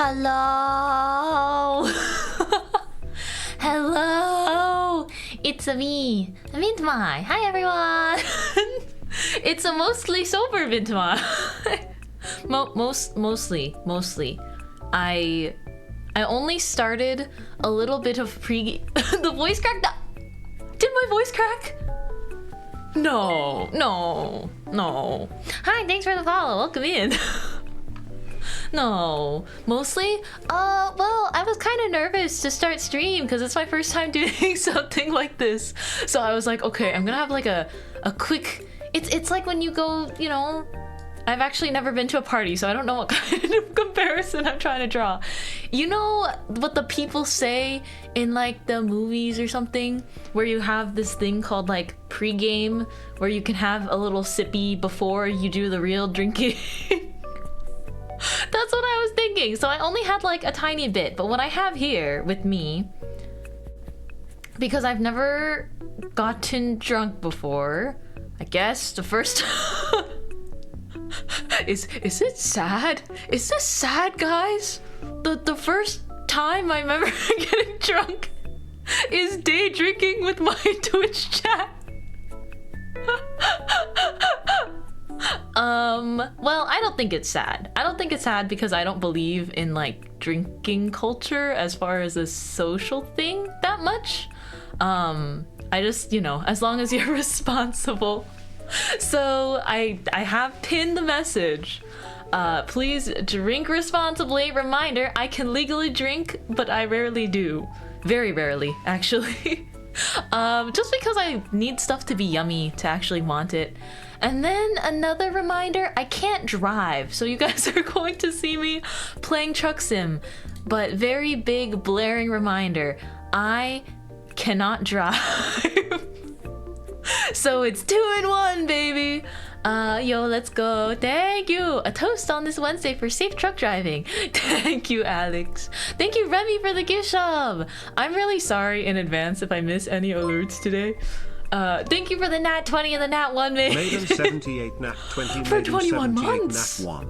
Hello. Hello. It's me, Mintmai. Hi everyone. It's a mostly sober Mintmai. Mostly. I only started a little bit of the voice crack. Did my voice crack? No. Hi, thanks for the follow. Welcome in. No, mostly? Well, I was kind of nervous to start stream because it's my first time doing something like this. So I was like, okay, I'm gonna have like a quick... It's like when you go, you know... I've actually never been to a party, so I don't know what kind of comparison I'm trying to draw. You know what the people say in like the movies or something, where you have this thing called like pre-game, where you can have a little sippy before you do the real drinking? That's what I was thinking. So I only had like a tiny bit, but what I have here with me, because I've never gotten drunk before, I guess the first Is it sad? Is this sad, guys? The first time I'm ever getting drunk is day drinking with my Twitch chat. Well, I don't think it's sad. I don't think it's sad because I don't believe in like drinking culture as far as a social thing that much. I just, you know, as long as you're responsible. So I have pinned the message. Please drink responsibly. Reminder, I can legally drink, but I rarely do. Very rarely, actually. Just because I need stuff to be yummy to actually want it. And then another reminder, I can't drive, so you guys are going to see me playing truck sim. But very big blaring reminder, I cannot drive. So it's 2 in 1, baby. Yo, let's go. Thank you. A toast on this Wednesday for safe truck driving. Thank you, Alex. Thank you, Remy, for the gift sub. I'm really sorry in advance if I miss any alerts today. Thank you for the nat 20 and the nat 1, mate. Maiden 78 nat 20 for 21 months. Nat 1.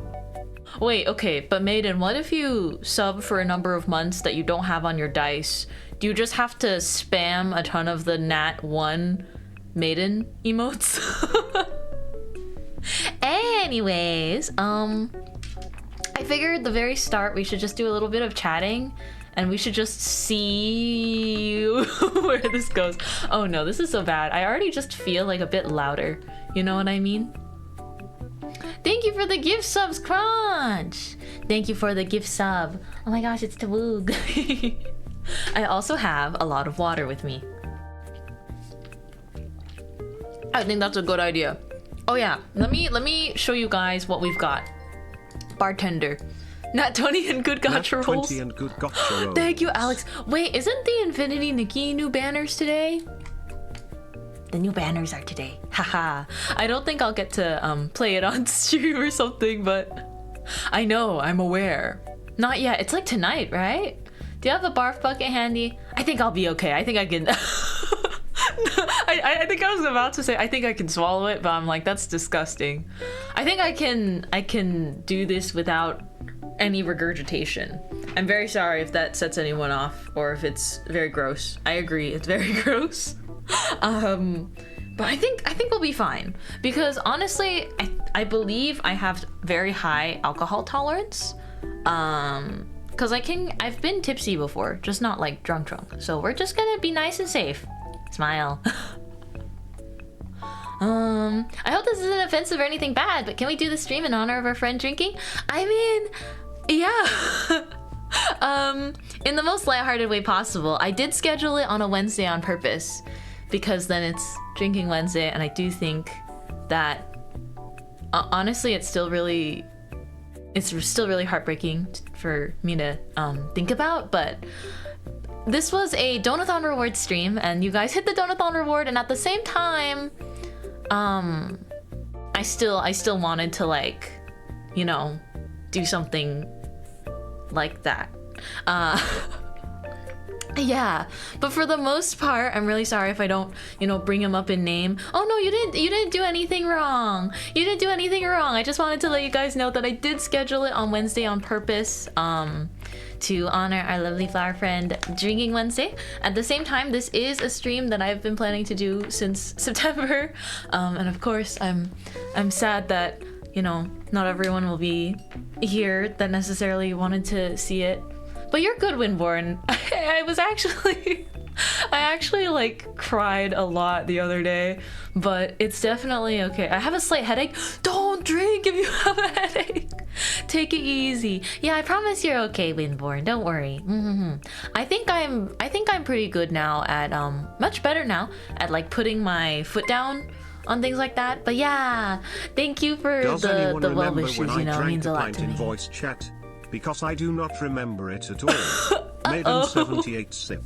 Wait, okay, but Maiden, what if you sub for a number of months that you don't have on your dice? Do you just have to spam a ton of the nat 1 Maiden emotes? Anyways, I figured the very start we should just do a little bit of chatting and we should just see where this goes. Oh no, this is so bad. I already just feel like a bit louder. You know what I mean? Thank you for the gift subs, Crunch. Thank you for the gift sub. Oh my gosh, it's Tawoog. I also have a lot of water with me. I think that's a good idea. Oh yeah, let me show you guys what we've got. Bartender. Nat 20 and good gotcha Nat rolls. 20 and good gotcha rolls. Thank you, Alex. Wait, isn't the Infinity Nikki new banners today? The new banners are today. Haha. I don't think I'll get to play it on stream or something, but I know, I'm aware. Not yet. It's like tonight, right? Do you have a barf bucket handy? I think I'll be okay. I think I can... I think I was about to say I think I can swallow it, but I'm like, that's disgusting. I think I can do this without any regurgitation. I'm very sorry if that sets anyone off or if it's very gross. I agree, it's very gross. But I think we'll be fine because honestly, I believe I have very high alcohol tolerance. Because I've been tipsy before, just not like drunk. So we're just gonna be nice and safe. Smile. I hope this isn't offensive or anything bad, but can we do the stream in honor of our friend drinking? I mean, yeah. In the most lighthearted way possible. I did schedule it on a Wednesday on purpose because then it's drinking Wednesday, and I do think that honestly it's still really heartbreaking for me to think about, but this was a Donathon reward stream and you guys hit the Donathon reward, and at the same time I still wanted to, like, you know, do something like that. Yeah, but for the most part, I'm really sorry if I don't, you know, bring him up in name. Oh no, you didn't do anything wrong. You didn't do anything wrong. I just wanted to let you guys know that I did schedule it on Wednesday on purpose. to honor our lovely flower friend Drinking Wednesday. At the same time, this is a stream that I've been planning to do since September, and of course I'm sad that, you know, not everyone will be here that necessarily wanted to see it. But you're good, Winborn. I actually like cried a lot the other day, but it's definitely okay. I have a slight headache. Don't drink if you have a headache. Take it easy. Yeah, I promise you're okay, Winborn. Don't worry. I think I'm pretty good now at much better now at like putting my foot down on things like that. But yeah, thank you for the well wishes. You know, it means a lot to me. Voice chat, because I do not remember it at all. Maiden 78 sip.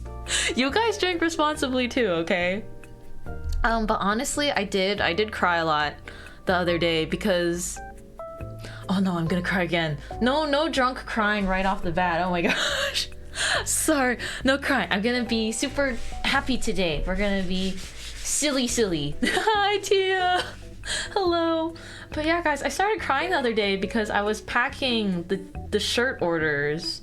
You guys drink responsibly too, okay? But honestly, I did cry a lot the other day because, oh no, I'm gonna cry again. No drunk crying right off the bat. Oh my gosh. Sorry, no crying. I'm gonna be super happy today. We're gonna be silly. Hi, Tia. Hello. But yeah, guys, I started crying the other day because I was packing the shirt orders.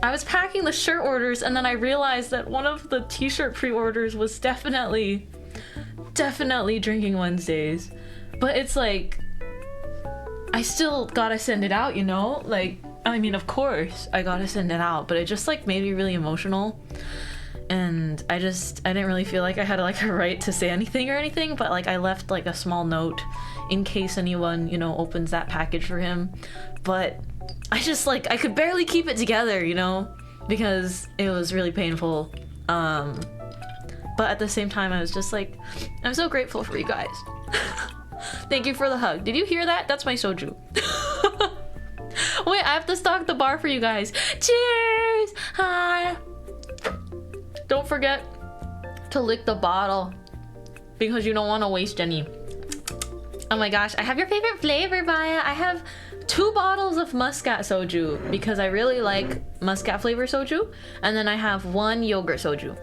And then I realized that one of the t-shirt pre-orders was definitely Drinking Wednesdays. But it's like, I still gotta send it out, you know? Like, I mean, of course I gotta send it out, but it just like made me really emotional. And I didn't really feel like I had like a right to say anything or anything, but like I left like a small note in case anyone, you know, opens that package for him. But I just like, I could barely keep it together, you know, because it was really painful. But at the same time, I was just like, I'm so grateful for you guys. Thank you for the hug. Did you hear that? That's my soju. Wait, I have to stock the bar for you guys. Cheers! Hi! Don't forget to lick the bottle because you don't want to waste any. Oh my gosh, I have your favorite flavor, Maya. I have 2 bottles of muscat soju because I really like muscat flavor soju, and then I have 1 yogurt soju.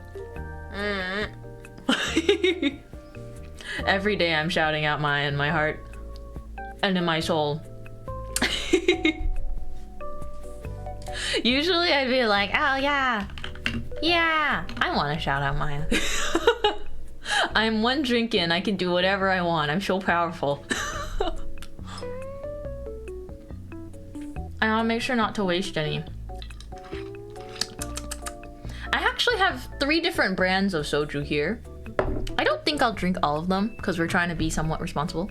Every day I'm shouting out Maya in my heart and in my soul. Usually I'd be like, oh yeah, I want to shout out Maya. I'm 1 drink in, I can do whatever I want. I'm so powerful. I'll make sure not to waste any. I actually have 3 different brands of soju here. I don't think I'll drink all of them because we're trying to be somewhat responsible.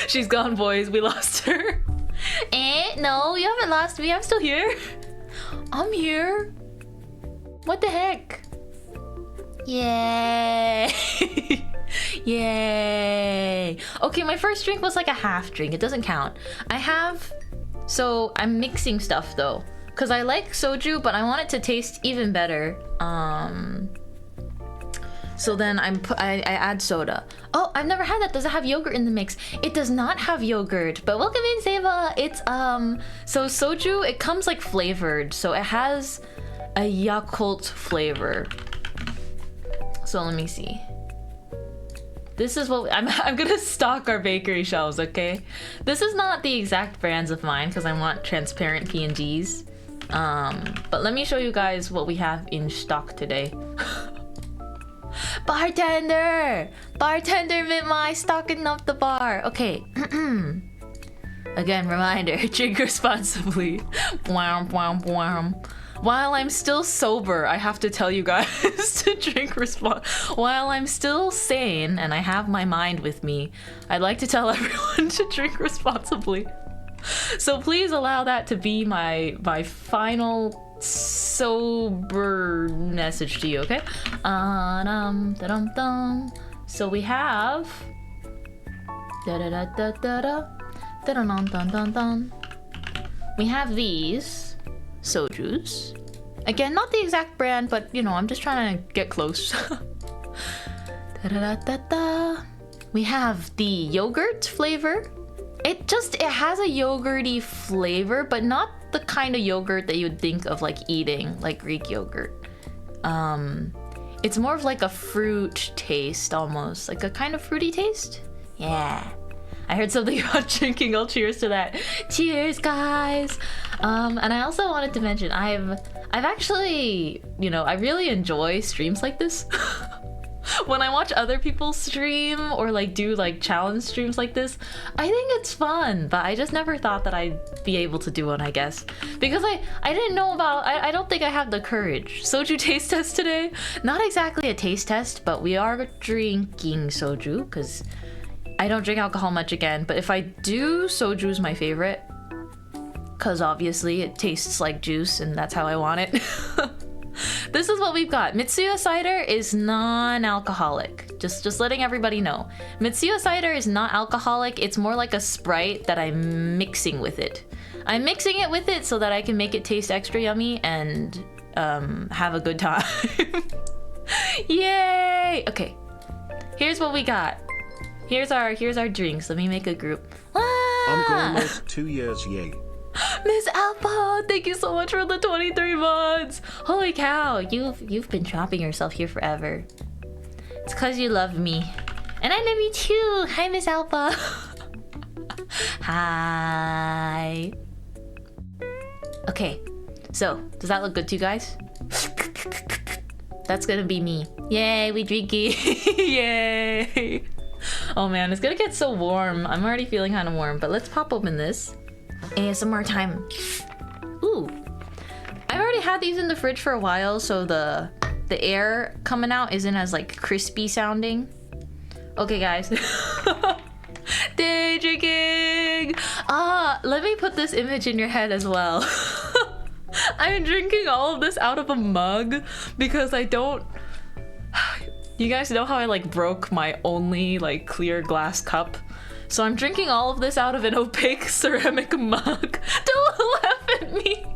She's gone, boys. We lost her. No, you haven't lost me. I'm still here. I'm here. What the heck? Yay. Yay. Okay, my first drink was like a half drink. It doesn't count. So I'm mixing stuff though, because I like soju, but I want it to taste even better. So then I add soda. Oh, I've never had that. Does it have yogurt in the mix? It does not have yogurt, but welcome in, Seva. It's so soju, it comes like flavored, so it has a Yakult flavor. So let me see. This is what I'm gonna stock our bakery shelves, okay? This is not the exact brands of mine because I want transparent P&Gs. But let me show you guys what we have in stock today. Bartender Mintmai, stocking up the bar. Okay. Again, reminder, drink responsibly. While I'm still sober, I have to tell you guys to drink while I'm still sane and I have my mind with me, I'd like to tell everyone to drink responsibly. So please allow that to be my final sober message to you, okay? So we have we have these sojus. Again, not the exact brand, but you know, I'm just trying to get close. We have the yogurt flavor. It has a yogurty flavor, but not the kind of yogurt that you would think of like eating, like Greek yogurt. It's more of like a fruit taste, almost like a kind of fruity taste. Yeah, I heard something about drinking. I'll cheers to that. Cheers, guys. And I also wanted to mention I have I've actually, you know, I really enjoy streams like this. When I watch other people stream or like do like challenge streams like this, I think it's fun, but I just never thought that I'd be able to do one, I guess. Because I didn't know about, I don't think I have the courage. Soju taste test today. Not exactly a taste test, but we are drinking soju because I don't drink alcohol much again. But if I do, soju is my favorite. Because obviously it tastes like juice and that's how I want it. This is what we've got. Mitsuya cider is non-alcoholic. Just letting everybody know. Mitsuya cider is not alcoholic. It's more like a Sprite that I'm mixing with it. I'm mixing it with it so that I can make it taste extra yummy and have a good time. Yay! Okay. Here's what we got. Here's our drinks. Let me make a group. I'm almost 2 years, yay. Miss Alpha, thank you so much for the 23 months. Holy cow, you've been trapping yourself here forever. It's cause you love me. And I love you too. Hi, Miss Alpha. Hi. Okay, so does that look good to you guys? That's gonna be me. Yay, we drinking. Yay. Oh man, it's gonna get so warm. I'm already feeling kind of warm, but let's pop open this. ASMR time. Ooh. I've already had these in the fridge for a while, so the air coming out isn't as like crispy sounding. Okay, guys. Day drinking! Let me put this image in your head as well. I'm drinking all of this out of a mug because I don't... You guys know how I like broke my only like clear glass cup? So I'm drinking all of this out of an opaque ceramic mug. Don't laugh at me.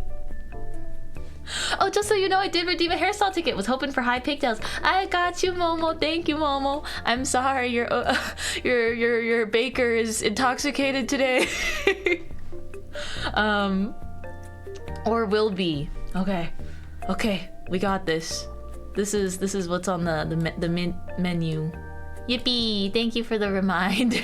Oh, just so you know, I did redeem a hairstyle ticket. Was hoping for high pigtails. I got you, Momo. Thank you, Momo. I'm sorry, your baker is intoxicated today. Or will be. Okay, we got this. This is what's on the menu. Yippee! Thank you for the reminder.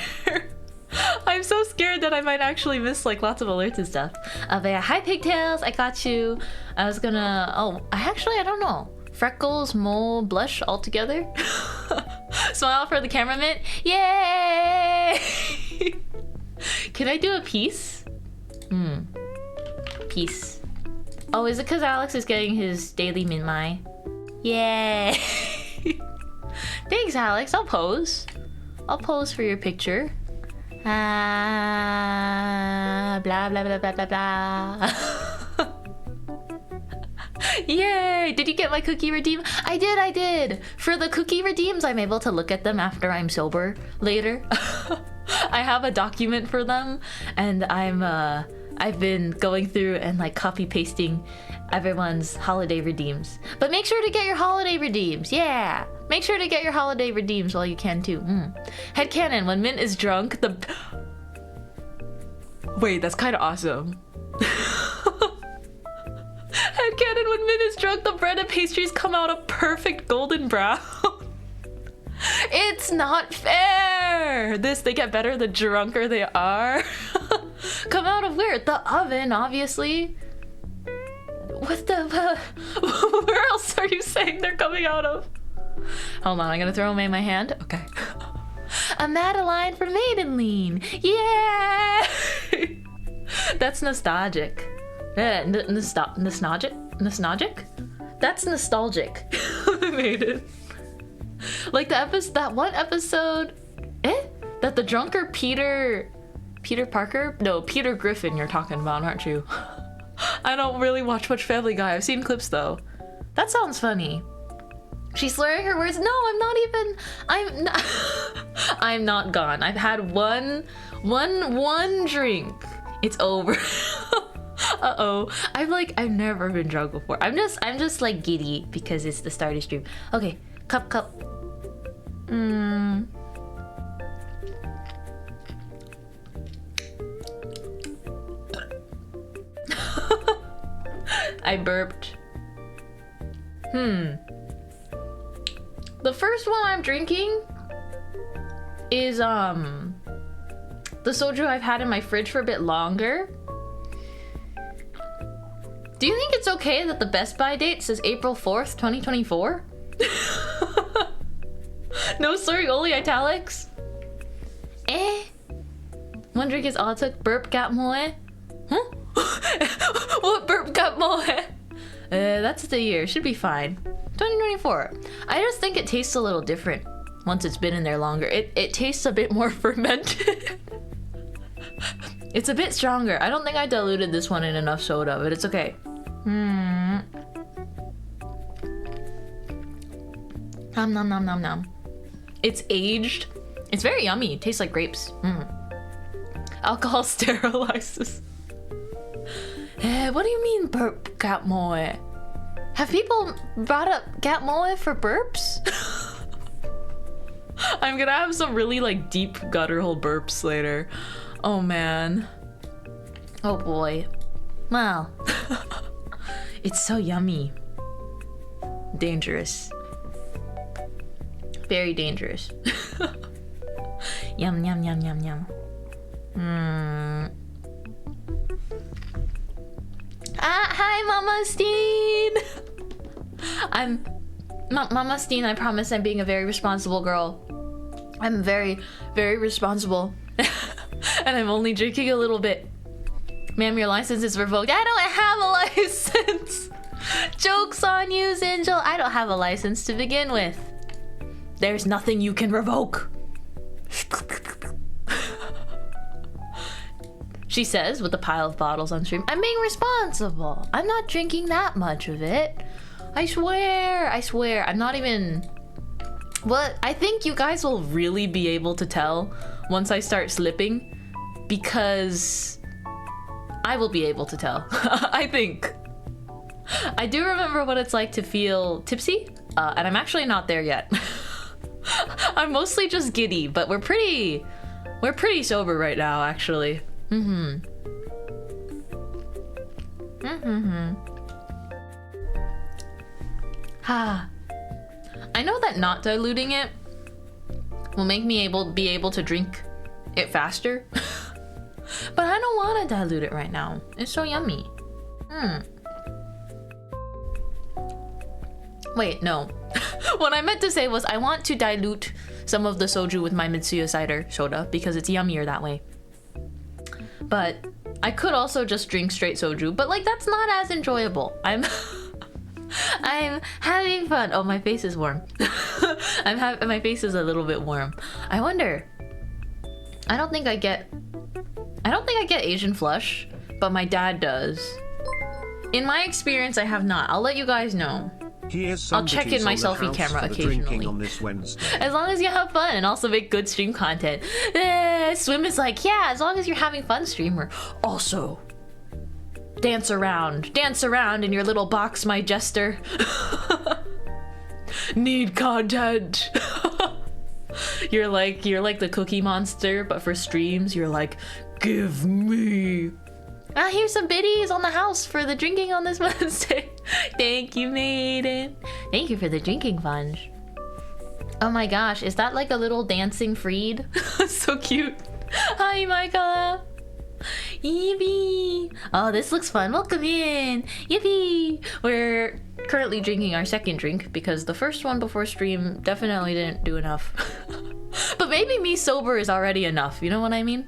I'm so scared that I might actually miss like lots of alerts and stuff. But yeah, hi pigtails, I got you. I was gonna, I don't know. Freckles, mole, blush all together. Smile for the cameraman. Yay! Can I do a piece? Piece. Oh, is it because Alex is getting his daily Mintmai? Yay! Thanks, Alex. I'll pose. I'll pose for your picture. Blah blah blah blah blah blah. Yay! Did you get my cookie redeem? I did. For the cookie redeems, I'm able to look at them after I'm sober later. I have a document for them, and I've been going through and like copy pasting everyone's holiday redeems. But make sure to get your holiday redeems. Yeah. Make sure to get your holiday redeems while you can too. Headcanon, when Mint is drunk, Wait, that's kind of awesome. Headcanon, when Mint is drunk, the bread and pastries come out a perfect golden brown. It's not fair! They get better the drunker they are. Come out of where? The oven, obviously. What the... Where else are you saying they're coming out of? Hold on, I'm gonna throw away my hand. Okay. A Madeline from Maidenlean. Yeah! That's nostalgic. Nostalgic? That's nostalgic. I made it. Like that one episode... That the drunker Peter Parker? No, Peter Griffin you're talking about, aren't you? I don't really watch much Family Guy. I've seen clips though. That sounds funny. She's slurring her words. No, I'm not gone. I've had one drink. It's over. Uh-oh. I've never been drunk before. I'm just like giddy because it's the start of stream. Okay, cup. I burped. The first one I'm drinking is the soju I've had in my fridge for a bit longer. Do you think it's okay that the Best Buy date says April 4th, 2024? No, sorry, only italics. One drink is all it took. Burp got more. Huh? What burp got more? That's the year. Should be fine. 2024. I just think it tastes a little different once it's been in there longer. It tastes a bit more fermented. It's a bit stronger. I don't think I diluted this one in enough soda, but it's okay. Nom nom nom nom nom. It's aged. It's very yummy. It tastes like grapes. Alcohol sterilizes. What do you mean burp got more? Have people brought up got more for burps? I'm gonna have some really like deep guttural burps later. Oh man. Oh boy. Well. It's so yummy. Dangerous. Very dangerous. Yum yum yum yum yum. Hi Mama Steen! Mama Steen, I promise I'm being a very responsible girl. I'm very, very responsible. And I'm only drinking a little bit. Ma'am, your license is revoked. I don't have a license! Joke's on you, Angel. I don't have a license to begin with. There's nothing you can revoke. She says with a pile of bottles on stream. I'm being responsible. I'm not drinking that much of it. I swear. I'm not even... Well, I think you guys will really be able to tell once I start slipping, because I will be able to tell. I think. I do remember what it's like to feel tipsy, and I'm actually not there yet. I'm mostly just giddy, but we're pretty sober right now, actually. I know that not diluting it will make me be able to drink it faster. But I don't want to dilute it right now. It's so yummy. Wait, no. What I meant to say was I want to dilute some of the soju with my Mitsuya cider soda because it's yummier that way. But I could also just drink straight soju, but like that's not as enjoyable. I'm having fun. Oh, my face is warm. My face is a little bit warm. I wonder. I don't think I get Asian flush, but my dad does. In my experience, I have not. I'll let you guys know. I'll check in my selfie camera occasionally. On this Wednesday. As long as you have fun and also make good stream content. Swim is like, yeah, as long as you're having fun, streamer. Also, dance around in your little box, my jester. Need content. You're like the Cookie Monster, but for streams, you're like, give me. Here's some biddies on the house for the drinking on this Wednesday. Thank you, maiden. Thank you for the drinking sponge. Oh my gosh, is that like a little dancing Freed? So cute. Hi, Michaela. Yippee. Oh, this looks fun. Welcome in. Yippee. We're currently drinking our second drink because the first one before stream definitely didn't do enough. But maybe me sober is already enough. You know what I mean?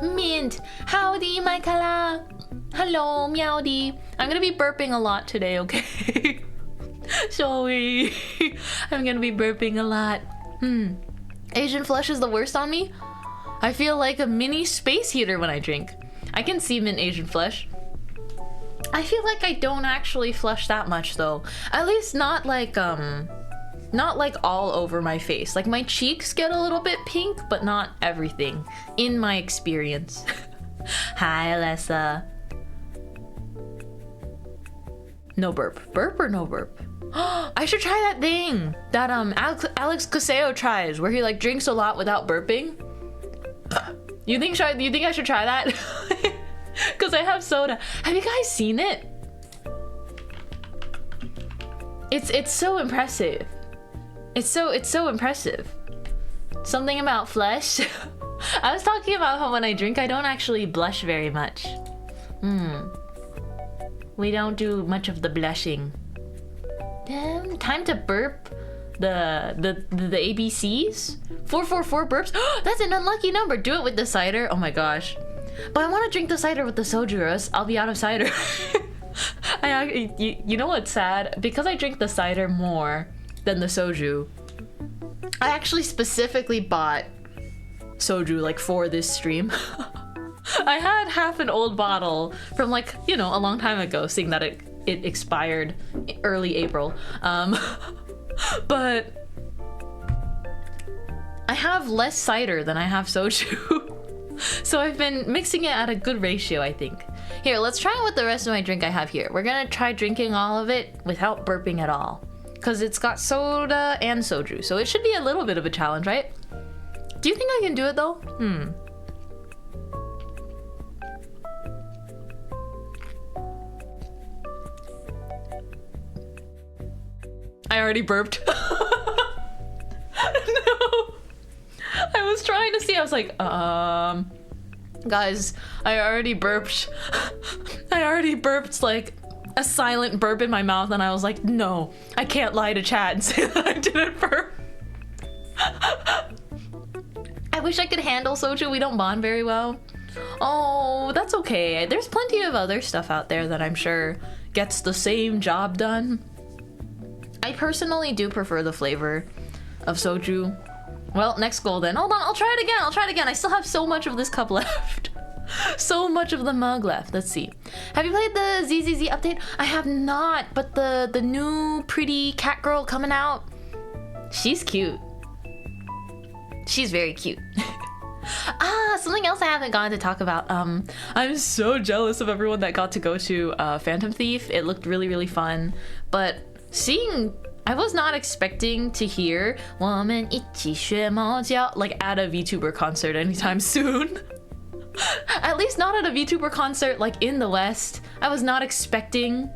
Mint. Howdy, Michaela. Hello, Meowdy. I'm gonna be burping a lot today, okay? Sorry. I'm gonna be burping a lot. Asian flush is the worst on me. I feel like a mini space heater when I drink. I can see mint Asian flush. I feel like I don't actually flush that much though. At least not like all over my face. Like my cheeks get a little bit pink, but not everything in my experience. Hi, Alessa. No burp. Burp or no burp? I should try that thing that Alex Caseo tries, where he like drinks a lot without burping. You think I should try that? Cause I have soda. Have you guys seen it? It's so impressive. It's so impressive. Something about flesh. I was talking about how when I drink, I don't actually blush very much. We don't do much of the blushing. Damn, time to burp the ABCs. 444 burps. That's an unlucky number. Do it with the cider. Oh my gosh. But I want to drink the cider with the soju, or else I'll be out of cider. You know what's sad? Because I drink the cider more than the soju, I actually specifically bought soju like for this stream. I had half an old bottle from like, you know, a long time ago, seeing that it expired early April. But I have less cider than I have soju. So I've been mixing it at a good ratio, I think. Here, let's try it with the rest of my drink I have here. We're gonna try drinking all of it without burping at all, because it's got soda and soju, so it should be a little bit of a challenge, right? Do you think I can do it though? I already burped. No. I was trying to see, I was like, guys, I already burped. I already burped like a silent burp in my mouth, and I was like, no, I can't lie to chat and say that I didn't burp. I wish I could handle soju. We don't bond very well. Oh, that's okay. There's plenty of other stuff out there that I'm sure gets the same job done. I personally do prefer the flavor of soju. Well, next goal then. Hold on, I'll try it again. I still have so much of this cup left. So much of the mug left. Let's see. Have you played the ZZZ update? I have not, but the new pretty cat girl coming out, she's cute. She's very cute. Something else I haven't gotten to talk about. I'm so jealous of everyone that got to go to Phantom Thief. It looked really, really fun. But I was not expecting to hear 我们一起学猫叫 like at a VTuber concert anytime soon. At least not at a VTuber concert like in the West. I was not expecting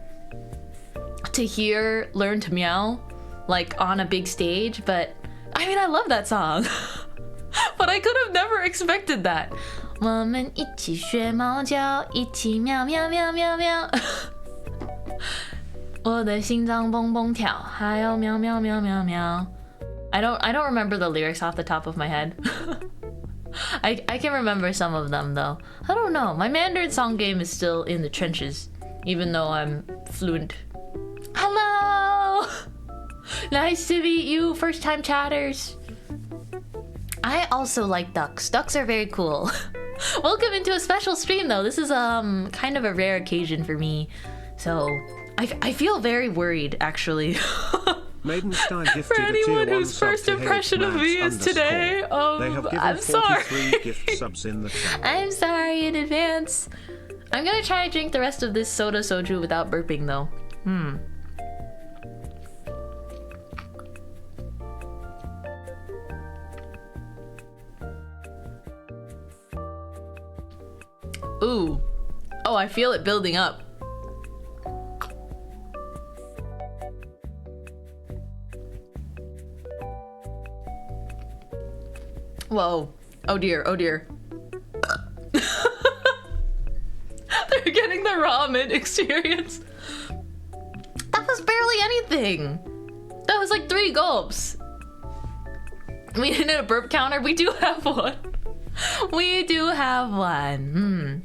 to hear Learn to Meow like on a big stage, but I mean, I love that song. But I could have never expected that. 我们一起学猫叫，一起喵喵喵喵喵。我的心脏蹦蹦跳，还有喵喵喵喵喵。I don't remember the lyrics off the top of my head. I can remember some of them though. I don't know. My Mandarin song game is still in the trenches, even though I'm fluent. Hello! Nice to meet you, first time chatters. I also like ducks. Ducks are very cool. Welcome into a special stream though. This is kind of a rare occasion for me. So I feel very worried actually. For anyone whose first impression of me is today, I'm sorry. Gift subs in the chat. I'm sorry in advance. I'm gonna try to drink the rest of this soda soju without burping though. Ooh. Oh, I feel it building up. Whoa. Oh dear, oh dear. They're getting the ramen experience. That was barely anything. That was like 3 gulps. We didn't need a burp counter. We do have one. We do have one.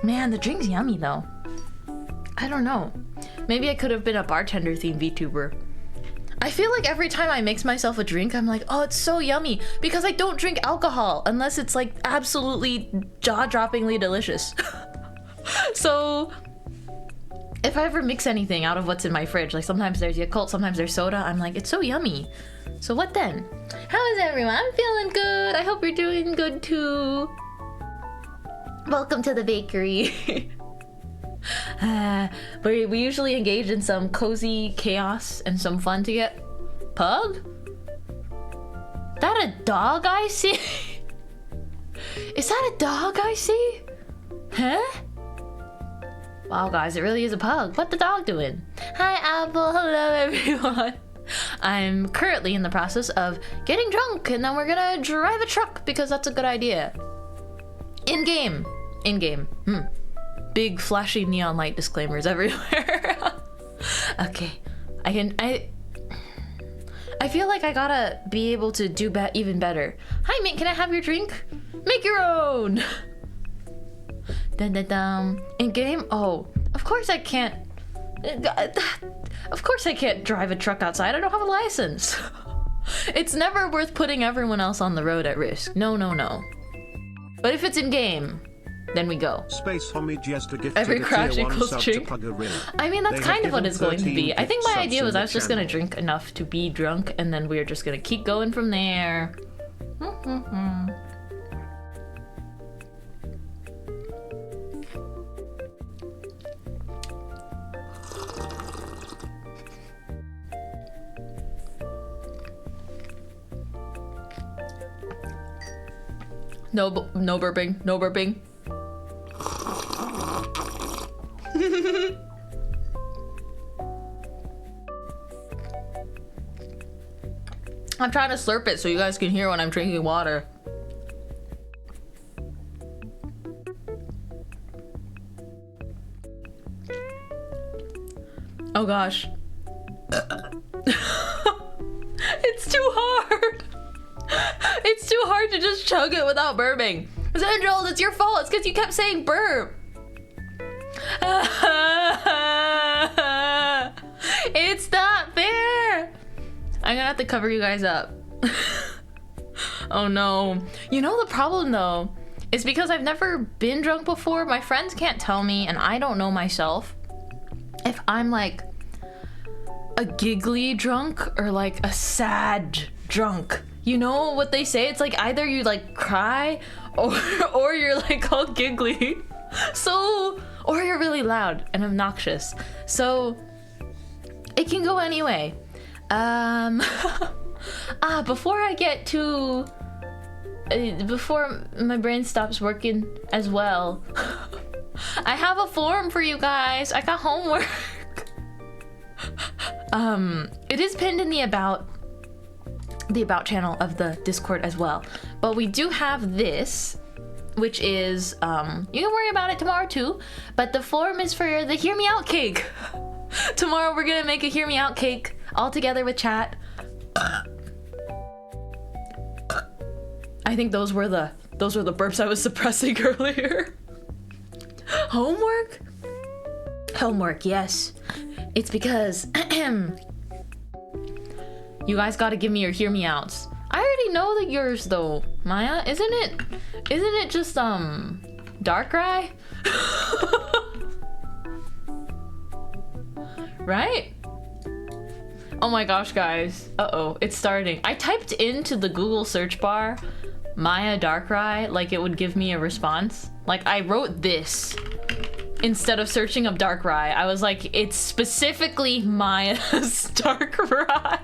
Man, the drink's yummy though. I don't know. Maybe I could have been a bartender themed VTuber. I feel like every time I mix myself a drink, I'm like, oh, it's so yummy, because I don't drink alcohol unless it's like absolutely jaw-droppingly delicious. So if I ever mix anything out of what's in my fridge, like sometimes there's Yakult, sometimes there's soda, I'm like, it's so yummy. So what then? How is everyone? I'm feeling good. I hope you're doing good too. Welcome to the bakery. We usually engage in some cozy chaos and some fun to get. Pug? That a dog I see? Is that a dog I see? Huh? Wow guys, it really is a pug. What the dog doing? Hi Apple, hello everyone. I'm currently in the process of getting drunk, and then we're gonna drive a truck because that's a good idea. In game. Big flashy neon light disclaimers everywhere. Okay, I feel like I gotta be able to do even better. Hi, Mint, can I have your drink? Make your own. Dun dun dun. In game? Oh, of course I can't. Of course I can't drive a truck outside. I don't have a license. It's never worth putting everyone else on the road at risk. No. But if it's in game, then we go. Space Homie just a gift. Every crash equals drink. I mean, that's kind of what it's going to be. I think my idea was I was just gonna drink enough to be drunk, and then we were just gonna keep going from there. No burping. No burping. I'm trying to slurp it so you guys can hear when I'm drinking water. Oh gosh. It's too hard. It's too hard to just chug it without burping. Zendril, it's your fault. It's because you kept saying burp. It's not fair. I'm gonna have to cover you guys up. Oh no. You know the problem though is because I've never been drunk before. My friends can't tell me, and I don't know myself if I'm like a giggly drunk or like a sad drunk. You know what they say? It's like either you like cry or you're like all giggly. So, or you're really loud and obnoxious. So it can go anyway. Before I get to before my brain stops working as well, I have a form for you guys. I got homework. It is pinned in the about channel of the Discord as well, but we do have this, which is you can worry about it tomorrow too, but the form is for the hear me out cake. Tomorrow we're gonna make a hear me out cake all together with chat. I think those were the burps I was suppressing earlier. Homework? Homework, yes. It's because you guys gotta give me your hear me outs. I already know that yours though, Maya. Isn't it just Darkrai? Right? Oh my gosh, guys. Uh-oh, it's starting. I typed into the Google search bar Maya Darkrai like it would give me a response. Like I wrote this instead of searching up Darkrai. I was like, it's specifically Maya's Darkrai.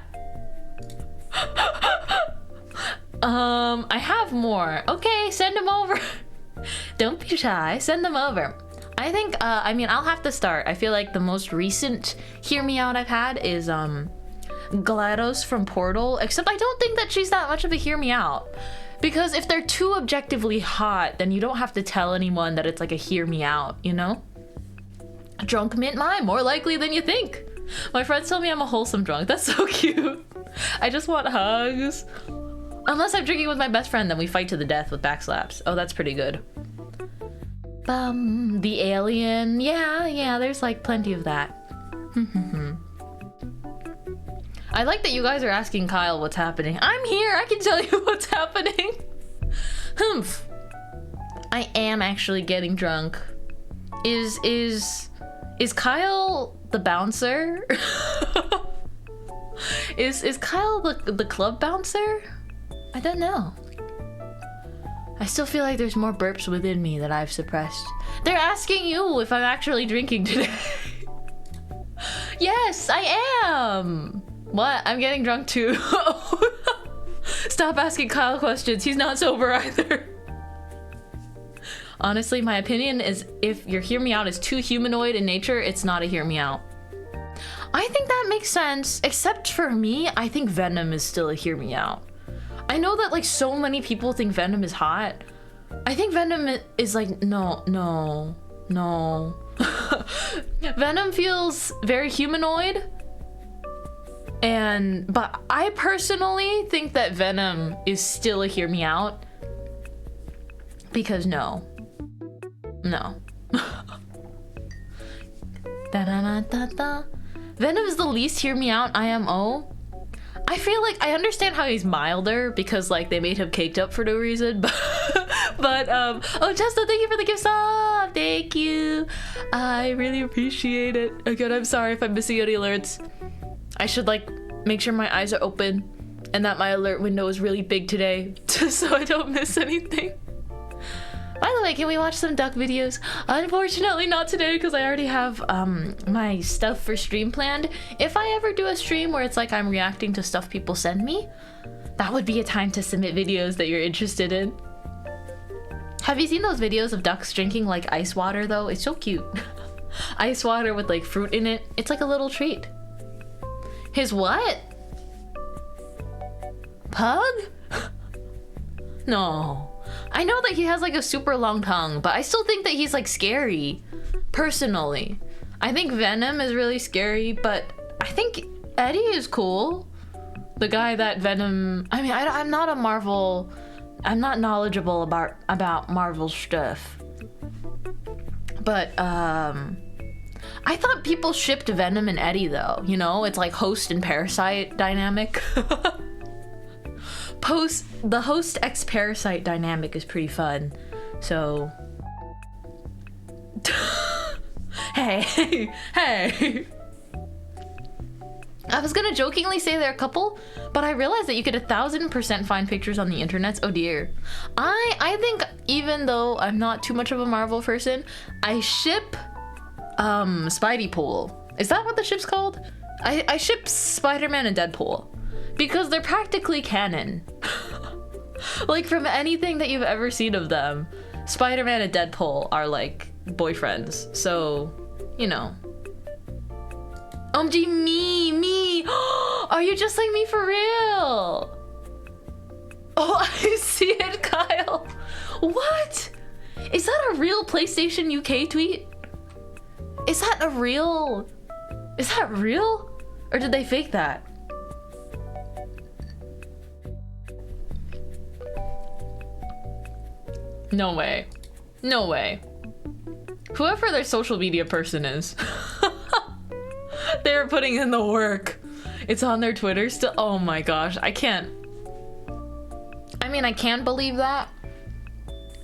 I have more. Okay, send them over. Don't be shy, send them over. I think, I mean, I'll have to start. I feel like the most recent hear me out I've had is GLaDOS from Portal, except I don't think that she's that much of a hear me out. Because if they're too objectively hot, then you don't have to tell anyone that it's like a hear me out, you know? Drunk Mintmai, more likely than you think. My friends tell me I'm a wholesome drunk. That's so cute. I just want hugs. Unless I'm drinking with my best friend, then we fight to the death with backslaps. Oh, that's pretty good. The alien. Yeah, there's like plenty of that. I like that you guys are asking Kyle what's happening. I'm here, I can tell you what's happening. Humph. I am actually getting drunk. Is Kyle the bouncer? Is Kyle the club bouncer? I don't know. I still feel like there's more burps within me that I've suppressed. They're asking you if I'm actually drinking today. Yes, I am. What? I'm getting drunk too. Stop asking Kyle questions. He's not sober either. Honestly, my opinion is if your hear me out is too humanoid in nature, it's not a hear me out. I think that makes sense, except for me, I think Venom is still a hear me out. I know that like so many people think Venom is hot. I think Venom is like, no. Venom feels very humanoid. But I personally think that Venom is still a hear me out. Because no. Da-da-da-da-da. Venom is the least hear me out IMO. I feel like I understand how he's milder because like they made him caked up for no reason, but oh Chesta, thank you for the gift sub. Thank you. I really appreciate it. Again, I'm sorry if I'm missing any alerts. I should like make sure my eyes are open and that my alert window is really big today so I don't miss anything. By the way, can we watch some duck videos? Unfortunately not today because I already have my stuff for stream planned. If I ever do a stream where it's like I'm reacting to stuff people send me, that would be a time to submit videos that you're interested in. Have you seen those videos of ducks drinking like ice water though? It's so cute. Ice water with like fruit in it. It's like a little treat. His what? Pug? No. I know that he has like a super long tongue, but I still think that he's like scary. Personally. I think Venom is really scary, but I think Eddie is cool. The guy that Venom... I mean, I'm not a Marvel... I'm not knowledgeable about Marvel stuff. But, I thought people shipped Venom and Eddie though, you know? It's like host and parasite dynamic. The host X parasite dynamic is pretty fun. So hey. I was gonna jokingly say they're a couple, but I realized that you could 1000% find pictures on the internet. Oh dear. I think even though I'm not too much of a Marvel person, I ship Spidey Pool. Is that what the ship's called? I ship Spider-Man and Deadpool because they're practically canon. Like from anything that you've ever seen of them, Spider-Man and Deadpool are like boyfriends. So, you know. OMG, me. Are you just like me for real? Oh, I see it, Kyle. What? Is that a real PlayStation UK tweet? Is that real? Or did they fake that? No way. Whoever their social media person is. They're putting in the work. It's on their Twitter still. Oh my gosh, I can't believe that.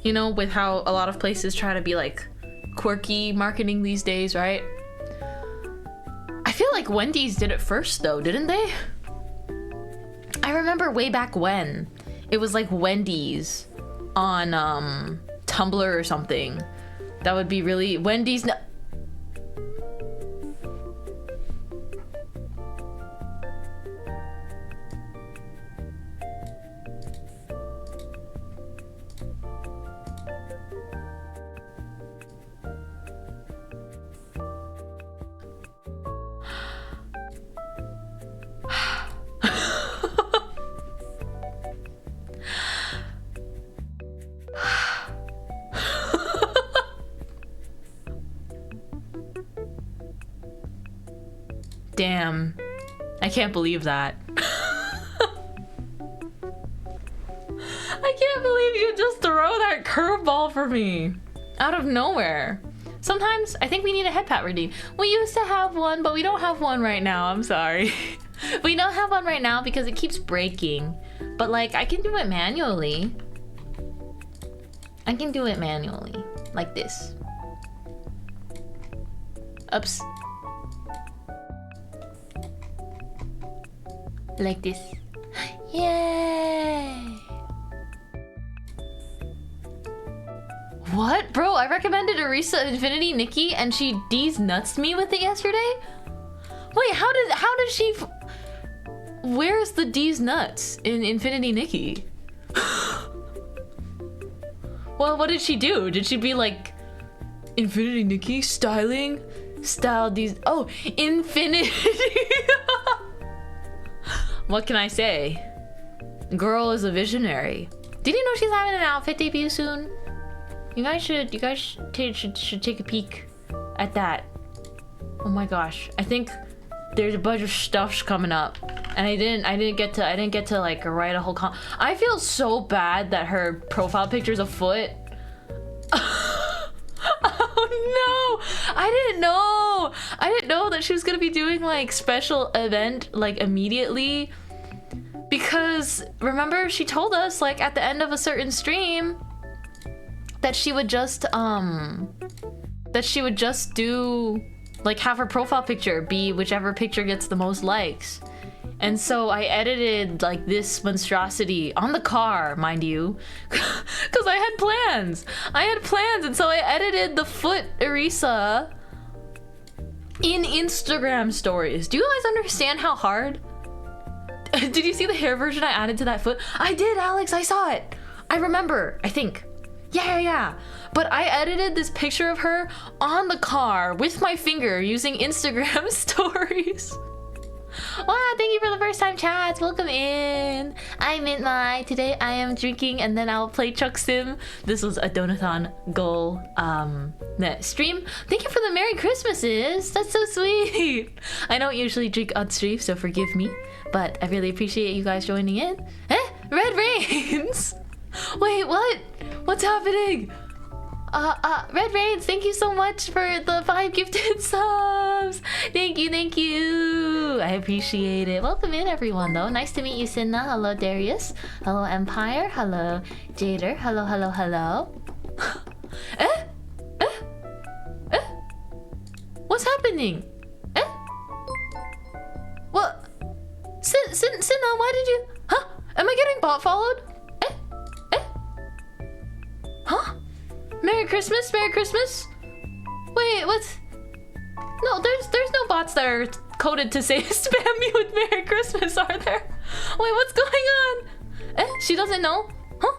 You know, with how a lot of places try to be like quirky marketing these days, right? I feel like Wendy's did it first though, didn't they? I remember way back when it was like Wendy's on Tumblr or something. That would be really Wendy's. Damn, I can't believe that. I can't believe you just throw that curveball for me out of nowhere. Sometimes I think we need a head pat redeem. We used to have one, but we don't have one right now. I'm sorry. We don't have one right now because it keeps breaking. But like, I can do it manually. Like this. Oops. Like this. Yay! What? Bro, I recommended Arisa Infinity Nikki and she D's nuts me with it yesterday? Wait, how did she... Where's the D's nuts in Infinity Nikki? Well, what did she do? Did she be like, Infinity Nikki styling styled these. Oh, infinity. What can I say? Girl is a visionary. Did you know she's having an outfit debut soon? You guys should take a peek at that. Oh my gosh, I think there's a bunch of stuff's coming up, and I didn't get to like write a whole I feel so bad that her profile picture's a foot. Oh no! I didn't know that she was gonna be doing like special event like immediately, because remember she told us like at the end of a certain stream that she would just do like have her profile picture be whichever picture gets the most likes. And so I edited like this monstrosity on the car, mind you, because I had plans, and so I edited the foot Erisa in Instagram stories. Do you guys understand how hard? Did you see the hair version I added to that foot? I did, Alex, I saw it. I remember, I think. Yeah. But I edited this picture of her on the car with my finger using Instagram stories. Wow, thank you for the first time chats. Welcome in. I'm Mintmai. Today I am drinking and then I'll play Chuck Sim. This was a Donathon goal stream. Thank you for the Merry Christmases. That's so sweet. I don't usually drink on stream, so forgive me, but I really appreciate you guys joining in. Red Rains. Wait, what? What's happening? Red Rains, thank you so much for the 5 gifted subs. Thank you. I appreciate it. Welcome in, everyone, though. Nice to meet you, Cinna. Hello, Darius. Hello, Empire. Hello, Jader. Hello. What's happening? What? Cinna, why did you... Huh? Am I getting bot followed? Huh? Merry Christmas. Wait, what? No, there's no bots that are coded to say spam me with Merry Christmas, are there? Wait, what's going on? She doesn't know? Huh?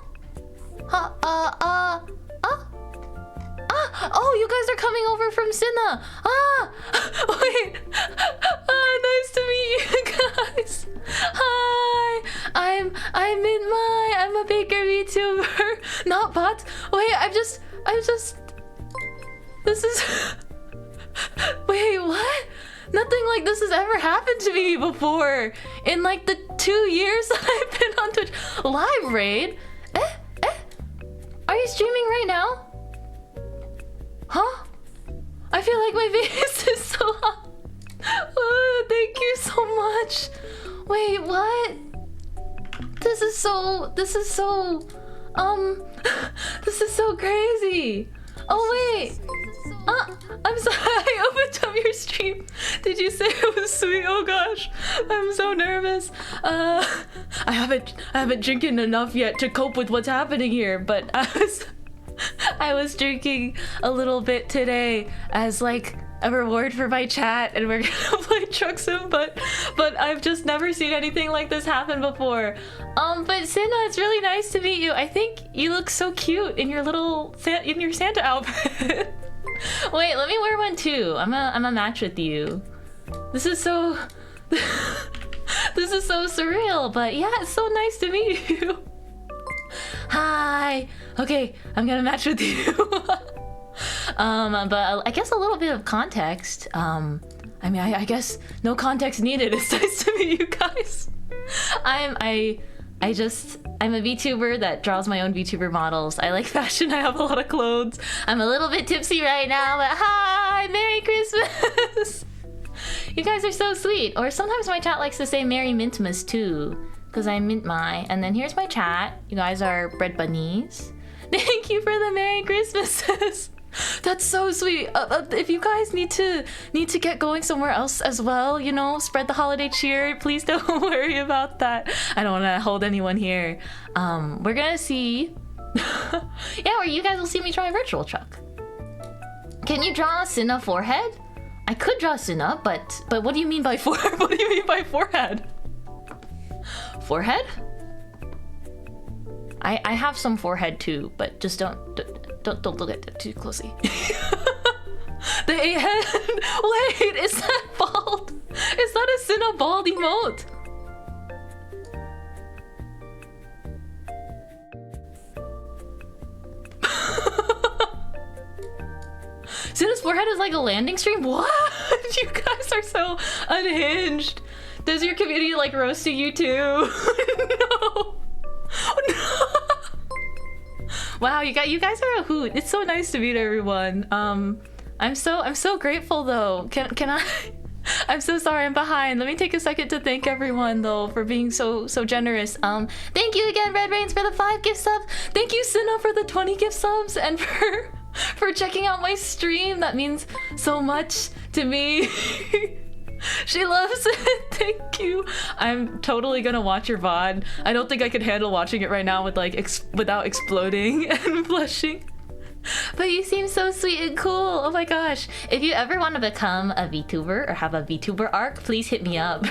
Oh, you guys are coming over from Cinna. Wait. Nice to meet you guys. Hi, I'm Mintmai. I'm a baker VTuber. Not bots. Wait, I'm just. This is. Wait, what? Nothing like this has ever happened to me before. In like the 2 years that I've been on Twitch. Live raid? Are you streaming right now? Huh? I feel like my face is so hot. Thank you so much. Wait, what? This is so crazy. Oh wait. I'm sorry, I opened up your stream. Did you say it was sweet? Oh gosh, I'm so nervous. I haven't drinking enough yet to cope with what's happening here, but I was drinking a little bit today as like a reward for my chat, and we're gonna play Truck Sim, but I've just never seen anything like this happen before. But Cinna, it's really nice to meet you. I think you look so cute in your little Santa outfit. Wait, let me wear one too. I'm a match with you. This is so this is so surreal, but yeah, it's so nice to meet you. Hi. Okay, I'm gonna match with you. But I guess a little bit of context. I mean, I guess no context needed. It's nice to meet you guys. I'm a VTuber that draws my own VTuber models. I like fashion. I have a lot of clothes. I'm a little bit tipsy right now, but hi, Merry Christmas. You guys are so sweet. Or sometimes my chat likes to say Merry Mintmas too, because I'm Mintmai. And then here's my chat. You guys are bread bunnies. Thank you for the Merry Christmases. That's so sweet. If you guys need to get going somewhere else as well, you know, spread the holiday cheer, please don't worry about that. I don't want to hold anyone here. We're gonna see. Yeah, or you guys will see me try a virtual truck. Can you draw a Cinna forehead? I could draw Cinna, but what do you mean by what do you mean by forehead? Forehead? I have some forehead too, but just don't look at it too closely. The A-head. Wait, is that bald? Is that a Cinna bald emote? Cinna's forehead is like a landing stream? What? You guys are so unhinged. Does your community like roasting you too? No. No. Wow, you guys are a hoot. It's so nice to meet everyone. I'm so grateful though. Can I? I'm so sorry I'm behind. Let me take a second to thank everyone though for being so generous. Thank you again, Red Rains, for the 5 gift subs. Thank you, Cinna, for the 20 gift subs, and for checking out my stream. That means so much to me. She loves it. Thank you. I'm totally gonna watch your VOD. I don't think I could handle watching it right now with like without exploding and blushing. But you seem so sweet and cool. Oh my gosh. If you ever want to become a VTuber or have a VTuber arc, please hit me up.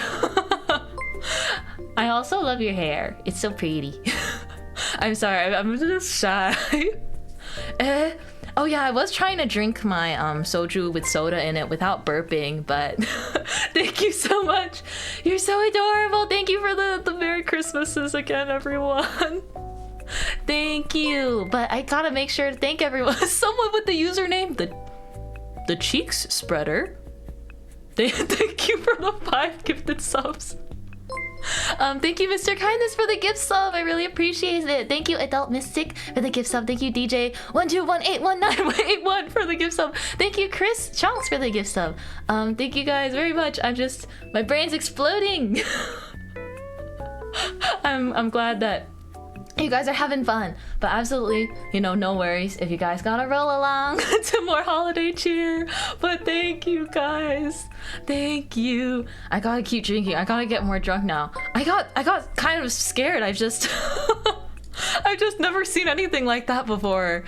I also love your hair. It's so pretty. I'm sorry, I'm just shy. Oh yeah, I was trying to drink my soju with soda in it without burping, but thank you so much. You're so adorable. Thank you for the Merry Christmases again, everyone. Thank you. But I gotta make sure to thank everyone. Someone with the username the Cheeks Spreader. Thank you for the 5 gifted subs. Thank you, Mr. Kindness, for the gift sub. I really appreciate it. Thank you, Adult Mystic, for the gift sub. Thank you, DJ 121819181 for the gift sub. Thank you, Chris Chunks, for the gift sub. Thank you guys very much. My brain's exploding. I'm glad that you guys are having fun, but absolutely, no worries if you guys gotta roll along to more holiday cheer. But thank you guys. Thank you. I gotta keep drinking. I gotta get more drunk now. I got kind of scared. I've just never seen anything like that before.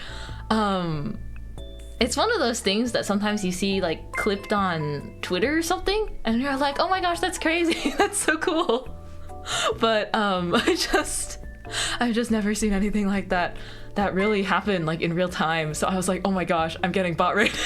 It's one of those things that sometimes you see like clipped on Twitter or something, and you're like, oh my gosh, that's crazy. That's so cool. But I've just never seen anything like that really happened like in real time. So I was like, oh my gosh, I'm getting bot rated.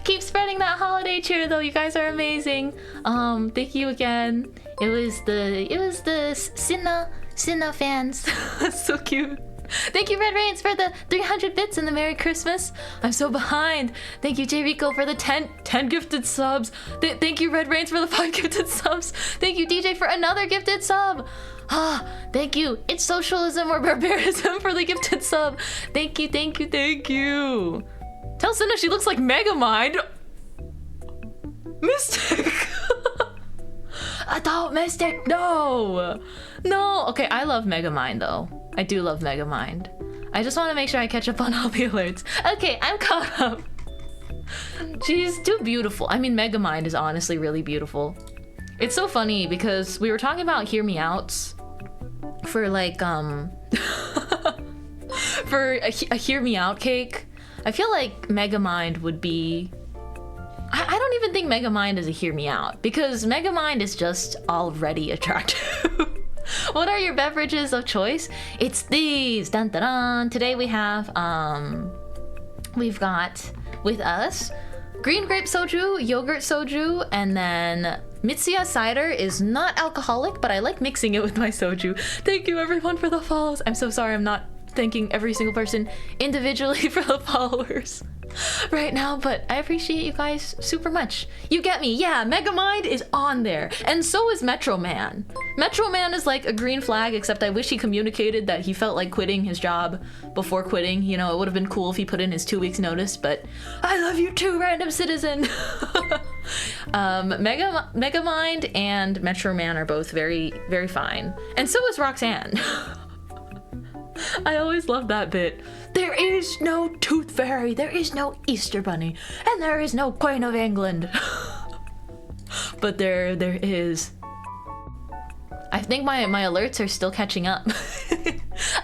Keep spreading that holiday cheer though. You guys are amazing. Thank you again. It was the Cinna fans. That's so cute. Thank you, Red Rains, for the 300 bits and the Merry Christmas. I'm so behind. Thank you, J Rico, for the 10 gifted subs. Thank you, Red Rains, for the 5 gifted subs. Thank you, DJ, for another gifted sub. Thank you. It's socialism or barbarism for the gifted sub. Thank you, thank you, thank you. Tell Cinna she looks like Megamind. Mystic. Adult Mystic, no. Okay, I love Megamind though. I do love Megamind. I just want to make sure I catch up on all the alerts. Okay, I'm caught up. She's too beautiful. I mean, Megamind is honestly really beautiful. It's so funny because we were talking about Hear Me Outs for like for a Hear Me Out cake. I feel like Megamind would be... I don't even think Megamind is a Hear Me Out because Megamind is just already attractive. What are your beverages of choice? It's these. Dun dun dun. Today we have we've got with us green grape soju, yogurt soju, and then Mitsuya cider is not alcoholic, but I like mixing it with my soju. Thank you everyone for the follows. I'm so sorry I'm not thanking every single person individually for the followers right now, but I appreciate you guys super much. You get me. Yeah, Megamind is on there, and so is Metro Man. Metro Man is like a green flag, except I wish he communicated that he felt like quitting his job before quitting. It would have been cool if he put in his 2 weeks notice, but I love you too, random citizen. Megamind and Metro Man are both very, very fine, and so is Roxanne. I always love that bit. There is no Tooth Fairy, there is no Easter Bunny, and there is no Queen of England. But there is. I think my alerts are still catching up.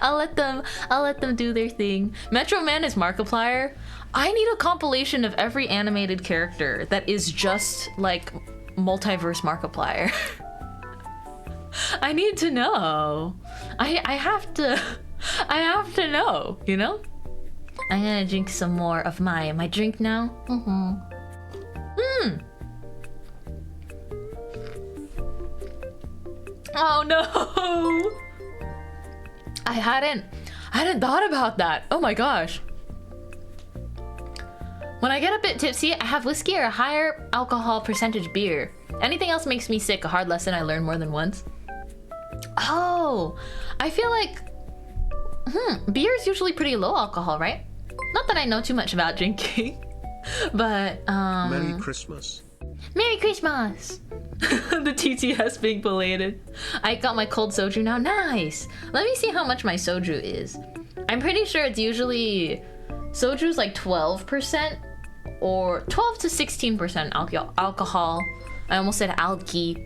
I'll let them do their thing. Metro Man is Markiplier. I need a compilation of every animated character that is just like multiverse Markiplier. I need to know. I have to know, I'm gonna drink some more of my drink now. Oh no! I hadn't thought about that. Oh my gosh. When I get a bit tipsy, I have whiskey or a higher alcohol percentage beer. Anything else makes me sick. A hard lesson I learned more than once. Oh, I feel like beer is usually pretty low alcohol, right? Not that I know too much about drinking, but Merry Christmas. Merry Christmas! The TTS being belated. I got my cold soju now. Nice! Let me see how much my soju is. I'm pretty sure it's usually... Soju's like 12% or 12 to 16% alcohol. I almost said alky.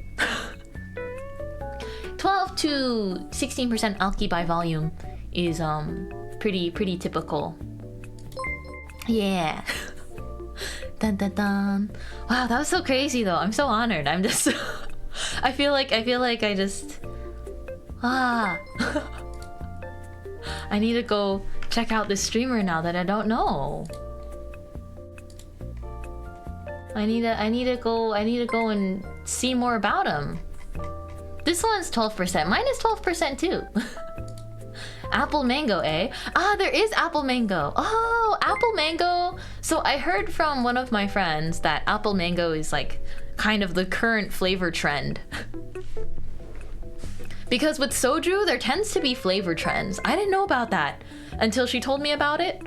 12 to 16% alky by volume is pretty typical. Yeah. Dun dun dun. Wow, that was so crazy though. I'm so honored. I'm just I feel like I just I need to go check out this streamer now that I don't know. I need to go and see more about him. This one's 12%. Mine is 12% too. Apple mango, eh? Ah, there is apple mango. Oh, apple mango. So I heard from one of my friends that apple mango is like kind of the current flavor trend. Because with soju, there tends to be flavor trends. I didn't know about that until she told me about it.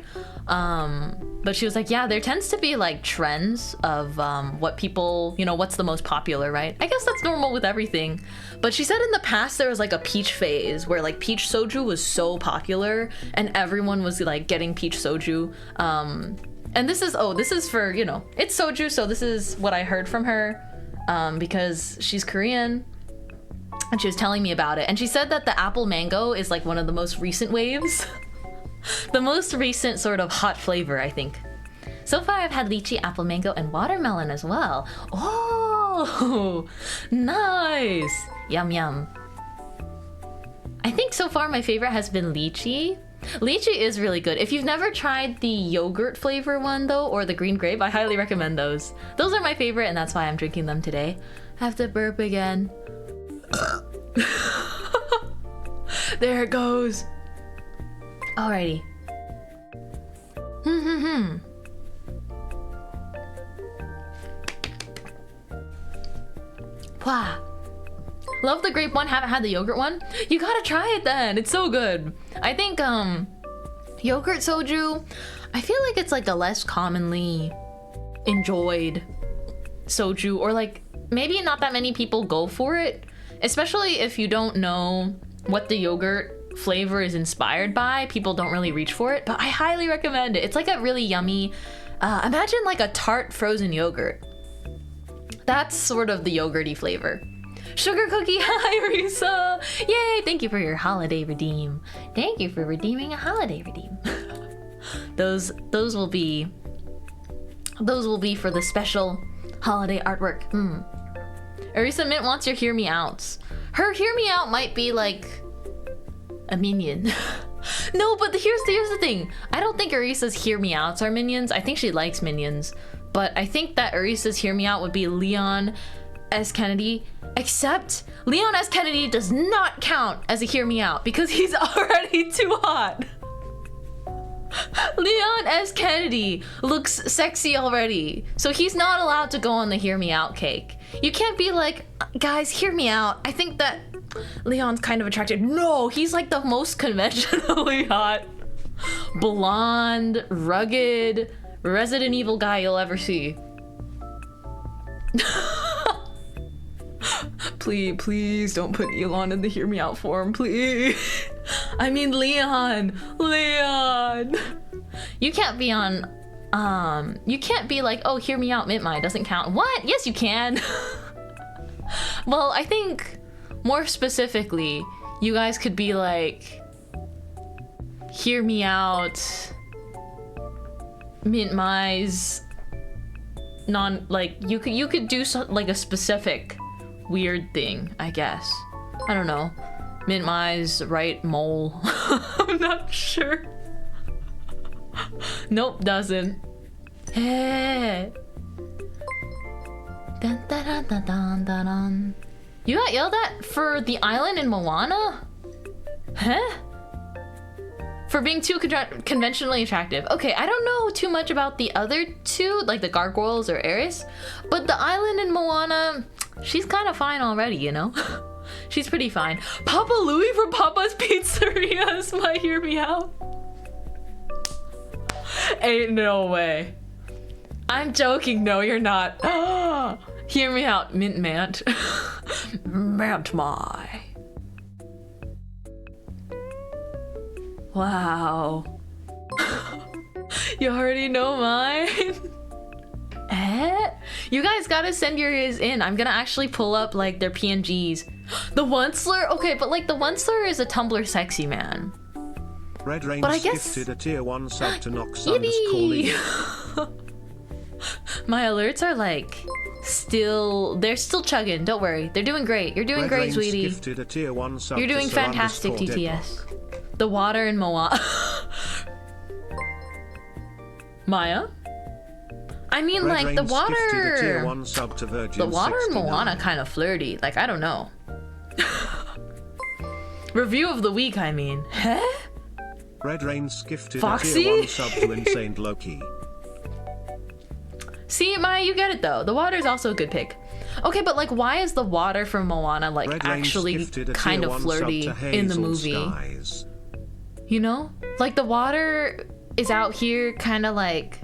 But she was like, yeah, there tends to be like trends of what people, you know, what's the most popular, right? I guess that's normal with everything. But she said in the past there was like a peach phase where like peach soju was so popular and everyone was like getting peach soju. And this is for, you know, it's soju, so this is what I heard from her because she's Korean. And she was telling me about it. And she said that the apple mango is like one of the most recent waves. The most recent sort of hot flavor, I think. So far I've had lychee, apple mango, and watermelon as well. Oh, nice. Yum yum. I think so far my favorite has been lychee. Lychee is really good. If you've never tried the yogurt flavor one though, or the green grape, I highly recommend those. Those are my favorite and that's why I'm drinking them today. I have to burp again. There it goes. Alrighty. Wow. Love the grape one, haven't had the yogurt one. You gotta try it then, it's so good. I think yogurt soju, I feel like it's like a less commonly enjoyed soju, or like maybe not that many people go for it, especially if you don't know what the yogurt flavor is inspired by. People don't really reach for it, but I highly recommend it. It's like a really yummy, imagine like a tart frozen yogurt. That's sort of the yogurty flavor. Sugar cookie, hi Risa! Yay, thank you for your holiday redeem. Thank you for redeeming a holiday redeem. Those will be for the special holiday artwork. Arisa Mint wants your hear me outs. Her hear me out might be like a minion. No, but here's the thing. I don't think Arisa's hear me outs are minions. I think she likes minions. But I think that Arisa's hear me out would be Leon S. Kennedy, except Leon S. Kennedy does not count as a hear me out because he's already too hot. Leon S. Kennedy looks sexy already, so he's not allowed to go on the hear me out cake. You can't be like, guys, hear me out. I think that Leon's kind of attractive. No, he's like the most conventionally hot, blonde, rugged, Resident Evil guy you'll ever see. Please don't put Elon in the hear me out form, please. I mean Leon. You can't be on, you can't be like, oh, hear me out, Mintmai doesn't count. What? Yes, you can. Well, I think more specifically, you guys could be like, hear me out, Mintmai's you could do like a specific weird thing, I guess. I don't know. Mintmai's right mole. I'm not sure. Nope, doesn't. Hey. Dun, dun, dun, dun, dun, dun, dun. You got yelled at for the island in Moana? Huh? For being too conventionally attractive. Okay, I don't know too much about the other two, like the gargoyles or Ares, but the island in Moana, she's kind of fine already, you know? She's pretty fine. Papa Louie from Papa's Pizzerias might hear me out. Ain't no way. I'm joking. No, you're not. Hear me out, Mintmai. Mintmai. Wow. You already know mine. You guys gotta send yours in. I'm gonna actually pull up like their PNGs. The Onceler? Okay, but like the Onceler is a Tumblr sexy man. Red Rain But I guess... gifted a tier 1 sub to Nox Yippee! My alerts are like they're still chugging. Don't worry, they're doing great. You're doing Red great, Rain's sweetie. Gifted a tier 1 sub You're doing to fantastic, TTS. The water in Moana. Maya? I mean, Red like Rain's the water. gifted a tier 1 sub to Virgin The water in 69. Moana kind of flirty. Like I don't know. Review of the week. I mean, huh? Red Rain's gifted Foxy? a tier 1 sub to Insane Loki. See, Maya, you get it though. The water is also a good pick. Okay, but like, why is the water from Moana like Red Rain's actually gifted a kind tier of 1 flirty sub to in the Hazel movie? Skies. You know, like the water is out here kind of like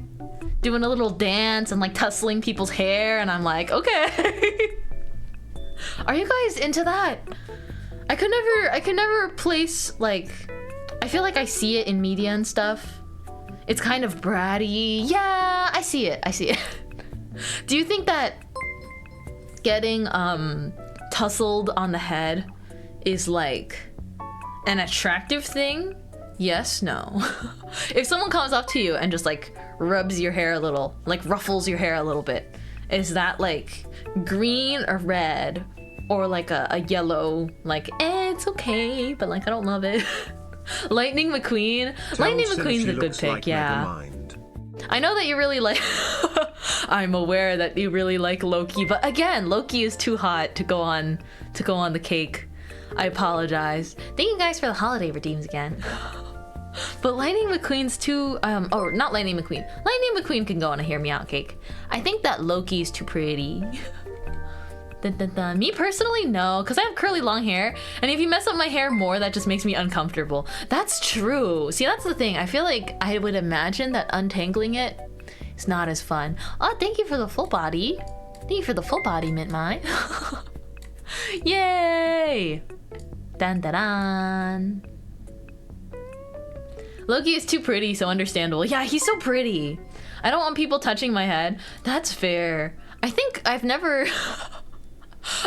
doing a little dance and like tussling people's hair, and I'm like, okay. Are you guys into that? I could never place like, I feel like I see it in media and stuff. It's kind of bratty. Yeah, I see it. Do you think that getting tussled on the head is like an attractive thing? Yes, no. If someone comes up to you and just like rubs your hair a little, like ruffles your hair a little bit, is that like green or red? Or like a yellow, like, it's okay, but like I don't love it. Lightning McQueen. Lightning McQueen's a good pick, like yeah. I know that you really like I'm aware that you really like Loki, but again, Loki is too hot to go on the cake. I apologize. Thank you guys for the holiday redeems again. But Lightning McQueen's too or not Lightning McQueen. Lightning McQueen can go on a hear me out cake. I think that Loki is too pretty. Dun, dun, dun. Me personally, no, because I have curly long hair, and if you mess up my hair more, that just makes me uncomfortable. That's true. See, that's the thing. I feel like I would imagine that untangling it is not as fun. Oh, thank you for the full body. Thank you for the full body, Mintmai. Yay! Dun dun dun. Loki is too pretty, so understandable. Yeah, he's so pretty. I don't want people touching my head. That's fair. I think I've never...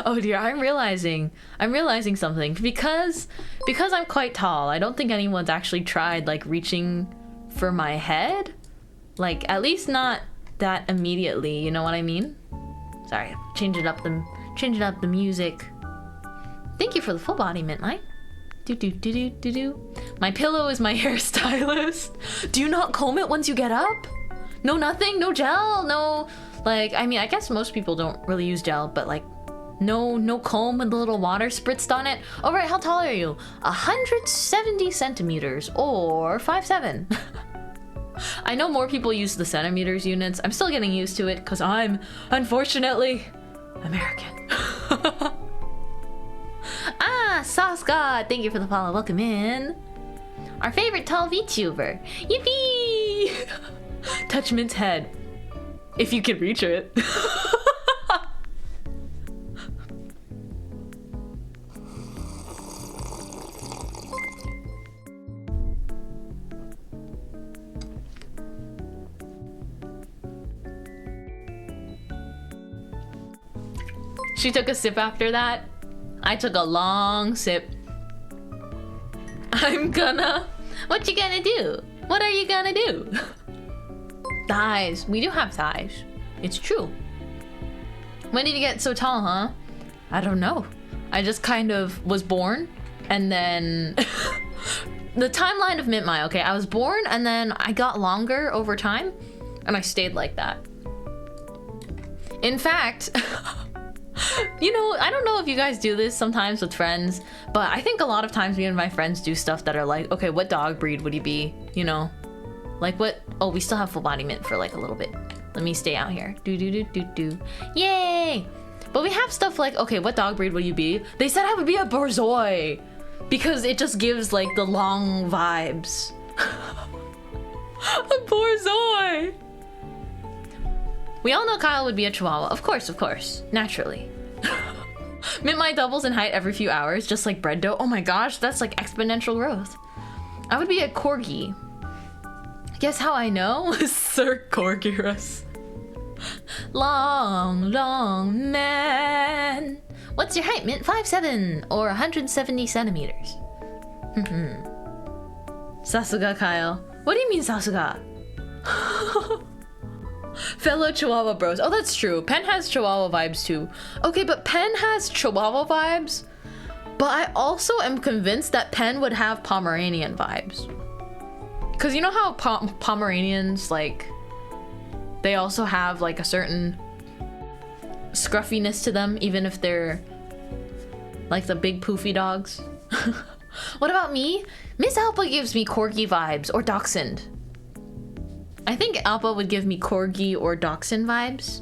Oh dear, I'm realizing something. Because I'm quite tall, I don't think anyone's actually tried like reaching for my head. Like, at least not that immediately, you know what I mean? Sorry, changing up the music. Thank you for the full body, Mintmai. Do do do do do do. My pillow is my hairstylist. Do you not comb it once you get up? No, nothing? No gel? No, like, I mean, I guess most people don't really use gel, but like, no comb with a little water spritzed on it. All right, how tall are you? 170 centimeters or 5'7". I know more people use the centimeters units. I'm still getting used to it because I'm, unfortunately, American. Sauce God, thank you for the follow. Welcome in. Our favorite tall VTuber. Yippee! Touch Mint's head. If you can reach it. She took a sip after that. I took a long sip. What you gonna do? What are you gonna do? Thighs. We do have thighs. It's true. When did you get so tall, huh? I don't know. I just kind of was born and then the timeline of Mintmai, okay, I was born and then I got longer over time and I stayed like that. In fact, you know, I don't know if you guys do this sometimes with friends, but I think a lot of times me and my friends do stuff that are like, okay, what dog breed would you be? You know, like what? Oh, we still have full body mint for like a little bit. Let me stay out here. Do do do do do. Yay! But we have stuff like, okay, what dog breed will you be? They said I would be a Borzoi because it just gives like the long vibes. A Borzoi. We all know Kyle would be a Chihuahua. Of course, naturally. Mintmai doubles in height every few hours, just like bread dough. Oh my gosh, that's like exponential growth. I would be a Corgi. Guess how I know? Sir Corgirus. Long man. What's your height, Mint? 5'7" or 170 centimeters. Sasuga Kyle. What do you mean Sasuga? Fellow Chihuahua bros. Oh, that's true. Pen has Chihuahua vibes too. Okay, but Pen has Chihuahua vibes, but I also am convinced that Pen would have Pomeranian vibes. Cause you know how Pomeranians, like, they also have like a certain scruffiness to them, even if they're like the big poofy dogs. What about me? Miss Alpa gives me Corgi vibes or Dachshund. I think Alpa would give me Corgi or Dachshund vibes.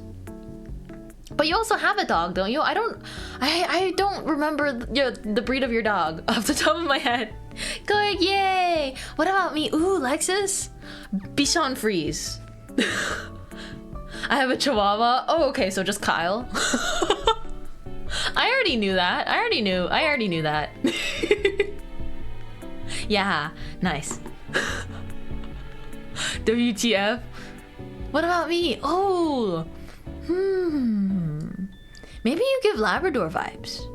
But you also have a dog, don't you? I don't remember the breed of your dog off the top of my head. Good, yay! What about me? Ooh, Lexus? Bichon Frise. I have a Chihuahua. Oh, okay, so just Kyle. I already knew that. I already knew that. Yeah, nice. WTF? What about me? Oh, maybe you give Labrador vibes.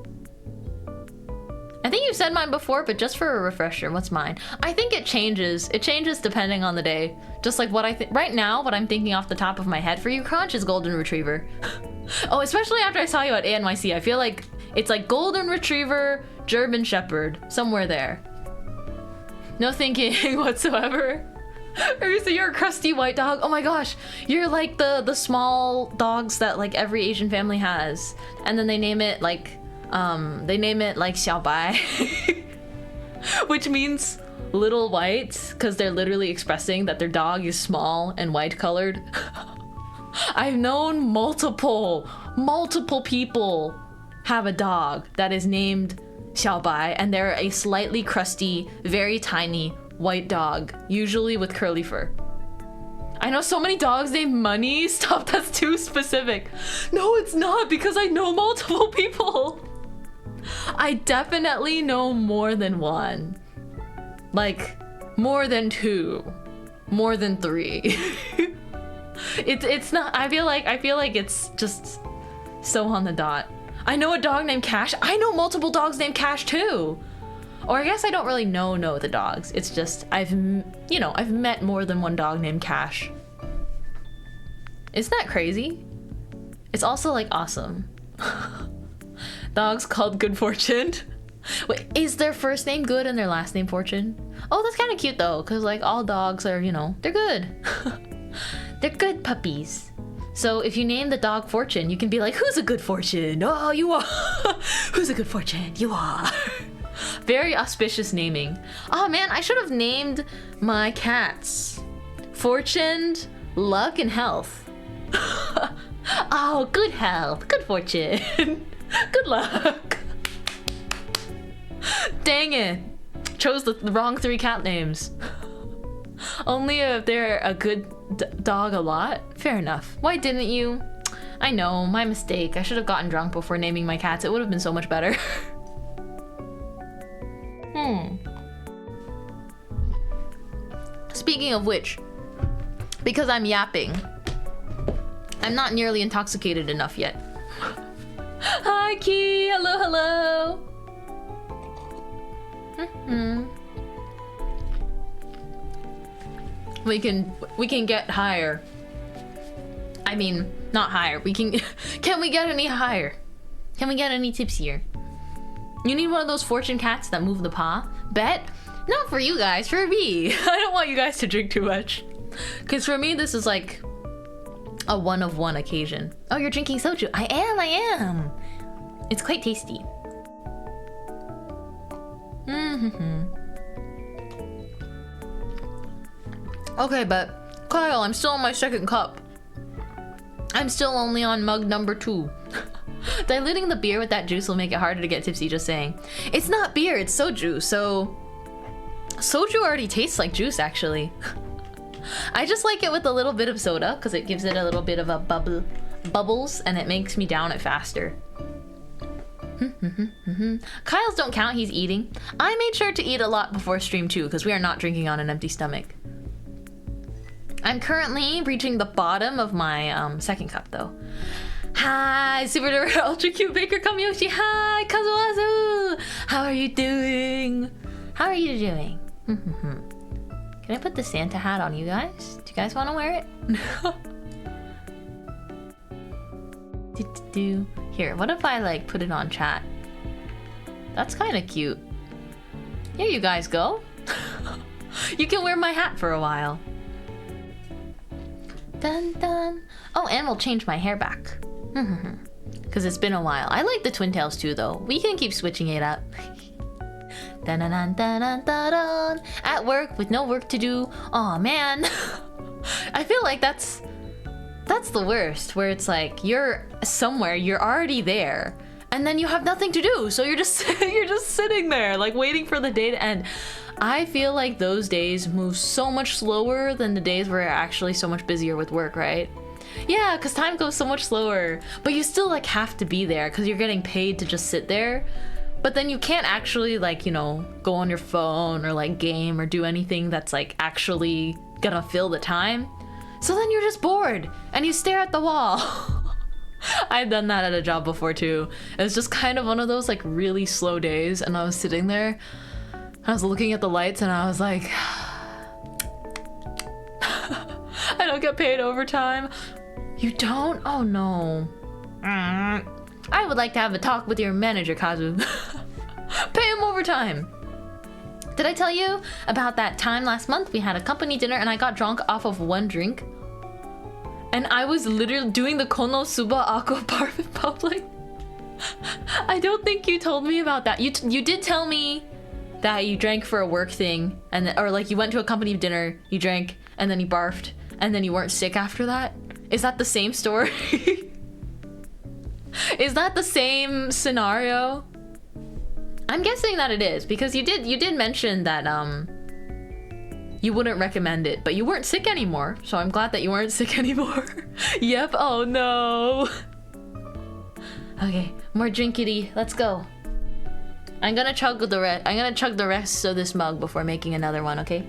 I think you've said mine before, but just for a refresher, what's mine? I think it changes. It changes depending on the day. Just like what I think right now, what I'm thinking off the top of my head for you, Crunch, is Golden Retriever. Oh, especially after I saw you at ANYC, I feel like it's like Golden Retriever, German Shepherd, somewhere there. No thinking whatsoever. Ursa, you're a crusty white dog. Oh my gosh, you're like the small dogs that like every Asian family has, and then they name it like Xiaobai, which means little white, because they're literally expressing that their dog is small and white colored. I've known multiple people have a dog that is named Xiaobai, and they're a slightly crusty, very tiny white dog, usually with curly fur. I know so many dogs named Money. Stop, that's too specific. No, it's not, because I know multiple people. I definitely know more than one. Like, more than two. More than three. It's not, I feel like it's just so on the dot. I know a dog named Cash. I know multiple dogs named Cash too. Or I guess I don't really know the dogs. It's just I've met more than one dog named Cash. Isn't that crazy? It's also like awesome. Dogs called Good Fortune. Wait, is their first name Good and their last name Fortune? Oh, that's kind of cute though, because like all dogs are, they're good. They're good puppies. So if you name the dog Fortune, you can be like, who's a good fortune? Oh, you are. Who's a good fortune? You are. Very auspicious naming. Oh man, I should have named my cats Fortune, Luck, and Health. Oh, good health, good fortune, good luck. Dang it. Chose the wrong 3 cat names. Only if they're a good dog a lot? Fair enough. Why didn't you? I know, my mistake. I should have gotten drunk before naming my cats. It would have been so much better. Speaking of which, because I'm yapping, I'm not nearly intoxicated enough yet. Hi, Key. Hello, hello. We can get higher. I mean, not higher. Can we get any higher? Can we get any tipsier? You need one of those fortune cats that move the paw? Bet. Not for you guys, for me. I don't want you guys to drink too much. Because for me, this is like a one-of-one occasion. Oh, you're drinking soju. I am. It's quite tasty. Okay, but Kyle, I'm still on my second cup. I'm still only on mug number 2. Diluting the beer with that juice will make it harder to get tipsy, just saying. It's not beer, it's soju, so... Soju already tastes like juice, actually. I just like it with a little bit of soda, because it gives it a little bit of a bubbles, and it makes me down it faster. Kyle's don't count, he's eating. I made sure to eat a lot before stream too, because we are not drinking on an empty stomach. I'm currently reaching the bottom of my second cup though. Hi, super duper ultra cute baker Kamiyoshi. Hi, Kazuazu. How are you doing? How are you doing? Can I put the Santa hat on you guys? Do you guys want to wear it? Here, what if I like put it on chat? That's kind of cute. Here you guys go. You can wear my hat for a while. Dun dun. Oh, and we'll change my hair back. Because it's been a while. I like the twin tails too though. We can keep switching it up. Dun dun dun dun dun dun dun. At work with no work to do. Oh man. I feel like that's the worst, where it's like you're somewhere, you're already there, and then you have nothing to do, so you're just sitting there like waiting for the day to end. I feel like those days move so much slower than the days where you're actually so much busier with work, right? Yeah, because time goes so much slower, but you still like have to be there because you're getting paid to just sit there. But then you can't actually like, you know, go on your phone or like game or do anything that's like actually gonna fill the time. So then you're just bored and you stare at the wall. I've done that at a job before too. It was just kind of one of those like really slow days, and I was sitting there, I was looking at the lights and I was like, I don't get paid overtime. You don't? Oh no. I would like to have a talk with your manager, Kazu. Pay him overtime. Did I tell you about that time last month we had a company dinner and I got drunk off of one drink? And I was literally doing the Konosuba aqua barf in public. I don't think you told me about that. You did tell me that you drank for a work thing, and or like you went to a company dinner, you drank, and then you barfed, and then you weren't sick after that. Is that the same story? Is that the same scenario? I'm guessing that it is, because you did mention that you wouldn't recommend it, but you weren't sick anymore, so I'm glad that you weren't sick anymore. Yep. Oh no. Okay, more drinkity. Let's go. I'm gonna chug the rest of this mug before making another one. Okay.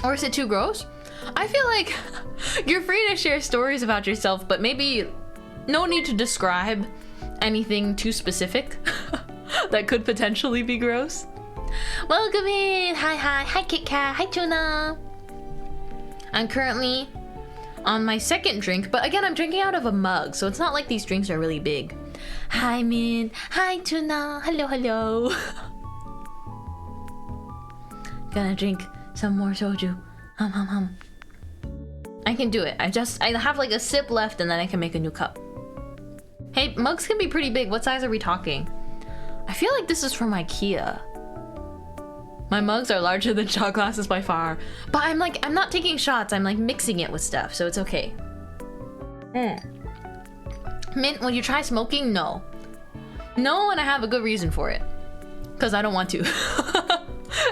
Or is it too gross? I feel like you're free to share stories about yourself, but maybe no need to describe anything too specific that could potentially be gross. Welcome in! Hi Kit Kat, hi Tuna! I'm currently on my second drink, but again, I'm drinking out of a mug, so it's not like these drinks are really big. Hi Min, hi Tuna, hello. Gonna drink some more soju. Hum. I can do it. I have like a sip left and then I can make a new cup. Hey, mugs can be pretty big. What size are we talking? I feel like this is from IKEA. My mugs are larger than shot glasses by far. But I'm not taking shots. I'm like mixing it with stuff, so it's okay. Mint, will you try smoking? No. No, and I have a good reason for it. Because I don't want to.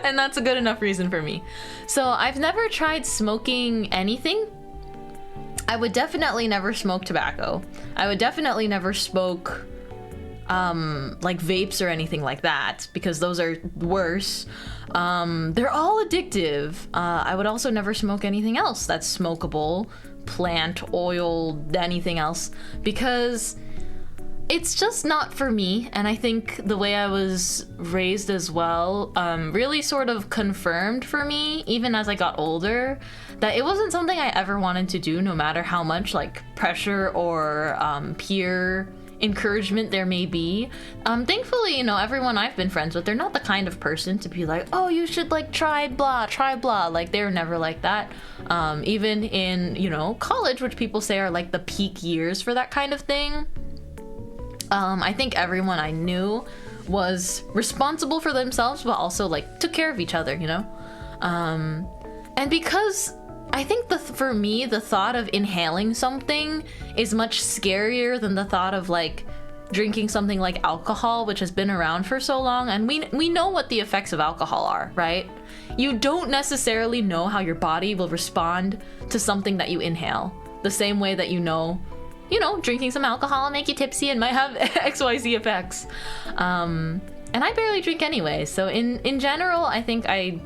And that's a good enough reason for me. So I've never tried smoking anything. I would definitely never smoke tobacco. I would definitely never smoke like vapes or anything like that, because those are worse. They're all addictive. I would also never smoke anything else that's smokable, plant, oil, anything else, because it's just not for me. And I think the way I was raised as well really sort of confirmed for me, even as I got older, that it wasn't something I ever wanted to do, no matter how much like pressure or peer encouragement there may be. Thankfully, you know, everyone I've been friends with, they're not the kind of person to be like, oh, you should like try blah. Like, they're never like that. Even in, you know, college, which people say are like the peak years for that kind of thing, I think everyone I knew was responsible for themselves, but also like took care of each other, you know? And because I think for me, the thought of inhaling something is much scarier than the thought of like drinking something like alcohol, which has been around for so long. And we know what the effects of alcohol are, right? You don't necessarily know how your body will respond to something that you inhale, the same way that you know, drinking some alcohol will make you tipsy and might have XYZ effects. And I barely drink anyway. So in general, I think I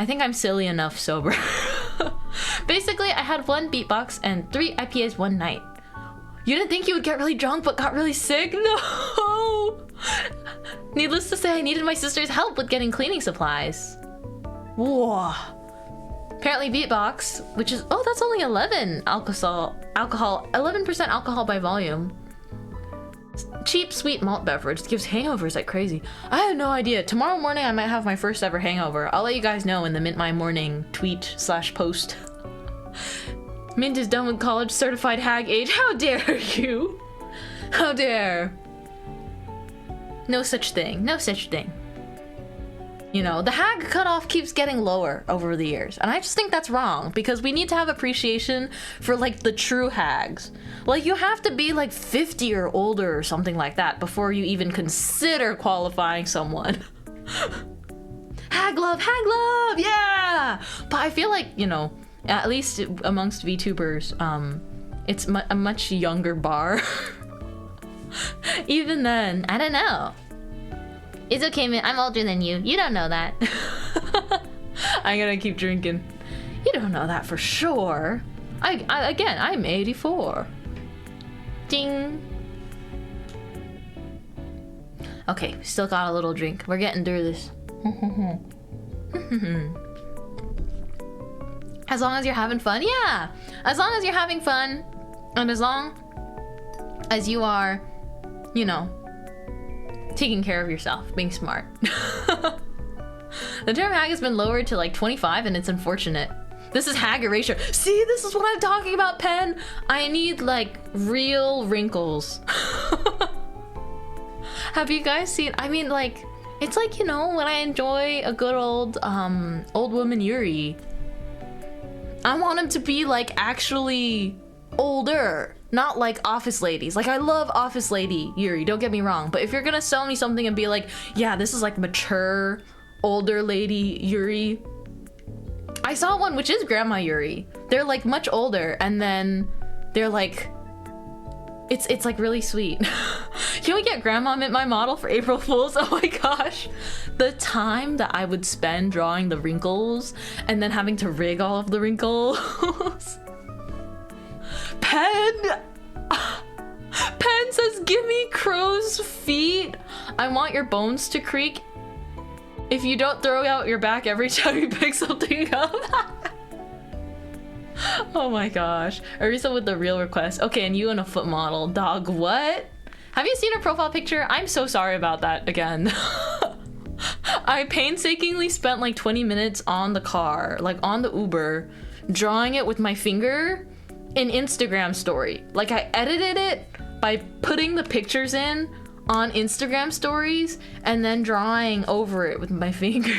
think I'm silly enough sober. Basically, I had 1 beatbox and 3 IPAs one night. You didn't think you would get really drunk but got really sick? No! Needless to say, I needed my sister's help with getting cleaning supplies. Whoa. Apparently beatbox, which is, oh, that's only 11% alcohol by volume. Cheap sweet malt beverage gives hangovers like crazy. I had no idea. Tomorrow morning I might have my first ever hangover. I'll let you guys know in the Mintmai morning tweet/post. Mint is done with college certified hag age. How dare you? How dare? No such thing. No such thing. You know, the hag cutoff keeps getting lower over the years, and I just think that's wrong, because we need to have appreciation for like the true hags. Like, you have to be like 50 or older or something like that before you even consider qualifying someone. Hag love, yeah! But I feel like, you know, at least amongst VTubers, it's a much younger bar. Even then, I don't know. It's okay, man. I'm older than you. You don't know that. I'm gonna keep drinking. You don't know that for sure. Again, I'm 84. Ding. Okay, still got a little drink. We're getting through this. As long as you're having fun, yeah. As long as you're having fun, and as long as you are, you know, taking care of yourself, being smart. The term hag has been lowered to like 25, and it's unfortunate. This is hag erasure. See, this is what I'm talking about, Pen. I need like real wrinkles. Have you guys seen, I mean, like, it's like, you know, when I enjoy a good old woman Yuri, I want him to be like actually older, not like office ladies. Like, I love office lady Yuri, don't get me wrong, but if you're gonna sell me something and be like, yeah, this is like mature older lady Yuri. I saw one which is grandma Yuri. They're like much older, and then they're like, it's like really sweet. Can we get grandma Mintmai model for April Fools? Oh my gosh. The time that I would spend drawing the wrinkles and then having to rig all of the wrinkles. Pen says, give me crow's feet. I want your bones to creak if you don't throw out your back every time you pick something up. Oh my gosh. Arisa with the real request. Okay, and you and a foot model. Dog, what? Have you seen her profile picture? I'm so sorry about that again. I painstakingly spent like 20 minutes on the car, like on the Uber, drawing it with my finger in Instagram story. Like, I edited it by putting the pictures in on Instagram stories and then drawing over it with my finger.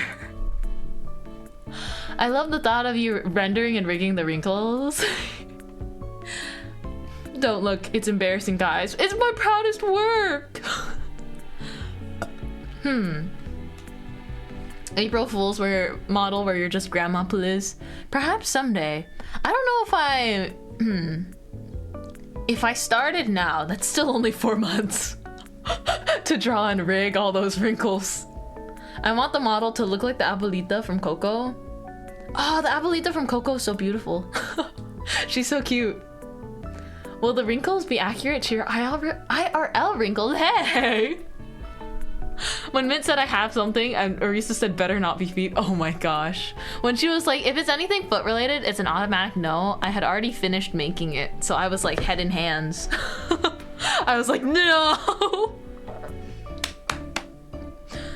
I love the thought of you rendering and rigging the wrinkles. Don't look, it's embarrassing, guys. It's my proudest work. April Fool's model where you're just Grandma Please. Perhaps someday. I don't know if if I started now, that's still only 4 months to draw and rig all those wrinkles. I want the model to look like the abuelita from Coco. Oh, the abuelita from Coco is so beautiful. She's so cute. Will the wrinkles be accurate to your IRL wrinkles? Hey! When Mint said I have something and Arisa said better not be feet, oh my gosh. When she was like, if it's anything foot related, it's an automatic no, I had already finished making it. So I was like head in hands. I was like, no!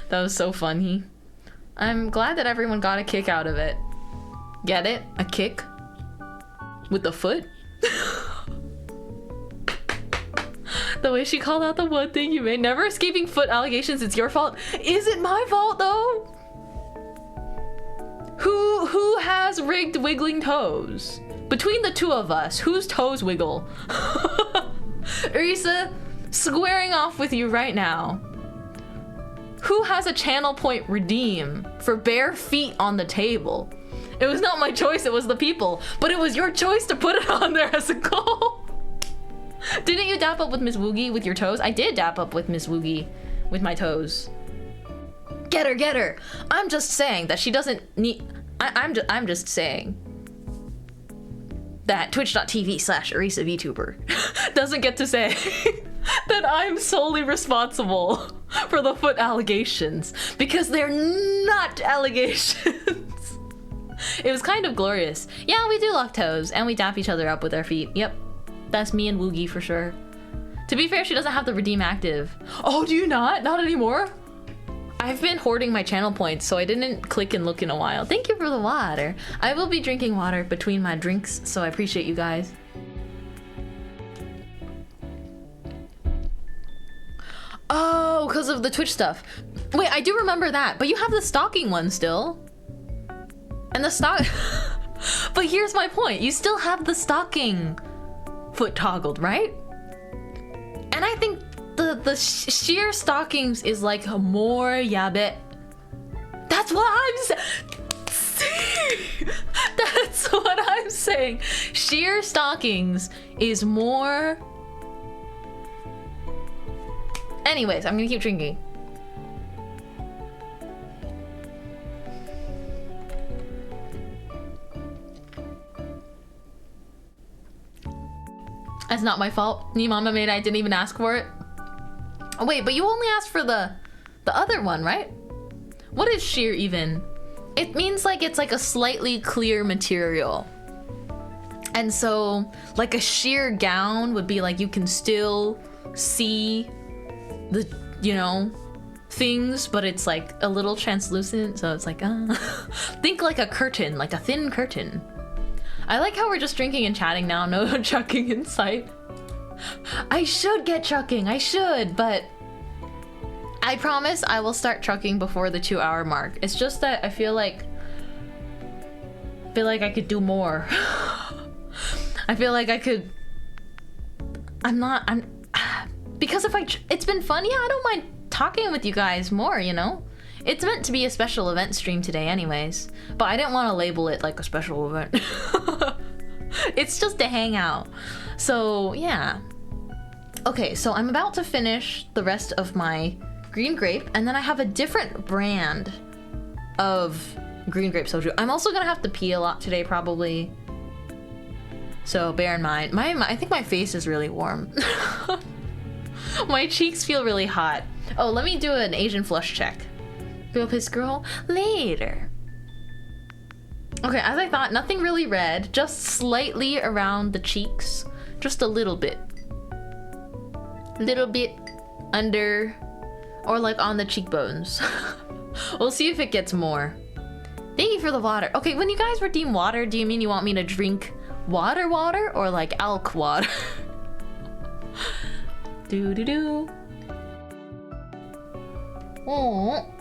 That was so funny. I'm glad that everyone got a kick out of it. Get it? A kick? With the foot? The way she called out the one thing you made. Never escaping foot allegations, it's your fault. Is it my fault though? Who has rigged wiggling toes? Between the two of us, whose toes wiggle? Arisa, squaring off with you right now. Who has a channel point redeem for bare feet on the table? It was not my choice, it was the people. But it was your choice to put it on there as a goal. Didn't you dap up with Miss Woogie with your toes? I did dap up with Miss Woogie with my toes. Get her, get her. I'm just saying that she doesn't need... I'm just saying that twitch.tv/Arisa VTuber doesn't get to say that I'm solely responsible for the foot allegations because they're not allegations. It was kind of glorious. Yeah, we do lock toes and we dap each other up with our feet. Yep. That's me and Woogie for sure. To be fair, she doesn't have the redeem active. Oh, do you not? Not anymore? I've been hoarding my channel points, so I didn't click and look in a while. Thank you for the water. I will be drinking water between my drinks, so I appreciate you guys. Oh, because of the Twitch stuff. Wait, I do remember that, but you have the stocking one still. And the stock... But here's my point. You still have the stocking foot toggled, right? And I think the sheer stockings is like more yabe. That's what I'm saying. That's what I'm saying. Sheer stockings is more. Anyways, I'm gonna keep drinking. That's not my fault. Ni mama made I didn't even ask for it. Oh, wait, but you only asked for the other one, right? What is sheer even? It means like it's like a slightly clear material. And so like a sheer gown would be like you can still see the, you know, things, but it's like a little translucent. So it's like, think like a curtain, like a thin curtain. I like how we're just drinking and chatting now, no chucking in sight. I should get chucking, I should, but I promise I will start trucking before the 2-hour mark. It's just that I feel like I could do more. I feel like I could, because if it's been fun, yeah, I don't mind talking with you guys more, you know? It's meant to be a special event stream today anyways, but I didn't want to label it like a special event. It's just a hangout. So yeah. Okay, so I'm about to finish the rest of my green grape, and then I have a different brand of green grape soju. I'm also gonna have to pee a lot today probably. So bear in mind. I think my face is really warm. My cheeks feel really hot. Oh, let me do an Asian flush check. Real piss girl later. Okay, as I thought, nothing really red, just slightly around the cheeks, just a little bit under, or like on the cheekbones. We'll see if it gets more. Thank you for the water. Okay, when you guys redeem water, do you mean you want me to drink water or like alk water? Do. Oh.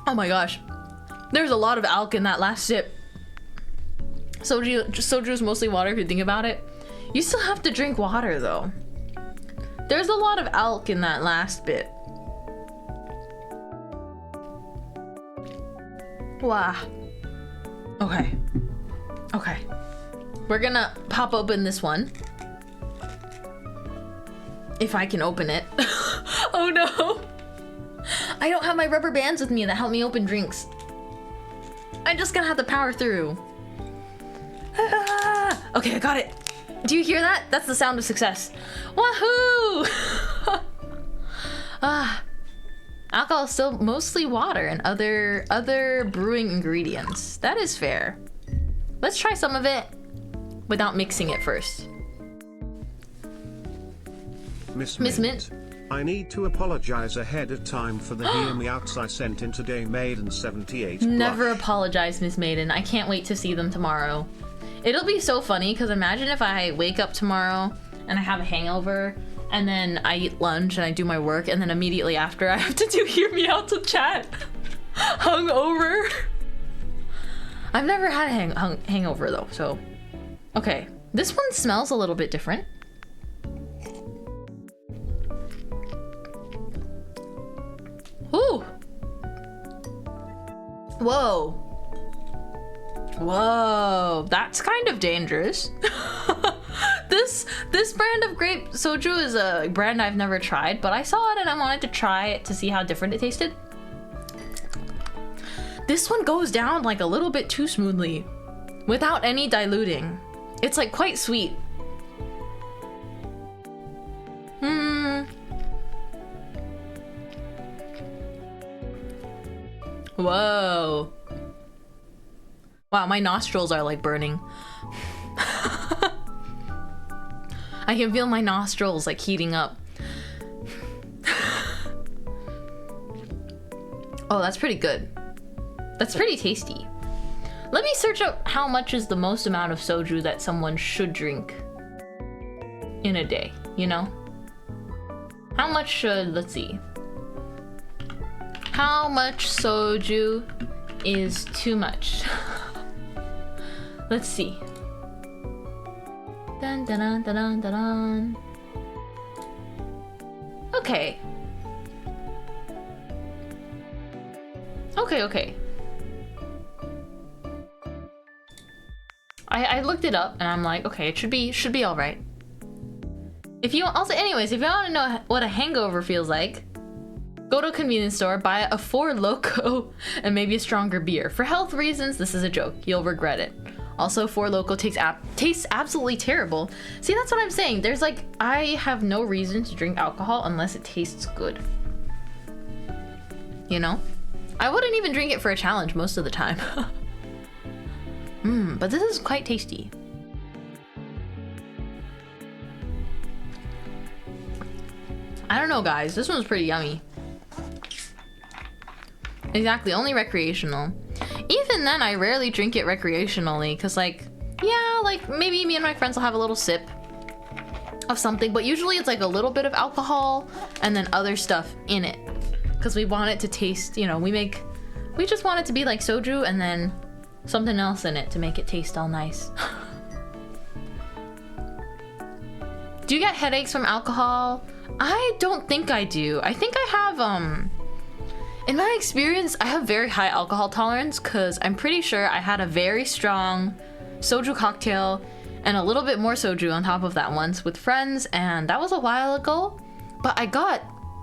Oh my gosh, there's a lot of alk in that last sip. Soju is mostly water if you think about it. You still have to drink water though. There's a lot of alk in that last bit. Wow. Okay. Okay. We're gonna pop open this one. If I can open it. Oh no! I don't have my rubber bands with me that help me open drinks. I'm just gonna have to power through. Ah! Okay, I got it. Do you hear that? That's the sound of success. Wahoo! Alcohol is still mostly water and other brewing ingredients. That is fair. Let's try some of it without mixing it first. Miss Mint. Mint, I need to apologize ahead of time for the hear me outs I sent in today, Maiden 78. Never apologize, Miss Maiden. I can't wait to see them tomorrow. It'll be so funny because imagine if I wake up tomorrow and I have a hangover and then I eat lunch and I do my work and then immediately after I have to do hear me out to chat. Hungover. I've never had a hangover though, so. Okay, this one smells a little bit different. Ooh. Whoa. Whoa, that's kind of dangerous. This brand of grape soju is a brand I've never tried, but I saw it and I wanted to try it to see how different it tasted. This one goes down like a little bit too smoothly without any diluting. It's like quite sweet. Whoa. Wow, my nostrils are like burning. I can feel my nostrils like heating up. Oh, that's pretty good. That's pretty tasty. Let me search up how much is the most amount of soju that someone should drink in a day, you know? How much should, let's see. How much soju is too much? Let's see. Dun dun dun dun dun dun dun. Okay. Okay. I looked it up and I'm like, okay, it should be all right. If you also, anyways, if you want to know what a hangover feels like, go to a convenience store, buy a 4 Loko and maybe a stronger beer. For health reasons, this is a joke. You'll regret it. Also, 4 Loko tastes absolutely terrible. See, that's what I'm saying. There's like, I have no reason to drink alcohol unless it tastes good. You know? I wouldn't even drink it for a challenge most of the time. But this is quite tasty. I don't know, guys. This one's pretty yummy. Exactly, only recreational. Even then, I rarely drink it recreationally, because like, yeah, like maybe me and my friends will have a little sip of something, but usually it's like a little bit of alcohol and then other stuff in it. Because we want it to taste, you know, we just want it to be like soju and then something else in it to make it taste all nice. Do you get headaches from alcohol? I don't think I do. I think I have, in my experience, I have very high alcohol tolerance because I'm pretty sure I had a very strong soju cocktail and a little bit more soju on top of that once with friends, and that was a while ago, but I got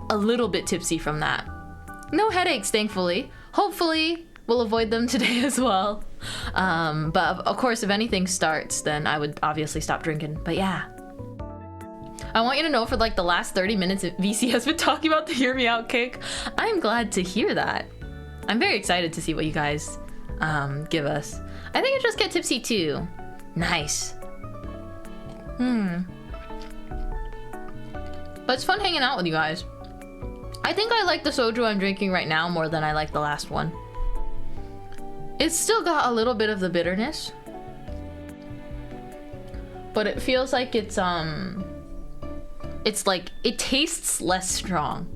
a little bit tipsy from that. No headaches, thankfully. Hopefully, we'll avoid them today as well. But of course, if anything starts, then I would obviously stop drinking, but yeah. I want you to know for like the last 30 minutes VC has been talking about the Hear Me Out cake. I'm glad to hear that. I'm very excited to see what you guys give us. I think I just get tipsy too. Nice. But it's fun hanging out with you guys. I think I like the soju I'm drinking right now more than I like the last one. It's still got a little bit of the bitterness, but it feels like it's like, it tastes less strong,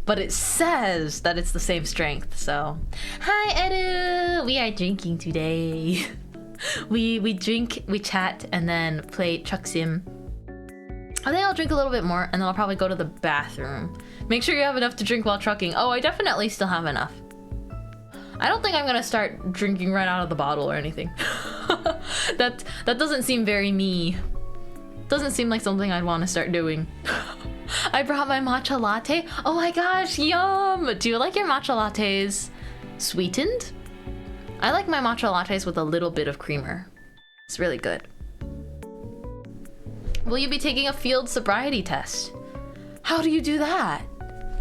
but it says that it's the same strength, so. Hi, Edu! We are drinking today. we drink, we chat, and then play Chucksim. I think I'll drink a little bit more, and then I'll probably go to the bathroom. Make sure you have enough to drink while trucking. Oh, I definitely still have enough. I don't think I'm gonna start drinking right out of the bottle or anything. That doesn't seem very me. Doesn't seem like something I'd want to start doing. I brought my matcha latte. Oh my gosh, yum! Do you like your matcha lattes sweetened? I like my matcha lattes with a little bit of creamer. It's really good. Will you be taking a field sobriety test? How do you do that?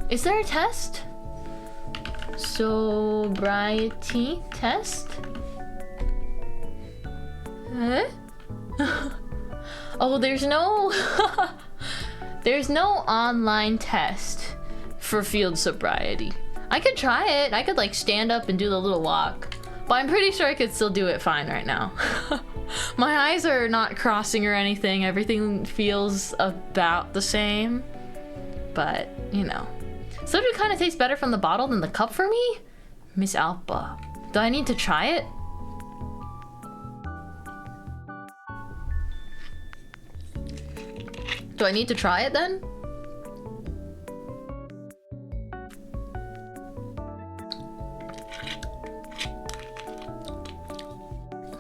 Is there a test? Sobriety test? Huh? Oh, there's no there's no online test for field sobriety. I could try it. I could like stand up and do the little walk, but I'm pretty sure I could still do it fine right now. My eyes are not crossing or anything. Everything feels about the same, but you know. Soju kind of tastes better from the bottle than the cup for me? Miss Alpa. Do I need to try it? Do I need to try it then?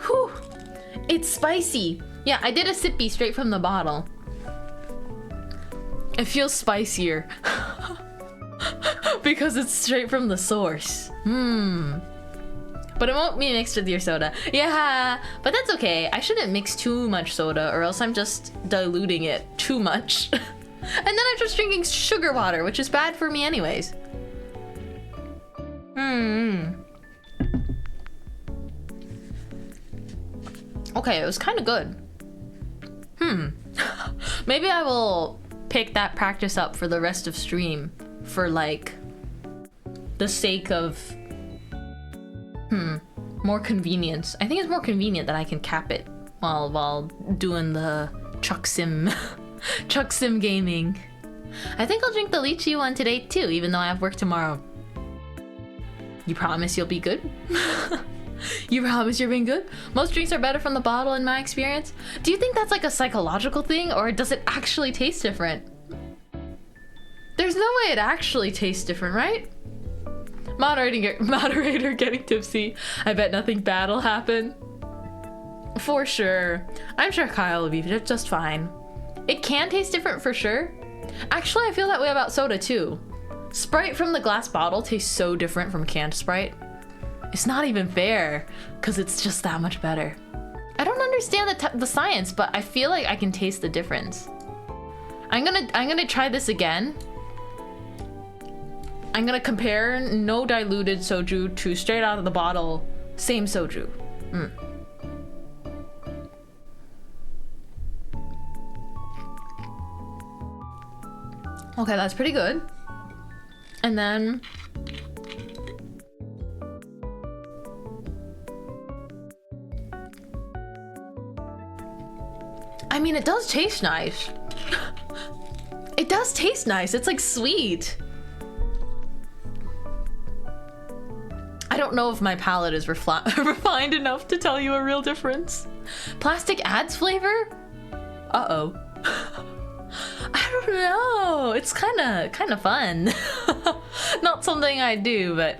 Whew. It's spicy. Yeah, I did a sippy straight from the bottle. It feels spicier. Because it's straight from the source. But it won't be mixed with your soda. Yeah, but that's okay. I shouldn't mix too much soda or else I'm just diluting it too much. And then I'm just drinking sugar water, which is bad for me anyways. Okay, it was kind of good. Maybe I will pick that practice up for the rest of stream for like the sake of more convenience. I think it's more convenient that I can cap it while doing the Chucksim Chucksim gaming. I think I'll drink the lychee one today too, even though I have work tomorrow. You promise you'll be good? You promise you're being good? Most drinks are better from the bottle in my experience. Do you think that's like a psychological thing, or does it actually taste different? There's no way it actually tastes different, right? Moderator getting tipsy. I bet nothing bad will happen. For sure. I'm sure Kyle will be just fine. It can taste different for sure. Actually, I feel that way about soda too. Sprite from the glass bottle tastes so different from canned Sprite. It's not even fair, because it's just that much better. I don't understand the science, but I feel like I can taste the difference. I'm gonna try this again. I'm gonna compare no diluted soju to straight out of the bottle, same soju. Okay, that's pretty good. And then I mean, it does taste nice. It does taste nice. It's like sweet. I don't know if my palate is refined enough to tell you a real difference. Plastic adds flavor? Uh-oh. I don't know. It's kind of fun. Not something I do, but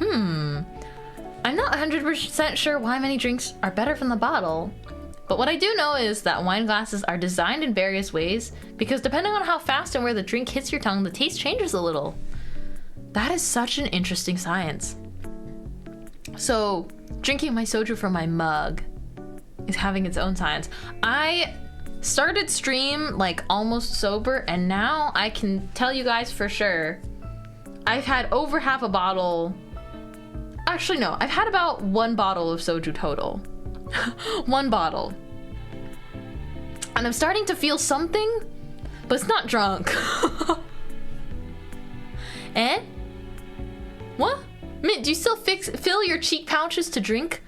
I'm not 100% sure why many drinks are better from the bottle. But what I do know is that wine glasses are designed in various ways because depending on how fast and where the drink hits your tongue, the taste changes a little. That is such an interesting science. So, drinking my soju from my mug is having its own science. I started stream like almost sober, and now I can tell you guys for sure I've had over half a bottle. Actually, no, I've had about 1 bottle of soju total. 1 bottle. And I'm starting to feel something, but it's not drunk. Eh? What? Mint, do you still fill your cheek pouches to drink?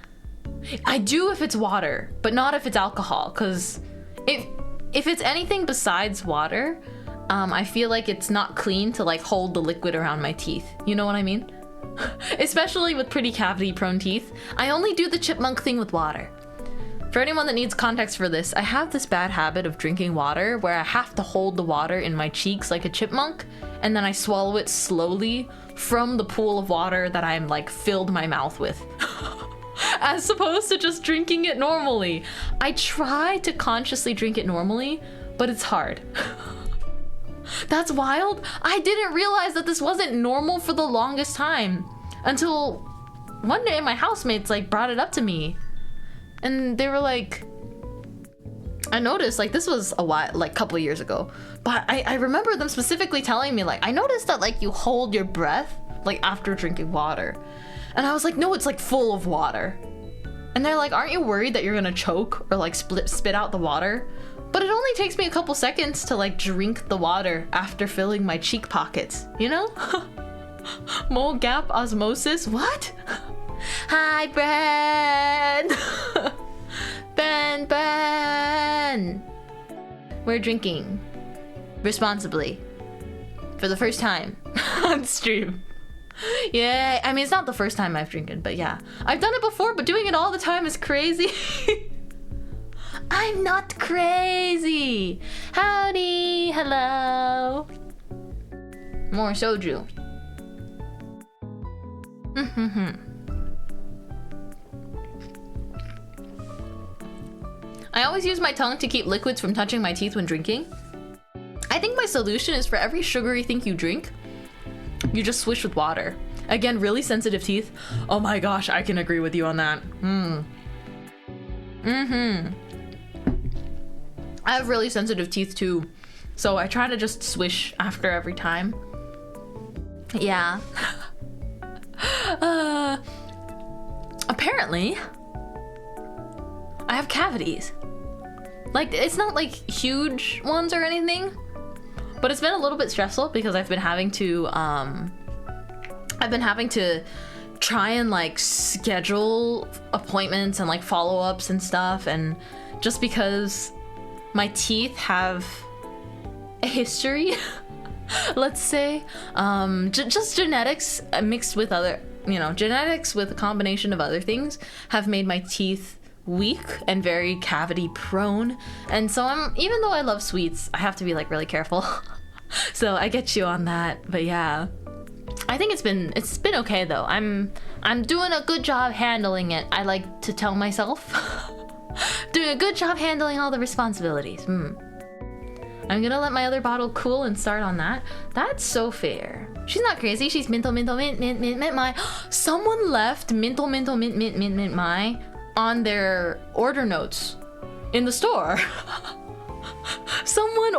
I do if it's water, but not if it's alcohol, because if it's anything besides water, I feel like it's not clean to like hold the liquid around my teeth. You know what I mean? Especially with pretty cavity prone teeth. I only do the chipmunk thing with water. For anyone that needs context for this, I have this bad habit of drinking water where I have to hold the water in my cheeks like a chipmunk, and then I swallow it slowly from the pool of water that I'm like filled my mouth with. As opposed to just drinking it normally. I try to consciously drink it normally, but it's hard. That's wild. I didn't realize that this wasn't normal for the longest time until one day my housemates like brought it up to me, and they were like, I noticed, like, this was a while, like, couple years ago, but I remember them specifically telling me, like, I noticed that, like, you hold your breath, like, after drinking water. And I was like, no, it's, like, full of water. And they're like, aren't you worried that you're gonna choke or, like, spit out the water? But it only takes me a couple seconds to, like, drink the water after filling my cheek pockets, you know? Mole gap osmosis? What? Hi, Ben! Ben! We're drinking responsibly for the first time on stream. Yeah, I mean, it's not the first time I've drinking, but yeah. I've done it before, but doing it all the time is crazy. I'm not crazy. Howdy, hello. More soju. I always use my tongue to keep liquids from touching my teeth when drinking. I think my solution is for every sugary thing you drink, you just swish with water. Again, really sensitive teeth. Oh my gosh, I can agree with you on that. I have really sensitive teeth too, so I try to just swish after every time. Yeah. Apparently, I have cavities. Like, it's not like huge ones or anything, but it's been a little bit stressful because I've been having to try and like schedule appointments and like follow-ups and stuff, and just because my teeth have a history, let's say, just genetics mixed with other, you know, genetics with a combination of other things have made my teeth weak and very cavity prone. And so even though I love sweets, I have to be like really careful. So I get you on that. But yeah, I think it's been okay though. I'm doing a good job handling it. I like to tell myself. Doing a good job handling all the responsibilities. I'm gonna let my other bottle cool and start on that. That's so fair. She's not crazy. She's Mintmai. Someone left Mintmai on their order notes in the store. Someone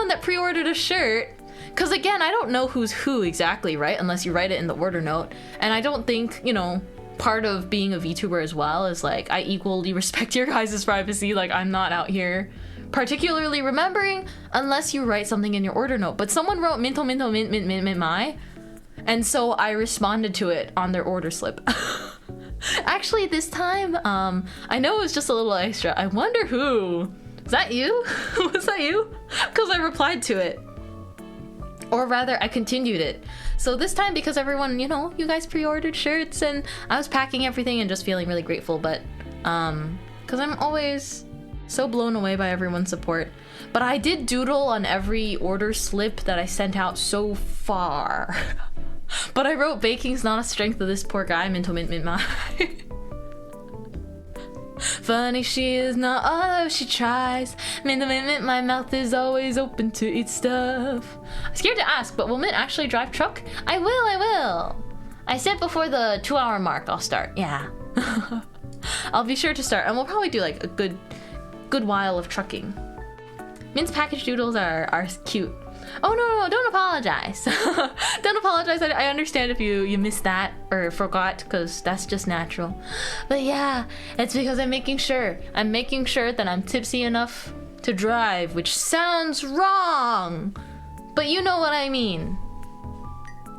that pre-ordered a shirt. Cause again, I don't know who's who exactly, right? Unless you write it in the order note. And I don't think, you know, part of being a VTuber as well is like, I equally respect your guys' privacy. Like, I'm not out here particularly remembering unless you write something in your order note. But someone wrote Mintmai, and so I responded to it on their order slip. Actually, this time, I know it was just a little extra. I wonder who. Is that you? Was that you? Because I replied to it. Or rather, I continued it. So this time, because everyone, you know, you guys pre-ordered shirts and I was packing everything and just feeling really grateful. But, because I'm always so blown away by everyone's support. But I did doodle on every order slip that I sent out so far. But I wrote, baking's not a strength of this poor guy, Mintmai. Funny she is not, although she tries. My mouth is always open to eat stuff. I'm scared to ask, but will Mint actually drive truck? I will. I said before the 2-hour mark I'll start, yeah. I'll be sure to start, and we'll probably do like a good while of trucking. Mint's package doodles are cute. Oh no, don't apologize. Don't apologize. I understand if you missed that or forgot, because that's just natural. But yeah, it's because I'm making sure that I'm tipsy enough to drive, which sounds wrong, but you know what I mean.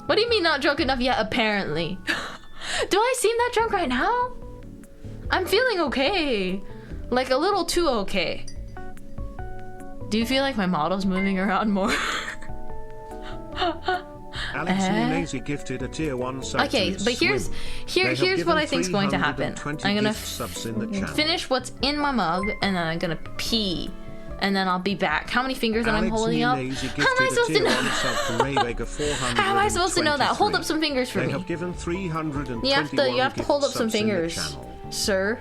What do you mean not drunk enough yet, apparently? Do I seem that drunk right now? I'm feeling okay. Like a little too okay. Do you feel like my model's moving around more? Alex Nunazi gifted a tier 1 sub. Okay, but here's what I think's going to happen. I'm gonna finish what's in my mug, and then I'm gonna pee, and then I'll be back. How many fingers am I holding up? How am I supposed to know? How am I supposed to know that? Hold up some fingers for me. Have given 321 you have to hold up some fingers, sir.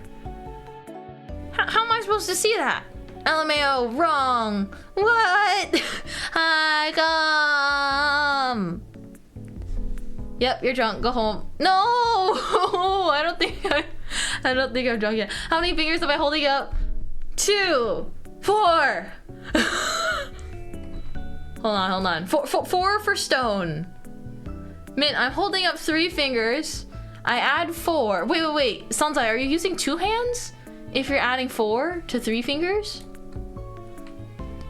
How am I supposed to see that? LMAO, wrong. What? Hi, come. Yep, you're drunk. Go home. No, I don't think I'm drunk yet. How many fingers am I holding up? 2, 4. hold on. 4 for stone. Mint, I'm holding up 3 fingers. I add 4. Wait. Sanzai, are you using 2 hands? If you're adding 4 to 3 fingers?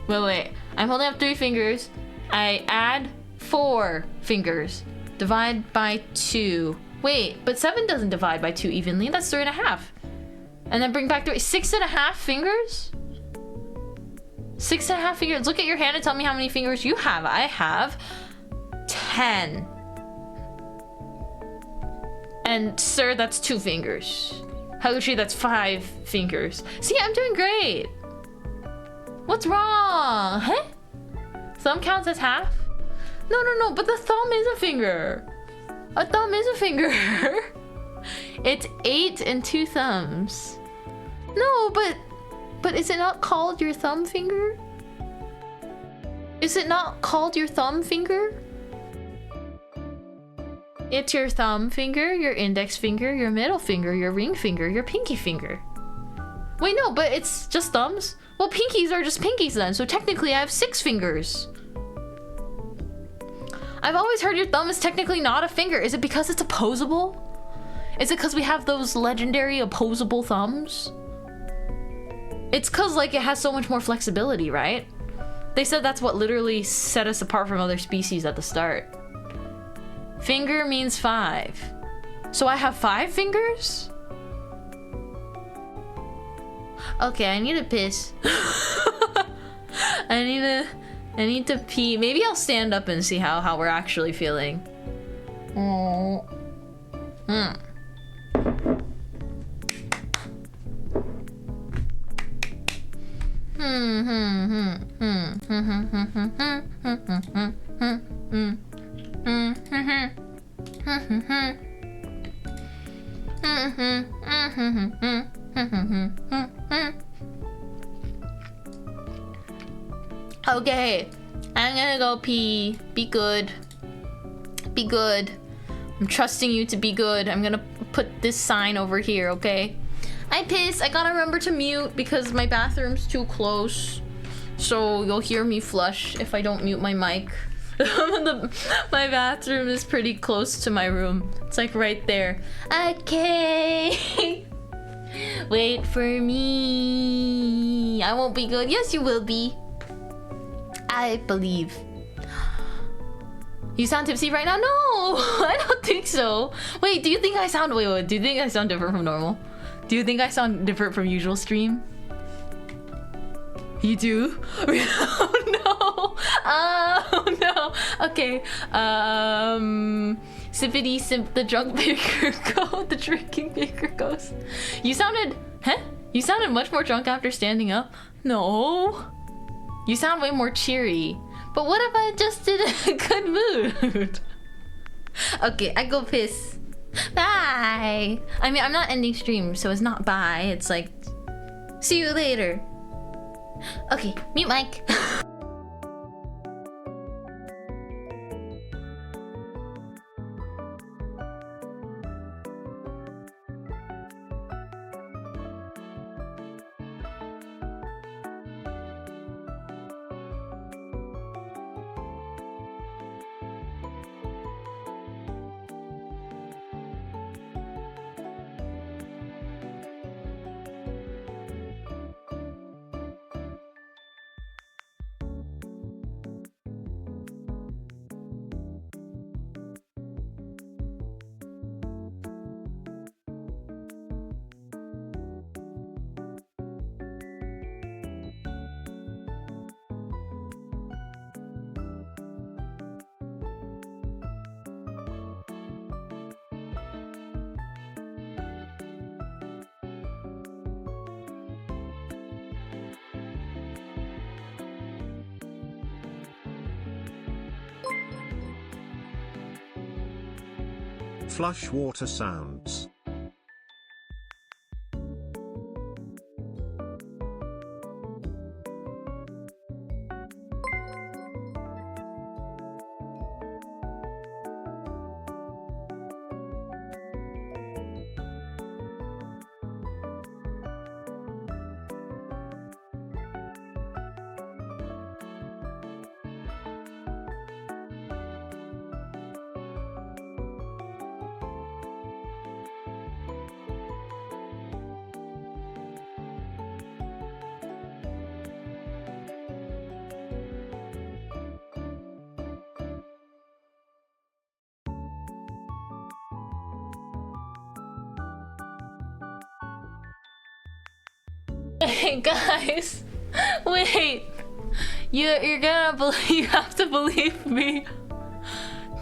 Wait. I'm holding up 3 fingers. I add 4 fingers. Divide by 2. Wait, but 7 doesn't divide by 2 evenly. That's 3.5. And then bring back 3. 6.5 fingers? 6.5 fingers. Look at your hand and tell me how many fingers you have. I have 10. And sir, that's 2 fingers. Haguchi, that's 5 fingers. See, I'm doing great. What's wrong? Huh? Thumb counts as half? No, but the thumb is a finger. A thumb is a finger. It's 8 and 2 thumbs. No, but is it not called your thumb finger? Is it not called your thumb finger? It's your thumb finger, your index finger, your middle finger, your ring finger, your pinky finger. Wait, no, but it's just thumbs? Well, pinkies are just pinkies then, so technically I have 6 fingers. I've always heard your thumb is technically not a finger. Is it because it's opposable? Is it because we have those legendary opposable thumbs? It's because, like, it has so much more flexibility, right? They said that's what literally set us apart from other species at the start. Finger means 5. So I have 5 fingers? Okay, I need to piss. I need to pee. Maybe I'll stand up and see how we're actually feeling. Okay, I'm gonna go pee. Be good. Be good. I'm trusting you to be good. I'm gonna put this sign over here, okay? I piss. I gotta remember to mute because my bathroom's too close. So you'll hear me flush if I don't mute my mic. My bathroom is pretty close to my room. It's like right there. Okay. Wait for me. I won't be good. Yes, you will be. I believe. You sound tipsy right now? No, I don't think so. Wait, do you think I sound... Wait, do you think I sound different from normal? Do you think I sound different from usual stream? You do? Oh no! Oh no! Okay. Sippity simp, the drunk baker go, the drinking baker goes. You sounded... Huh? You sounded much more drunk after standing up. No. You sound way more cheery. But what if I just did a good mood? Okay, I go piss. Bye. I mean, I'm not ending stream, so it's not bye. It's like, see you later. Okay, mute mic. flush water sounds. Hey guys, wait. You're gonna believe. You have to believe me.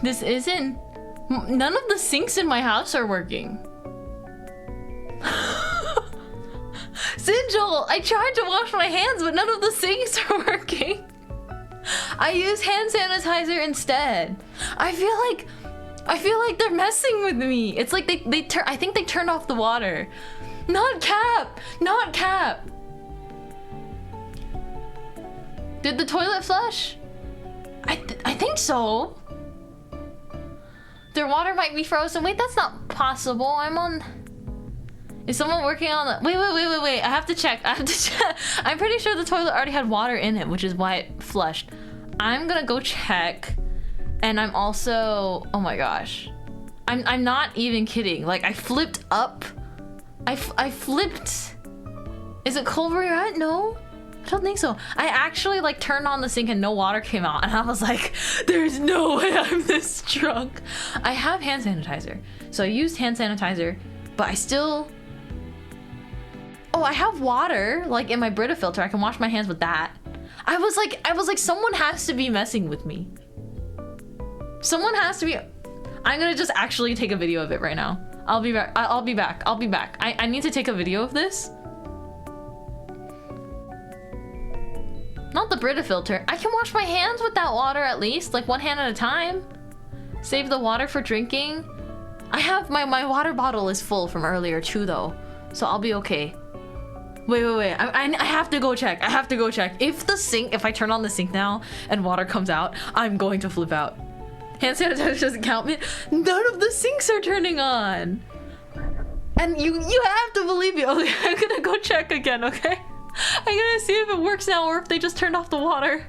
This isn't. None of the sinks in my house are working. Sinjul, I tried to wash my hands, but none of the sinks are working. I use hand sanitizer instead. I feel like they're messing with me. It's like I think they turned off the water. Not Cap! Not Cap! Did the toilet flush? I think so. Their water might be frozen. Wait, that's not possible. I'm on... Is someone working on the... Wait. I have to check. I'm pretty sure the toilet already had water in it, which is why it flushed. I'm gonna go check. And I'm also... Oh my gosh. I'm not even kidding. Like, I flipped up. I flipped. Is it cold where you're at? No, I don't think so. I actually like turned on the sink and no water came out, and I was like, there's no way I'm this drunk. I have hand sanitizer, so I used hand sanitizer, but I still... Oh, I have water like in my Brita filter. I can wash my hands with that. I was like, someone has to be messing with me. Someone has to be... I'm gonna just actually take a video of it right now. I'll be back. I'll be back. I need to take a video of this. Not the Brita filter. I can wash my hands with that water at least, like one hand at a time. Save the water for drinking. I have my water bottle is full from earlier too though, so I'll be okay. Wait. I have to go check. If I turn on the sink now and water comes out, I'm going to flip out. Hand sanitizer doesn't count me. None of the sinks are turning on. And you have to believe me. Okay, I'm gonna go check again, okay? I'm gonna see if it works now or if they just turned off the water.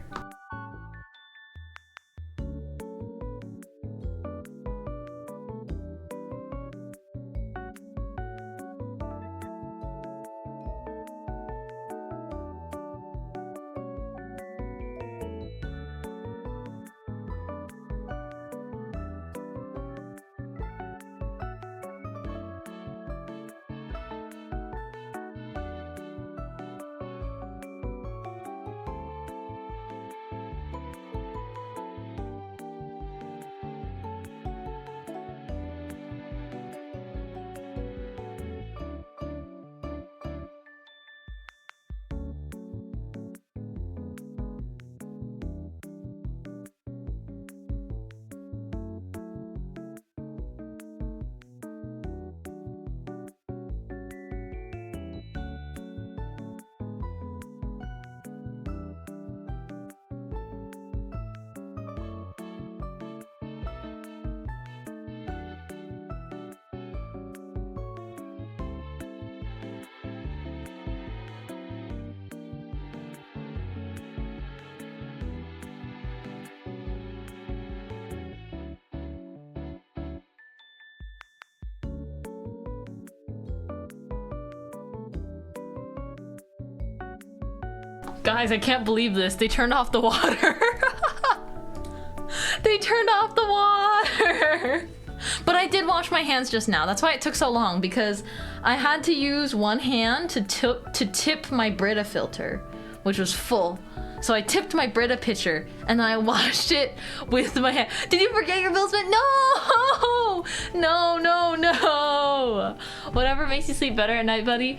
Guys, I can't believe this. They turned off the water. They turned off the water. But I did wash my hands just now. That's why it took so long, because I had to use one hand to tip my Brita filter, which was full. So I tipped my Brita pitcher and then I washed it with my hand. Did you forget your Bill Smith? No! No. Whatever makes you sleep better at night, buddy.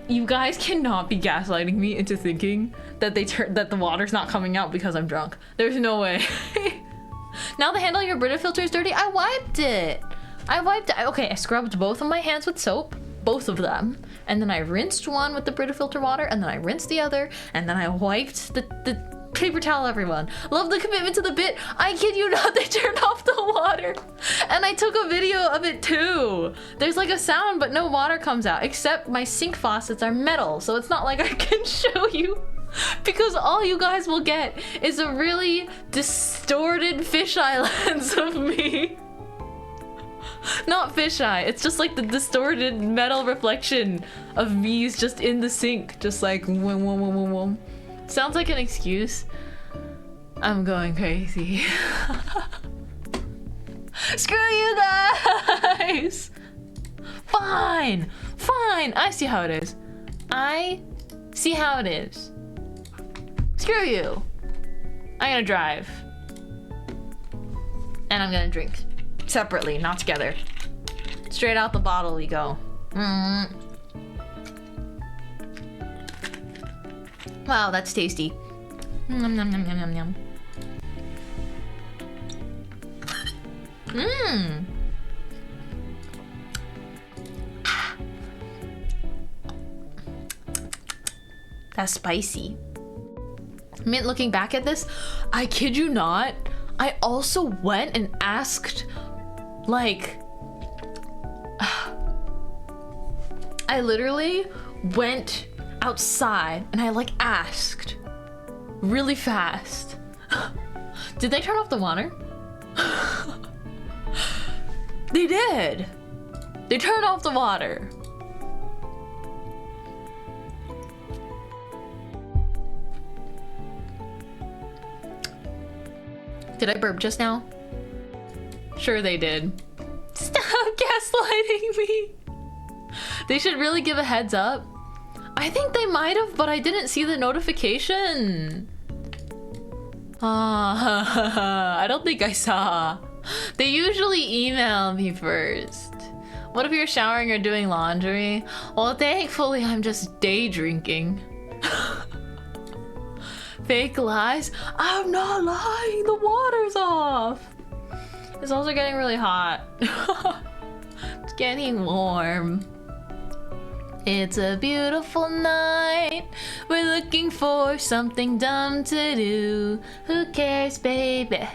You guys cannot be gaslighting me into thinking that that the water's not coming out because I'm drunk. There's no way. Now the handle of your Brita filter is dirty. I wiped it. I scrubbed both of my hands with soap, both of them, and then I rinsed one with the Brita filter water, and then I rinsed the other, and then I wiped the paper towel, everyone. Love the commitment to the bit. I kid you not, they turned off the water. And I took a video of it too. There's like a sound, but no water comes out, except my sink faucets are metal, so it's not like I can show you. Because all you guys will get is a really distorted fisheye lens of me. Not fisheye, it's just like the distorted metal reflection of me's just in the sink, just like whoom, whoom, whoom, whoom, whoom. Sounds like an excuse. I'm going crazy. Screw you guys! Fine! Fine! I see how it is. I see how it is. Screw you! I'm gonna drive. And I'm gonna drink. Separately, not together. Straight out the bottle we go. Wow, that's tasty. Nom, nom, nom, nom, nom, nom. That's spicy. Mint, looking back at this, I kid you not, I also went and asked, like, I literally went outside and I like asked really fast, did they turn off the water? They did. They turned off the water. Did I burp just now? Sure they did. Stop gaslighting me. They should really give a heads up. I think they might have, but I didn't see the notification. I don't think I saw. They usually email me first. What if you're showering or doing laundry? Well, thankfully I'm just day drinking. Fake lies? I'm not lying, the water's off. It's also getting really hot. It's getting warm. It's a beautiful night. We're looking for something dumb to do. Who cares, baby?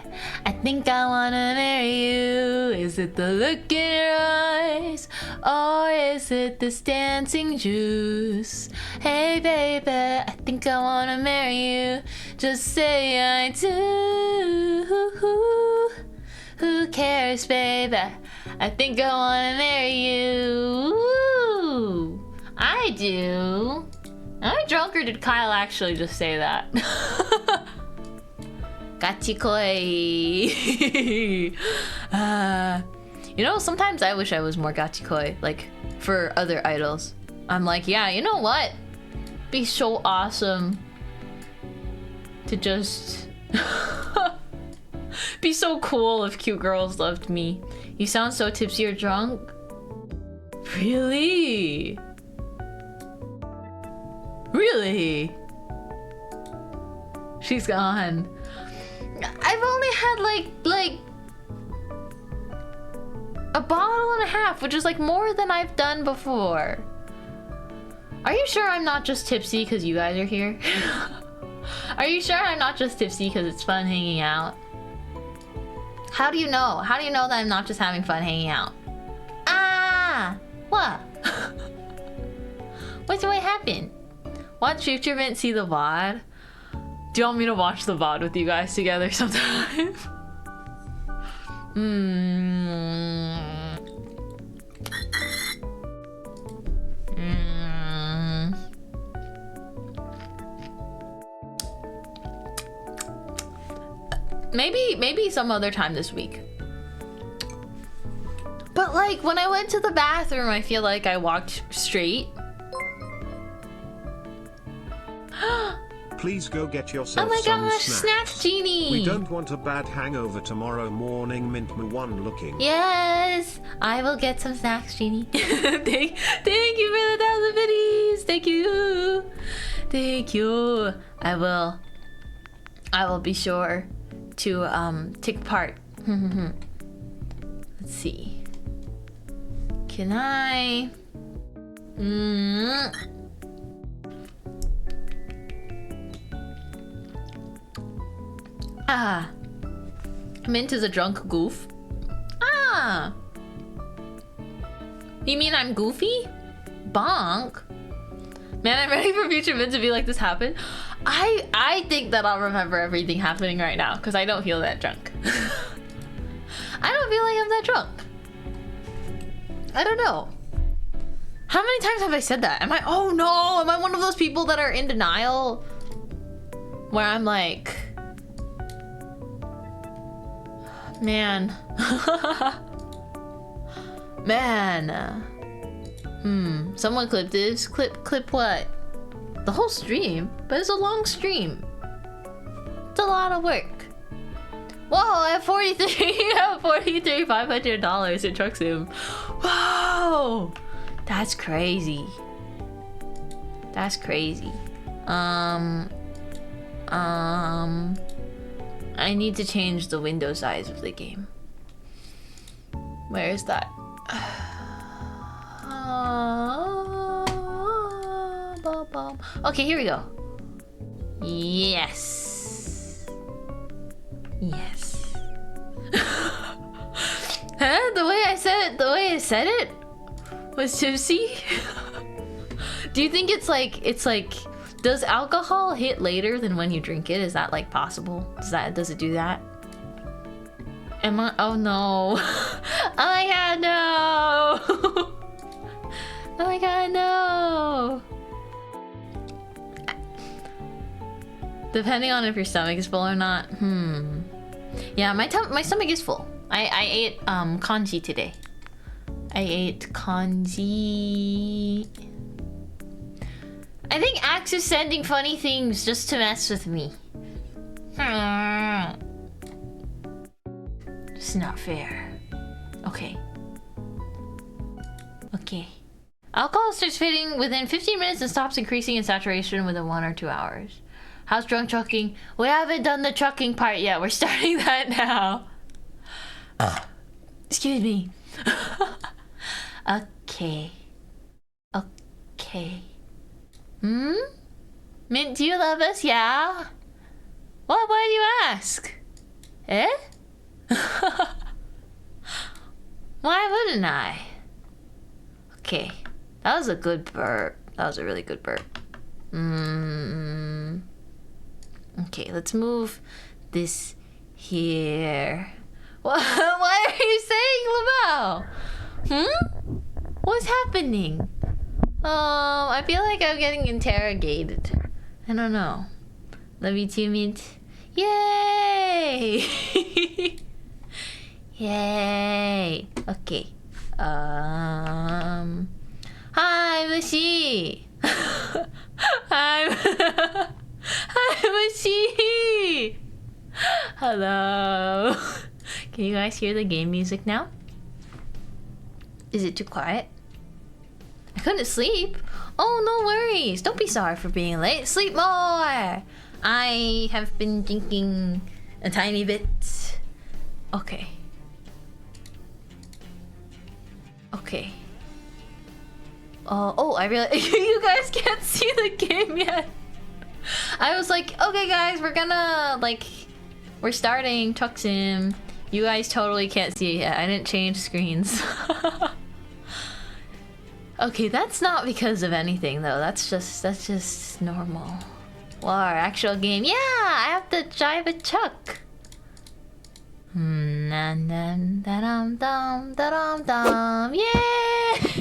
I think I wanna marry you. Is it the look in your eyes? Or is it this dancing juice? Hey, baby, I think I wanna marry you. Just say I do. Who cares, baby? I think I wanna marry you. Ooh. I do. Am I drunk or did Kyle actually just say that? Gachikoi. You know, sometimes I wish I was more gachikoi, like for other idols. I'm like, yeah, you know what? Be so awesome to just be so cool if cute girls loved me. You sound so tipsy or drunk. Really? Really? She's gone. I've only had like a bottle and a half, which is like more than I've done before. Are you sure I'm not just tipsy because you guys are here? Are you sure I'm not just tipsy because it's fun hanging out? How do you know? How do you know that I'm not just having fun hanging out? Ah! What? What happened? Watch VTuber, see the VOD? Do you want me to watch the VOD with you guys together sometime? Maybe some other time this week. But like when I went to the bathroom, I feel like I walked straight. Please go get yourself oh my some gosh, snacks. Snack Genie! We don't want a bad hangover tomorrow morning, Mintmai one looking. Yes! I will get some snacks, Genie. thank you for the 1,000 biddies! Thank you! Thank you! I will be sure to take part. Let's see. Can I? Ah. Mint is a drunk goof. Ah. You mean I'm goofy? Bonk. Man, I'm ready for future Mint to be like this happen. I think that I'll remember everything happening right now because I don't feel that drunk. I don't feel like I'm that drunk. I don't know. How many times have I said that? Am I, oh no, am I one of those people that are in denial? Where I'm like, man. Man. Someone clip this. Clip what? The whole stream? But it's a long stream. It's a lot of work. Whoa, I have 43, $500 in truck sim. Whoa! That's crazy. That's crazy. I need to change the window size of the game. Where is that? Okay, here we go. Yes. Yes. Huh? The way I said it was tipsy. Do you think it's like does alcohol hit later than when you drink it? Is that like possible? Does it do that? Am I? Oh no. Oh my god, no. Oh my god, no. Depending on if your stomach is full or not. Yeah, my stomach is full. I ate congee today. I ate congee. I think Axe is sending funny things just to mess with me. It's not fair. Okay. Okay. Alcohol starts fading within 15 minutes and stops increasing in saturation within 1 or 2 hours. How's drunk trucking? We haven't done the trucking part yet. We're starting that now. Excuse me. Okay. Okay. Mint, do you love us? Yeah? What? Why do you ask? Eh? Why wouldn't I? Okay. That was a good burp. That was a really good burp. Okay, let's move this here. What are you saying, Lamau? What's happening? I feel like I'm getting interrogated. I don't know. Love you too, Mint. Yay! Yay! Okay. Hi, Mushi! Hi, Mushi! Hello. Can you guys hear the game music now? Is it too quiet? I couldn't sleep. Oh, no worries. Don't be sorry for being late. Sleep more. I have been drinking a tiny bit. Okay. Okay. Oh, I realize you guys can't see the game yet. I was like, okay guys, we're starting Truck Sim. You guys totally can't see it yet. I didn't change screens. Okay, that's not because of anything though. That's just normal. Well, our actual game. Yeah, I have to drive a truck.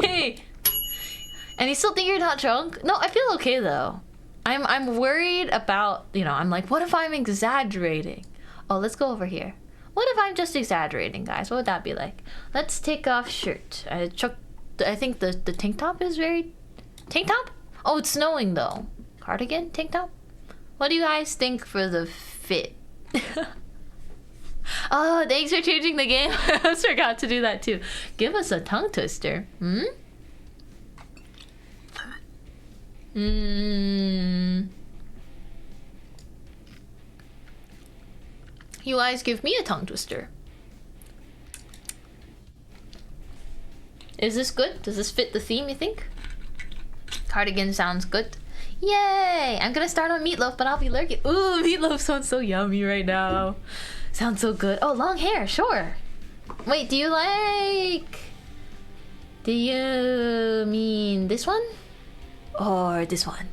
Yay! And you still think you're not drunk? No, I feel okay though. I'm worried about, I'm like, what if I'm exaggerating? Oh, let's go over here. What if I'm just exaggerating, guys? What would that be like? Let's take off shirt. I think the tank top is very... Tank top? Oh, it's snowing though. Cardigan? Tank top? What do you guys think for the fit? Oh, thanks for changing the game. I almost forgot to do that too. Give us a tongue twister. You guys give me a tongue twister. Is this good? Does this fit the theme, you think? Cardigan sounds good. Yay! I'm gonna start on meatloaf, but I'll be lurking. Ooh, meatloaf sounds so yummy right now. Sounds so good. Oh, long hair, sure. Wait, do you mean this one? Or this one?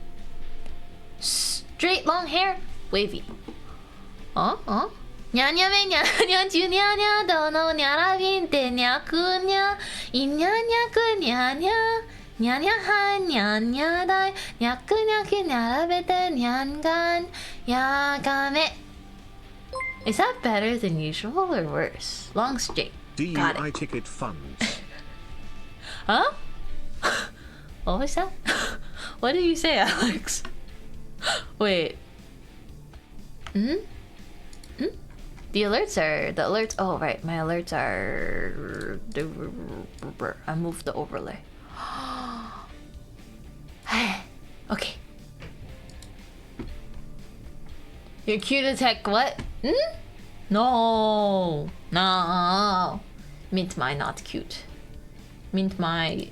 Straight long hair, wavy. Oh? Nyanya me nyanya junyanya dono nyara vinte nyakunya inyanya kunyanya nyanya han nyanya dai nyakunya kinyarabete nyangan yagame. Is that better than usual or worse? Long straight. DUI ticket funds. Huh? What was that? What did you say, Alex? Wait. The alerts. Oh, right. My alerts are. I moved the overlay. Okay. You're cute as heck. What? No. Mintmai not cute. Mintmai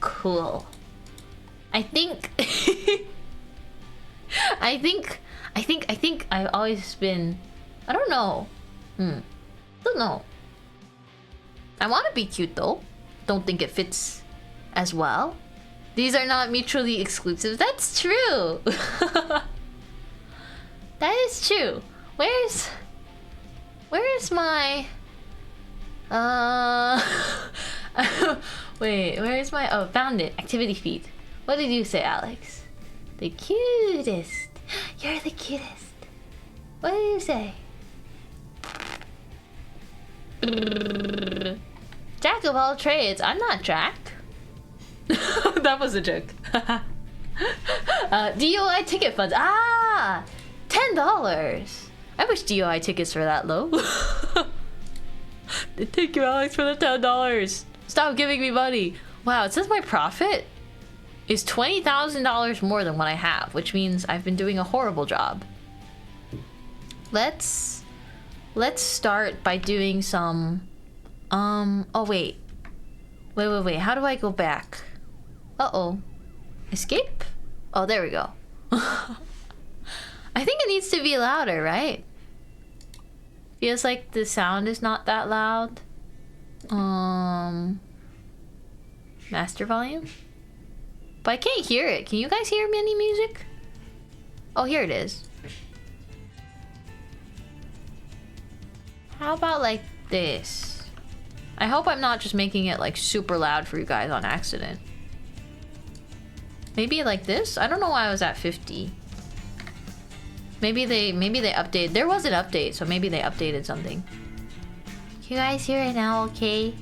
cool. I think I've always been, I don't know. Don't know. I want to be cute though. Don't think it fits as well. These are not mutually exclusive. That's true. That is true. Where's my wait, where's my, oh, found it. Activity feed. What did you say, Alex? The cutest. You're the cutest. What did you say? Jack of all trades. I'm not Jack. That was a joke. DOI ticket funds. Ah! $10. I wish DOI tickets were that low. Thank you, Alex, for the $10. Stop giving me money. Wow, it says my profit is $20,000 more than what I have, which means I've been doing a horrible job. Let's start by doing some oh wait. Wait. How do I go back? Uh-oh. Escape? Oh, there we go. I think it needs to be louder, right? Feels like the sound is not that loud. Master volume? But I can't hear it. Can you guys hear any music? Oh, here it is. How about like this? I hope I'm not just making it like super loud for you guys on accident. Maybe like this? I don't know why I was at 50. Maybe they updated. There was an update, so maybe they updated something. Can you guys hear it now, okay?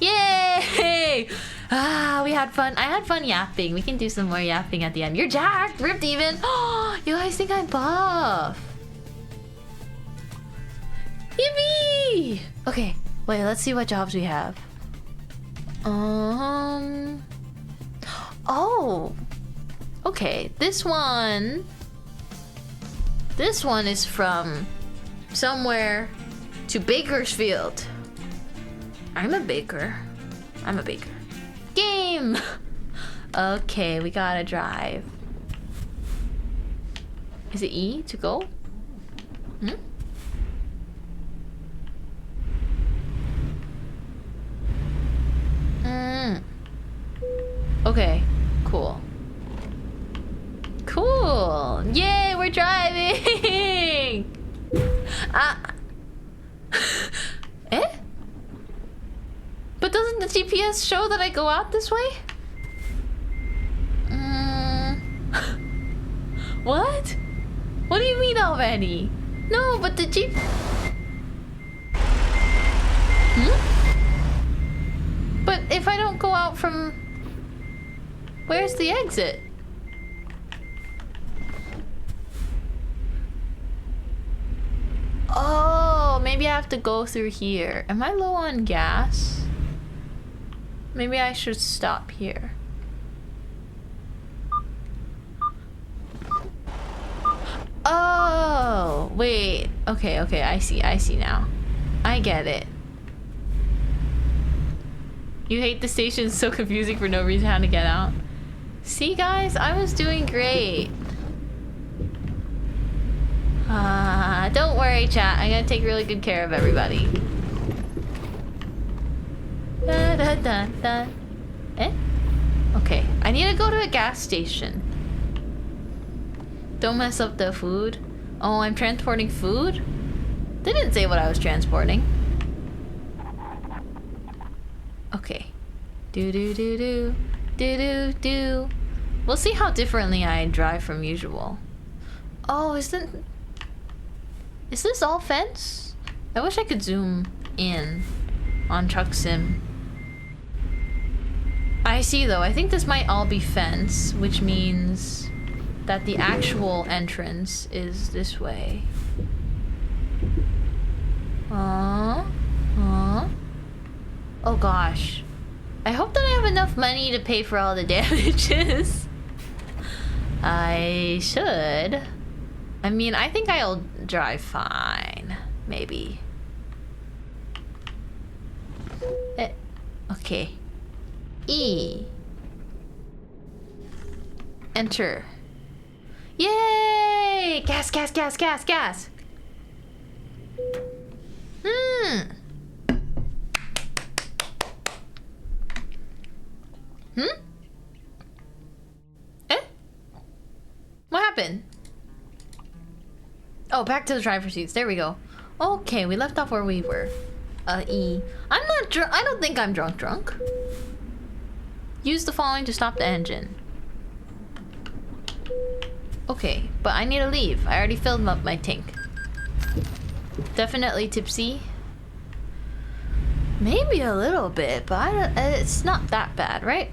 Yay! Ah, we had fun. I had fun yapping. We can do some more yapping at the end. You're jacked! Ripped even! Oh, you guys think I'm buff! Yippee! Okay, wait, let's see what jobs we have. Oh! Okay, this one is from somewhere to Bakersfield. I'm a baker. Game! Okay, we gotta drive. Is it E to go? Okay, cool. Cool! Yay, we're driving! Eh? But doesn't the GPS show that I go out this way? What? What do you mean already? No, but the Jeep... But if I don't go out from... Where's the exit? Oh, maybe I have to go through here. Am I low on gas? Maybe I should stop here. Oh, wait. Okay, I see now. I get it. You hate the station, it's so confusing for no reason how to get out. See guys, I was doing great. Don't worry chat, I'm gonna take really good care of everybody. Da, da, da, da. Eh? Okay, I need to go to a gas station. Don't mess up the food. Oh, I'm transporting food? Didn't say what I was transporting. Okay. Do do do do. Do do do. We'll see how differently I drive from usual. Oh, is this all fence? I wish I could zoom in on Truck Sim. I see though, I think this might all be fence, which means that the actual entrance is this way. Oh gosh. I hope that I have enough money to pay for all the damages. I should. I mean, I think I'll drive fine. Maybe. Okay. E. Enter. Yay! Gas, gas, gas, gas, gas. Eh? What happened? Oh, back to the driver's seats. There we go. Okay, we left off where we were. E. I'm not drunk. I don't think I'm drunk. Use the following to stop the engine. Okay, but I need to leave. I already filled up my tank. Definitely tipsy. Maybe a little bit, but it's not that bad, right?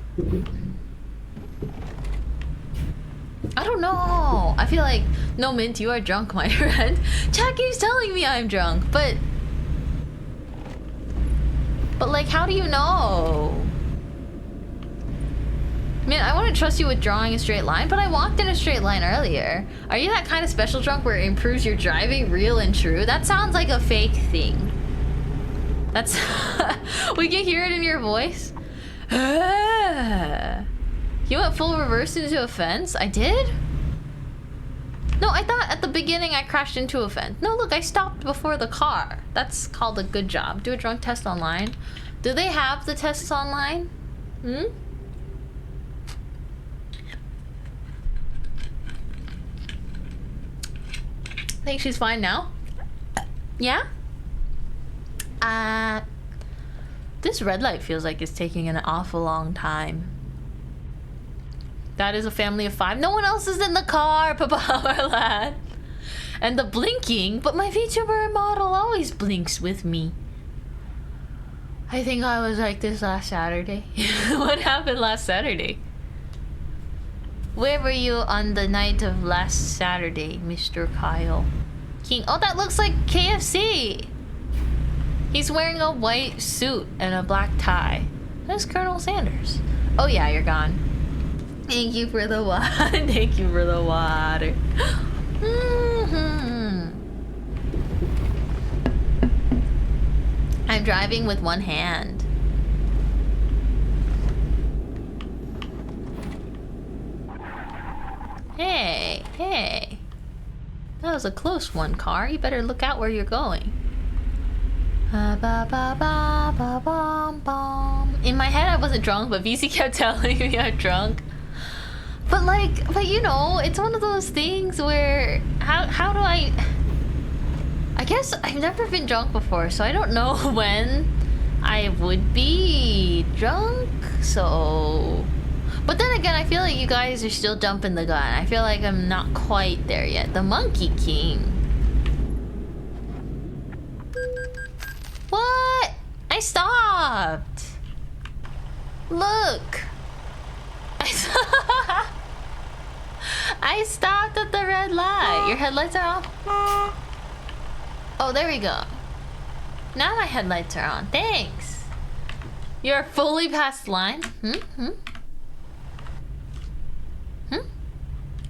I don't know. I feel like, no, Mint, you are drunk, my friend. Chat keeps telling me I'm drunk, but like, how do you know? Man, I want to trust you with drawing a straight line, but I walked in a straight line earlier. Are you that kind of special drunk where it improves your driving, real and true? That sounds like a fake thing. That's... We can hear it in your voice. You went full reverse into a fence? I did? No, I thought at the beginning I crashed into a fence. No, look, I stopped before the car. That's called a good job. Do a drunk test online. Do they have the tests online? Think she's fine now? Yeah? This red light feels like it's taking an awful long time. That is a family of 5. No one else is in the car, Papa or lad. And the blinking, but my VTuber model always blinks with me. I think I was like this last Saturday. What happened last Saturday? Where were you on the night of last Saturday, Mr. Kyle? King. Oh, that looks like KFC. He's wearing a white suit and a black tie. That's Colonel Sanders. Oh yeah, you're gone. Thank you for the water. Thank you for the water. I'm driving with one hand. Hey, hey. That was a close one, car. You better look out where you're going. In my head, I wasn't drunk, but VC kept telling me I'm drunk. But you know, it's one of those things where how do I guess I've never been drunk before, so I don't know when I would be drunk. So, but then again, I feel like you guys are still jumping the gun. I feel like I'm not quite there yet. The Monkey King. What? I stopped. Look. I stopped at the red light. Your headlights are off? Oh, there we go. Now my headlights are on. Thanks. You're fully past line.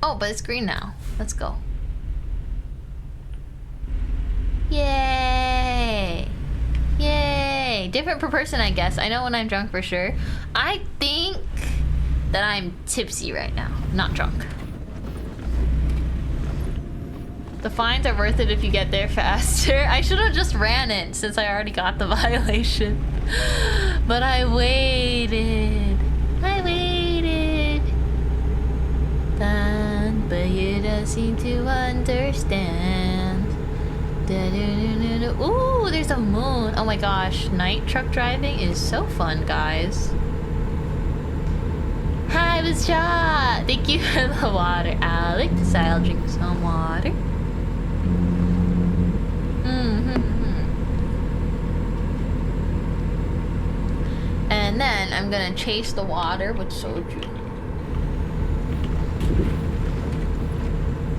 Oh, but it's green now. Let's go. Yay. Yay. Okay, different per person, I guess. I know when I'm drunk for sure. I think that I'm tipsy right now, not drunk. The fines are worth it if you get there faster. I should have just ran it since I already got the violation. But I waited. I waited. Done, but you don't seem to understand. Ooh, there's a moon. Oh my gosh, night truck driving is so fun, guys. Hi, was shot. Thank you for the water, Alex. I'll drink some water. And then I'm gonna chase the water with soju.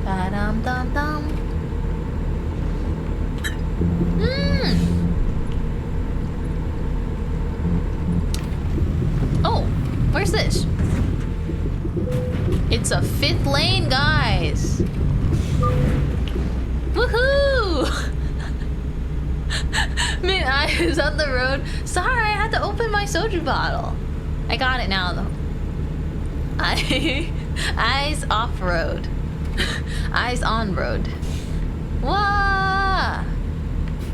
Ba-dum-dum-dum. Oh, where's this? It's a 5th lane, guys. Woohoo! Mintmai is on the road. Sorry, I had to open my soju bottle. I got it now, though. Eyes off road. Eyes on road. Wah!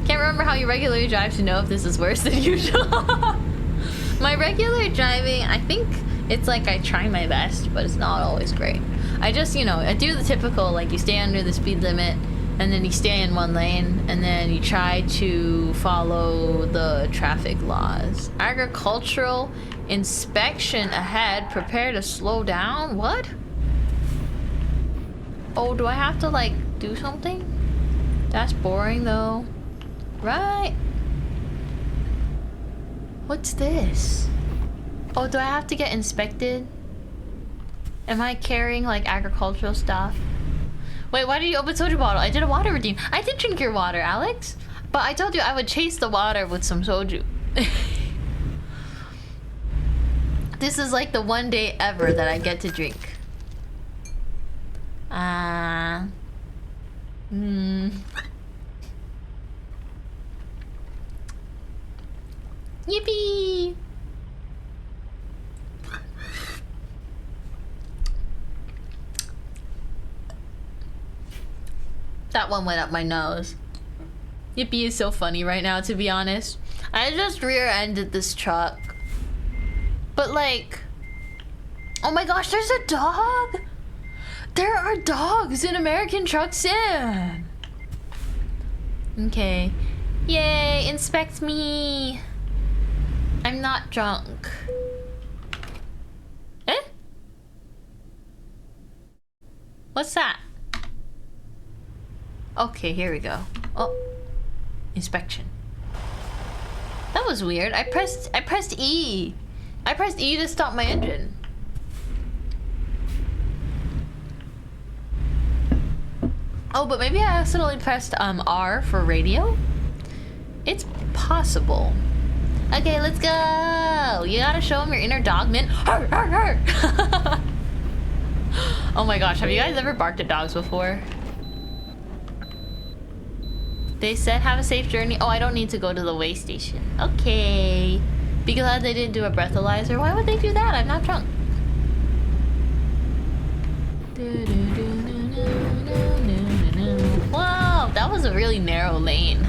Can't remember how you regularly drive to know if this is worse than usual. My regular driving, I think it's like I try my best, but it's not always great. I just, you know, I do the typical, like you stay under the speed limit, and then you stay in one lane, and then you try to follow the traffic laws. Agricultural inspection ahead. Prepare to slow down. What? Oh, do I have to, like, do something? That's boring, though. Right? What's this? Oh, do I have to get inspected? Am I carrying, like, agricultural stuff? Wait, why did you open soju bottle? I did a water redeem. I did drink your water, Alex. But I told you I would chase the water with some soju. This is like the one day ever that I get to drink. Yippee! That one went up my nose. Yippee is so funny right now, to be honest. I just rear-ended this truck. But like... Oh my gosh, there's a dog! There are dogs in American Truck Sim! Okay. Yay, inspect me! I'm not drunk. Eh? What's that? Okay, here we go. Oh. Inspection. That was weird. I pressed E. I pressed E to stop my engine. Oh, but maybe I accidentally pressed R for radio? It's possible. Okay, let's go. You gotta show him your inner dog, Mint. Arr, arr, arr. Oh my gosh, have you guys ever barked at dogs before? They said have a safe journey. Oh, I don't need to go to the way station. Okay. Because they didn't do a breathalyzer. Why would they do that? I'm not drunk. Whoa, that was a really narrow lane.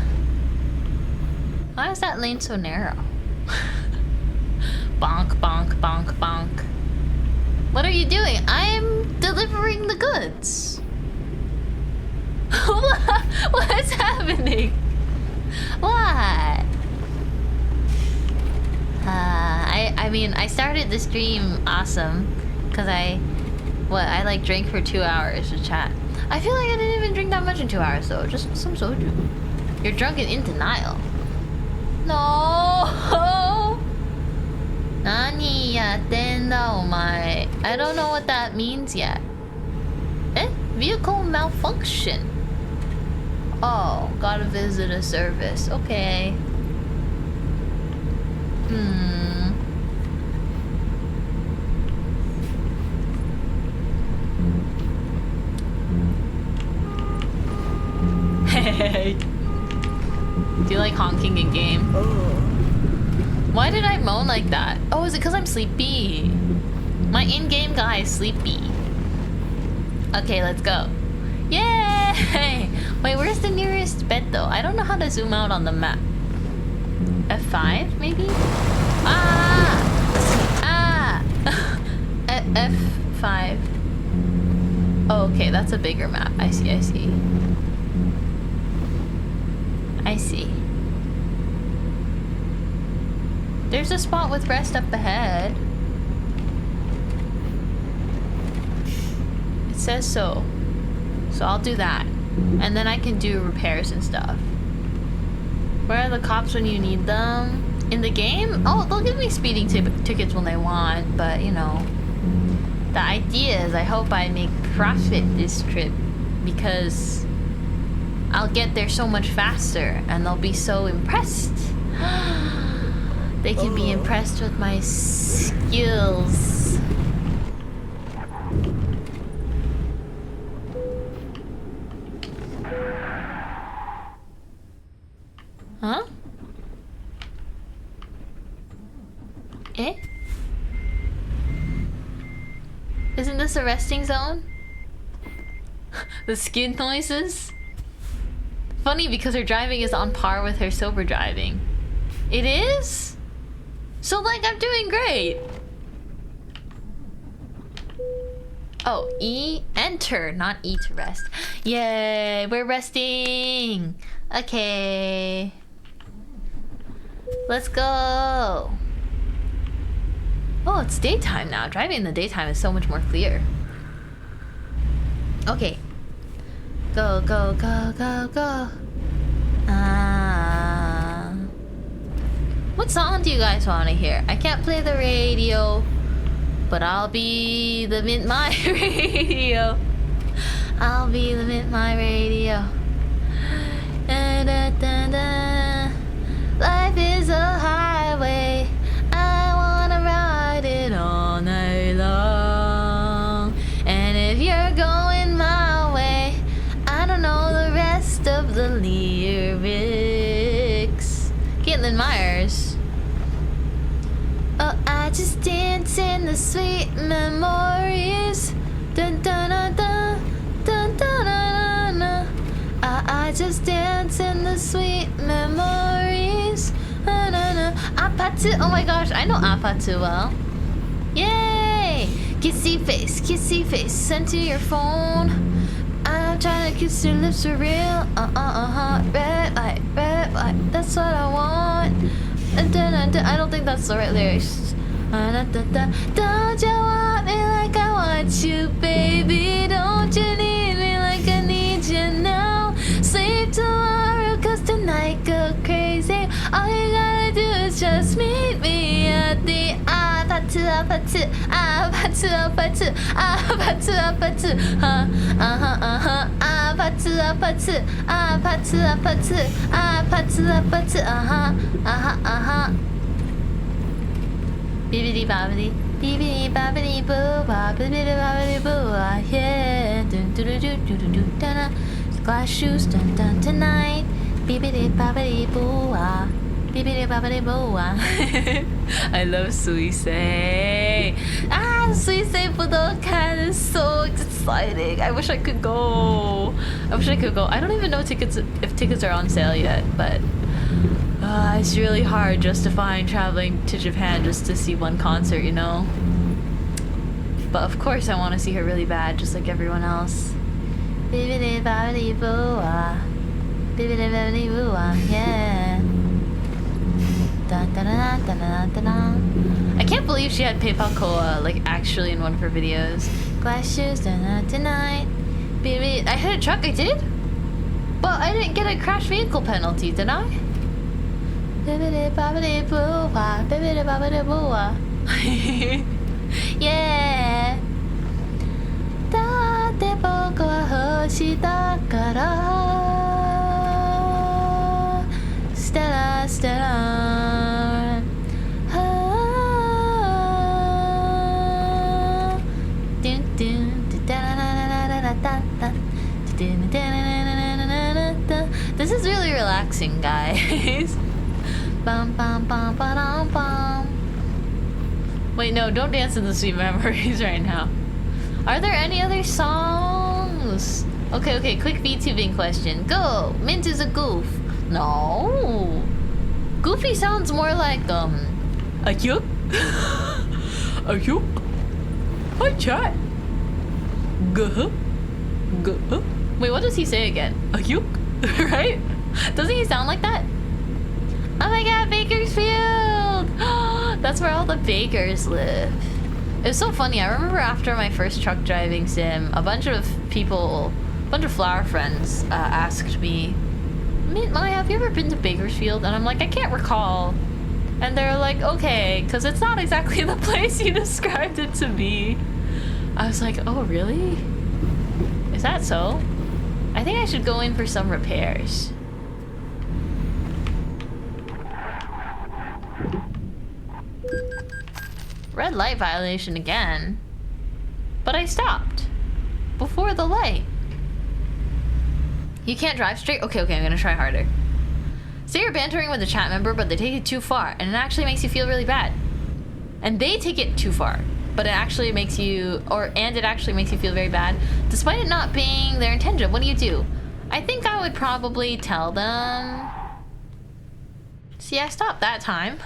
Why is that lane so narrow? Bonk, bonk, bonk, bonk. What are you doing? I'm delivering the goods. What's happening? What? I mean, I started the stream awesome because I like drank for 2 hours to chat. I feel like I didn't even drink that much in 2 hours though, just some soju. You're drunk and in denial. No. Nani yatten da omae? I don't know what that means yet. Eh? Vehicle malfunction. Oh, gotta visit a service. Okay. Hey. Do you like honking in game? Oh. Why did I moan like that? Oh, is it because I'm sleepy? My in-game guy is sleepy. Okay, let's go. Yay! Wait, where's the nearest bed though? I don't know how to zoom out on the map. F5 maybe? Ah! Ah! F5. Oh, okay, that's a bigger map. I see, I see. I see. There's a spot with rest up ahead. It says so. So I'll do that. And then I can do repairs and stuff. Where are the cops when you need them? In the game? Oh, they'll give me speeding tickets when they want, but you know. The idea is I hope I make profit this trip because I'll get there so much faster and they'll be so impressed. They can be impressed with my skills. Huh? Eh? Isn't this a resting zone? The skid noises? Funny because her driving is on par with her sober driving. It is? So like I'm doing great. Oh, E, enter, not E to rest. Yay, we're resting. Okay. Let's go. Oh, it's daytime now. Driving in the daytime is so much more clear. Okay. Go, go, go, go, go. What song do you guys want to hear? I can't play the radio, but I'll be the Mintmai radio. I'll be the Mintmai radio. Da, da, da, da. Life is a highway. I wanna ride it all night long. And if you're going my way, I don't know the rest of the lyrics. Caitlin Myers. Oh, I just dance in the sweet memories. Dun dun dun dun dun dun dun dun. I just dance in the sweet memories. Na, na, na. Apatu. Oh my gosh, I know Apatu well. Yay! Kissy face sent to your phone. I'm trying to kiss your lips for real. Red light, that's what I want. I don't think that's the right lyrics. Don't you want me like I want you, baby? Don't you need me like I need you now? Sleep tomorrow, cause tonight go crazy. All you gotta do is just meet me at the apatu. Bibbidi bobbidi, bibbidi bobbidi boo, bibbidi bobbidi boo, yeah. Dun dun dun dun dun dun dun. Glass shoes dun dun tonight. Bibbidi bobbidi boo, bibbidi bobbidi boo. I love Suisei. Suisei Budokan is so exciting. I wish I could go. I don't even know if tickets are on sale yet, but it's really hard justifying traveling to Japan just to see one concert, you know? But of course I want to see her really bad, just like everyone else. Bibbidi bobbidi boo, bibbidi bobbidi boo, yeah. I can't believe she had PayPal Koa like actually in one of her videos. Glass shoes tonight. Baby, I hit a truck, I did? But I didn't get a crash vehicle penalty, did I? Yeah. だって僕は星だから。Stella, Stella. This is really relaxing, guys. Bum bum bum ba bum. Wait, no, don't dance to the Sweet Memories right now. Are there any other songs? Okay, okay, quick VTubing question. Go! Mint is a goof. No. Goofy sounds more like, a yuk? A yuk? Hi, chat. Guh. Guh. Wait, what does he say again? A yuk? Right? Doesn't he sound like that? Oh my god, Bakersfield! That's where all the bakers live. It was so funny. I remember after my first truck driving sim, a bunch of flower friends asked me, Mintmai, have you ever been to Bakersfield? And I'm like, I can't recall. And they're like, okay, because it's not exactly the place you described it to be. I was like, oh, really? Is that so? I think I should go in for some repairs. Red light violation again. But I stopped. Before the light. You can't drive straight? Okay, okay, I'm gonna try harder. Say you're bantering with a chat member, but they take it too far, and it actually makes you feel really bad. And they take it too far, but it actually makes you, it actually makes you feel very bad, despite it not being their intention. What do? I think I would probably tell them. See, I stopped that time.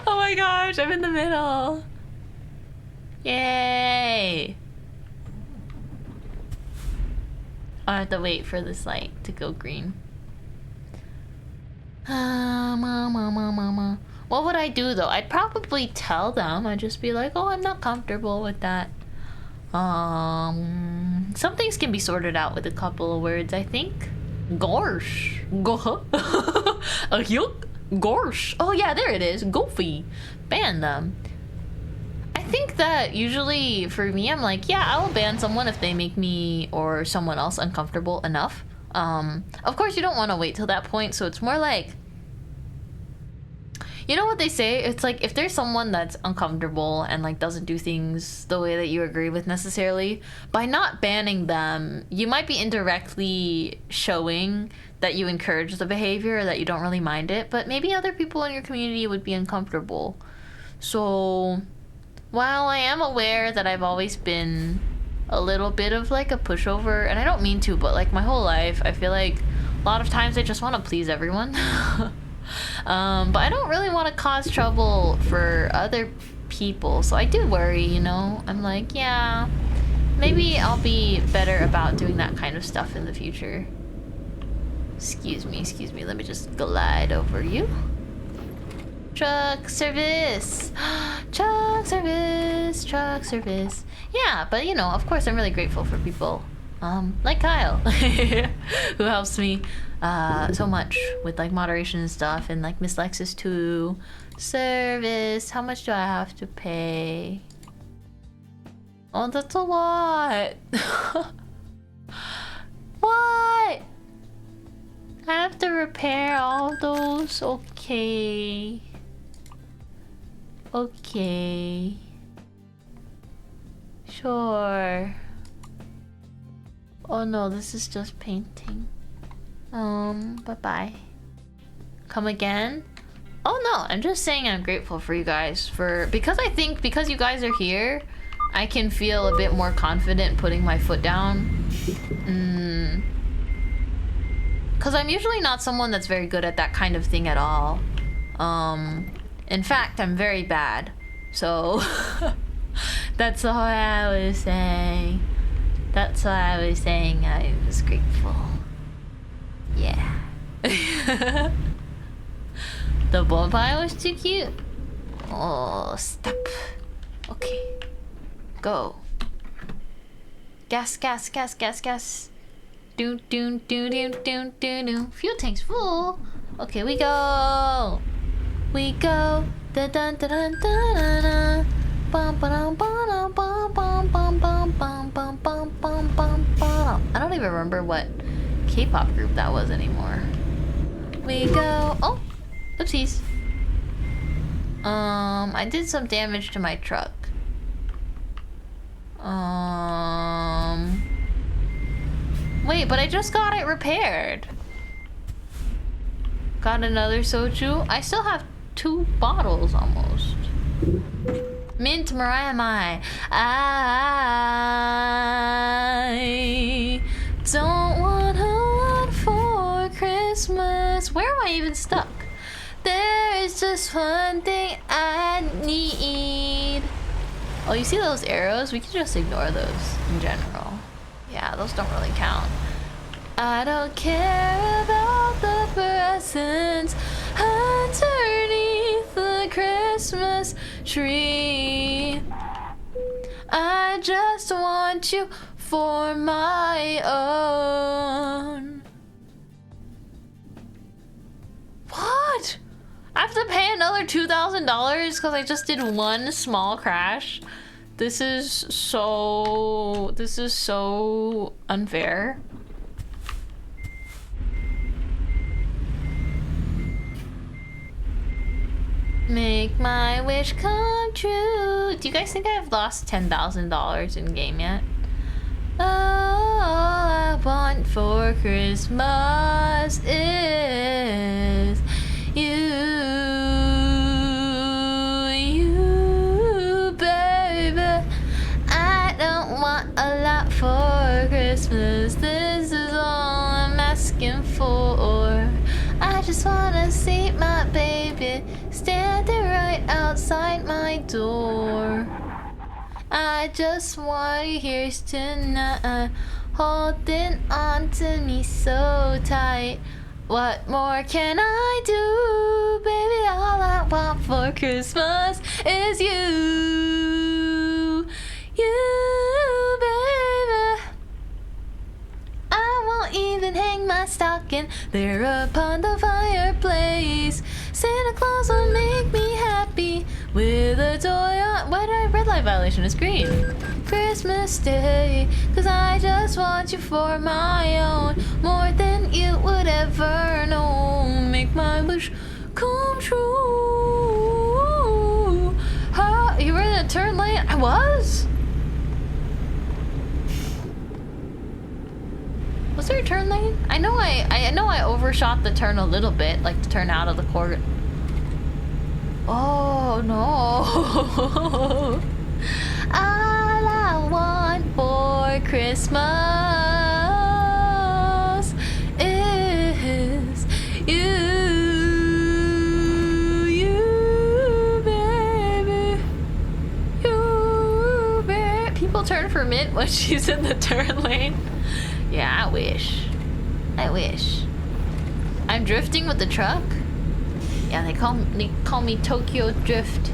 Oh my gosh, I'm in the middle. Yay. I have to wait for this light to go green. Mama. What would I do though? I'd probably tell them. I'd just be like, oh, I'm not comfortable with that. Some things can be sorted out with a couple of words, I think. Gorsh. Go. A yuk. Gorsh. Oh yeah, there it is. Goofy. Ban them. I think that usually for me, I'm like, yeah, I will ban someone if they make me or someone else uncomfortable enough. Of course, you don't want to wait till that point, so it's more like, you know what they say? It's like if there's someone that's uncomfortable and like doesn't do things the way that you agree with necessarily, by not banning them, you might be indirectly showing that you encourage the behavior or that you don't really mind it, but maybe other people in your community would be uncomfortable. So while I am aware that I've always been a little bit of like a pushover, and I don't mean to, but like my whole life, I feel like a lot of times I just want to please everyone. But I don't really want to cause trouble for other people, so I do worry, you know? I'm like, yeah, maybe I'll be better about doing that kind of stuff in the future. Excuse me, let me just glide over you. Truck service! Truck service! Yeah, but you know, of course I'm really grateful for people like Kyle, who helps me so much with like moderation and stuff, and like Miss Lexus too. Service, how much do I have to pay? Oh, that's a lot! What? I have to repair all those? Okay. Okay. Sure. Oh no, this is just painting. Bye-bye. Come again? Oh no, I'm just saying I'm grateful for you guys because I think because you guys are here, I can feel a bit more confident putting my foot down. Because I'm usually not someone that's very good at that kind of thing at all. In fact, I'm very bad. So, that's why I was saying. That's why I was saying I was grateful. Yeah. The bonfire was too cute. Oh, stop. Okay. Go. Gas. Doon. Fuel tank's full. Okay, we go. We go. Dun dun dun dun dun dun. Bum bum bum bum bum bum bum bum bum bum bum bum. I don't even remember what K-pop group that was anymore. We go. Oh, oopsies. I did some damage to my truck. Wait, but I just got it repaired. Got another soju. I still have 2 bottles almost. Mintmai. I don't want a lot for Christmas. Where am I even stuck? There is just one thing I need. Oh, you see those arrows? We can just ignore those in general. Yeah, those don't really count. I don't care about the presents underneath the Christmas tree. I just want you for my own. What? I have to pay another $2,000 because I just did one small crash? This is so unfair. Make my wish come true. Do you guys think I've lost $10,000 in game yet? All I want for Christmas is you, baby. I don't want a lot for Christmas. This is all I'm asking for. I just wanna see my baby standing right outside my door. I just want you here tonight, holding on to me so tight. What more can I do, baby? All I want for Christmas is you, baby. I won't even hang my stocking there upon the fireplace. Santa Claus will make me happy with a toy on. Why did I red light violation? It's green. Christmas Day, 'cause I just want you for my own, more than you would ever know. Make my wish come true. Huh? You were in a turn lane? I was? Was there a turn lane? I know I overshot the turn a little bit, like the turn out of the court. Oh no. All I want for Christmas is you, baby. You, baby. People turn for Mint when she's in the turn lane. Yeah, I wish. I'm drifting with the truck. Yeah, they call me Tokyo Drift.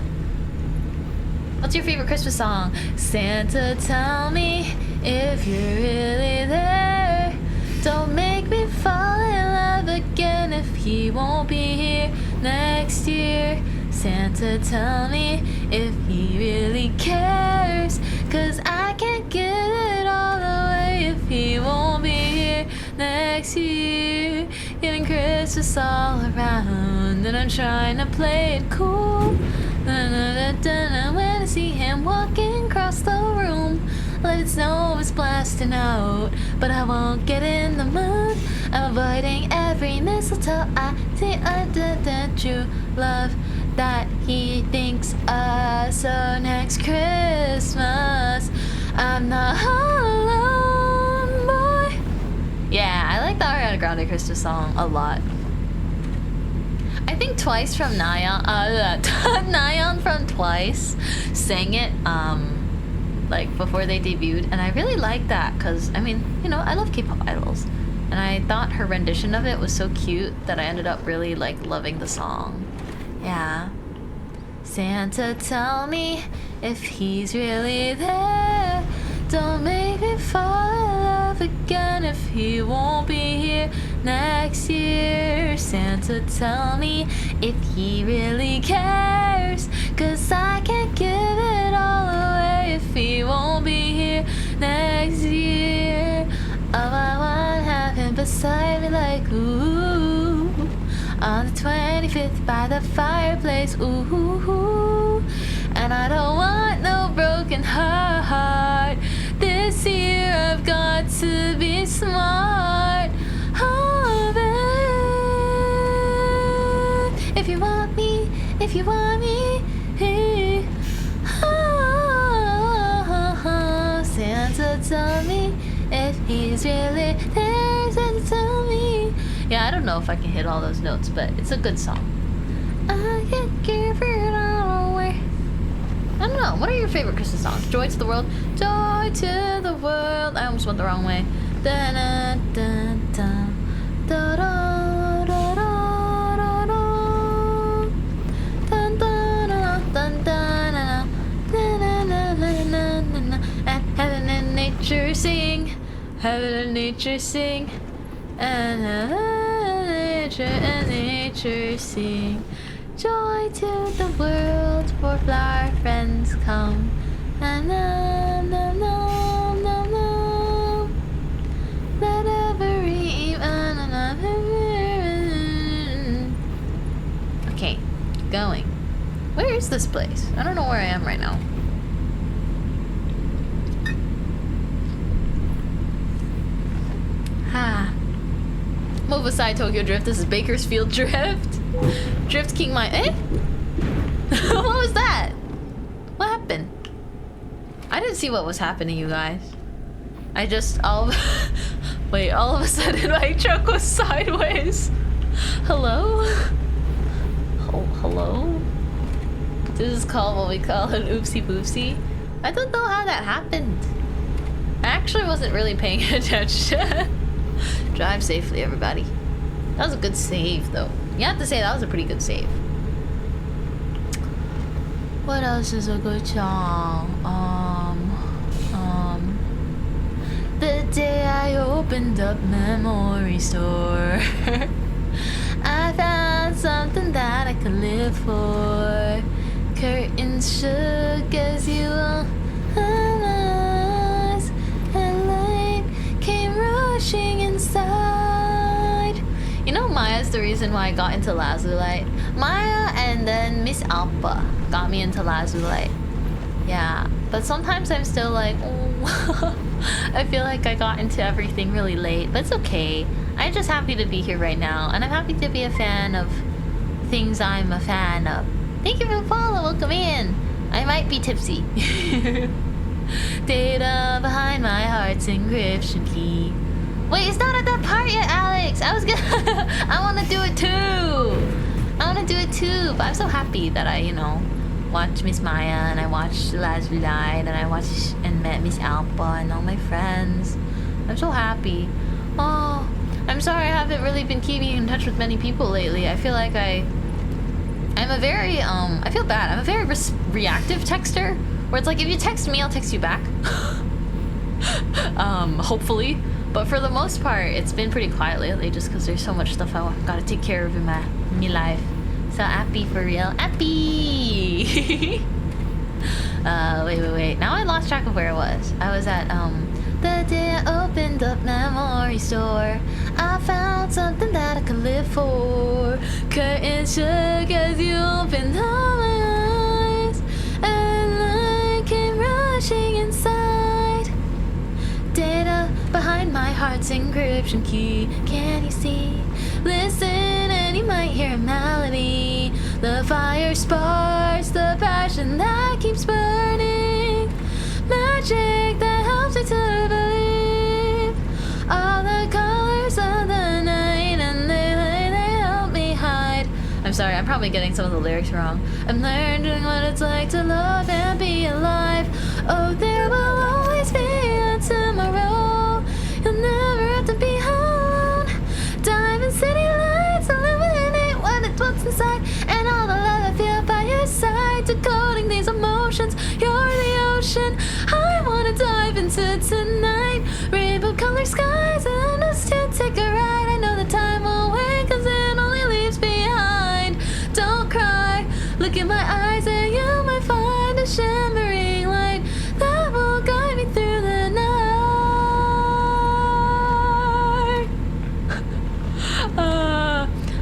What's your favorite Christmas song? Santa, tell me if you're really there. Don't make me fall in love again if he won't be here next year. Santa, tell me if he really cares, 'cause I can't give it all away if he won't be here next year. Giving Christmas all around, and I'm trying to play it cool. When I see him walking across the room, let it snow is blasting out, but I won't get in the mood. I'm avoiding every mistletoe. I see under the true love that he thinks of. So next Christmas, I'm not alone, boy. Yeah, I like the Ariana Grande Christmas song a lot. I think Twice from Nayeon, Nayeon from Twice sang it like before they debuted, and I really like that because, I mean, you know, I love K-pop idols, and I thought her rendition of it was so cute that I ended up really like loving the song. Yeah. Santa, tell me if he's really there. Don't make me fall in love again if he won't be here next year. Santa, tell me if he really cares, 'cause I can't give it all away if he won't be here next year. All I want having beside me like ooh, on the 25th by the fireplace, ooh. And I don't want no broken heart. This year I've got to be smart. Oh, if you want me. Santa tell me if he's really there. Santa tell me. Yeah, I don't know if I can hit all those notes, but it's a good song. I can give it all away. I don't know. What are your favorite Christmas songs? Joy to the world. Joy to the world. I almost went the wrong way. Da da da da da da da da da. Dun dun dun dun dun. And heaven and nature sing. Heaven and nature sing. And nature sing. Joy to the world, for flower friends come. Na na na na na na. Let every okay, going. Where is this place? I don't know where I am right now. Ha. Move aside, Tokyo Drift. This is Bakersfield Drift. Drift King my what was that? What happened? I didn't see what was happening, you guys. I just wait, all of a sudden my truck was sideways. Hello? Oh, hello? This is called what we call an oopsie boopsie. I don't know how that happened. I actually wasn't really paying attention. Drive safely, everybody. That was a good save, though. You have to say that was a pretty good save. What else is a good song? The day I opened up Memory Store, I found something that I could live for. Curtains shook as you eyes, and light came rushing inside. You know, Maya's the reason why I got into Lazulite. Maya and then Miss Alpha got me into Lazulite. Yeah, but sometimes I'm still like, oh, I feel like I got into everything really late, but it's okay. I'm just happy to be here right now, and I'm happy to be a fan of things I'm a fan of. Thank you for the follow, welcome in. I might be tipsy. Data behind my heart's encryption key. Wait, it's not at that part yet, Alex. I was gonna I wanna do it too. But I'm so happy that I, you know, watched Miss Maya and I watched Lazulite and I watched and met Miss Alpha and all my friends. I'm so happy. Oh, I'm sorry I haven't really been keeping in touch with many people lately. I feel like I'm a very I feel bad. I'm a very reactive texter, where it's like if you text me, I'll text you back. Hopefully. But for the most part, it's been pretty quiet lately just because there's so much stuff I gotta take care of in my life. So happy for real. Happy! Wait. Now I lost track of where I was. I was at, the day I opened up Memory Store, I found something that I could live for. Curtains shook as you opened up my eyes, and light came rushing inside. Data behind my heart's encryption key. Can you see? Listen and you might hear a melody. The fire sparks the passion that keeps burning. Magic that helps me to believe. All the colors of the night, and they help me hide. I'm sorry, I'm probably getting some of the lyrics wrong. I'm learning what it's like to love and be alive. Oh, there will always be a tomorrow. You'll never have to be alone. Diamond city lights illuminate what's inside, and all the love I feel by your side. Decoding these emotions, you're the ocean I wanna dive into tonight. Rainbow colored skies, and I'm just to take a ride. I know the time will wait, cause it only leaves behind. Don't cry, look in my eyes and you might find a shimmering light that will guide me through the night.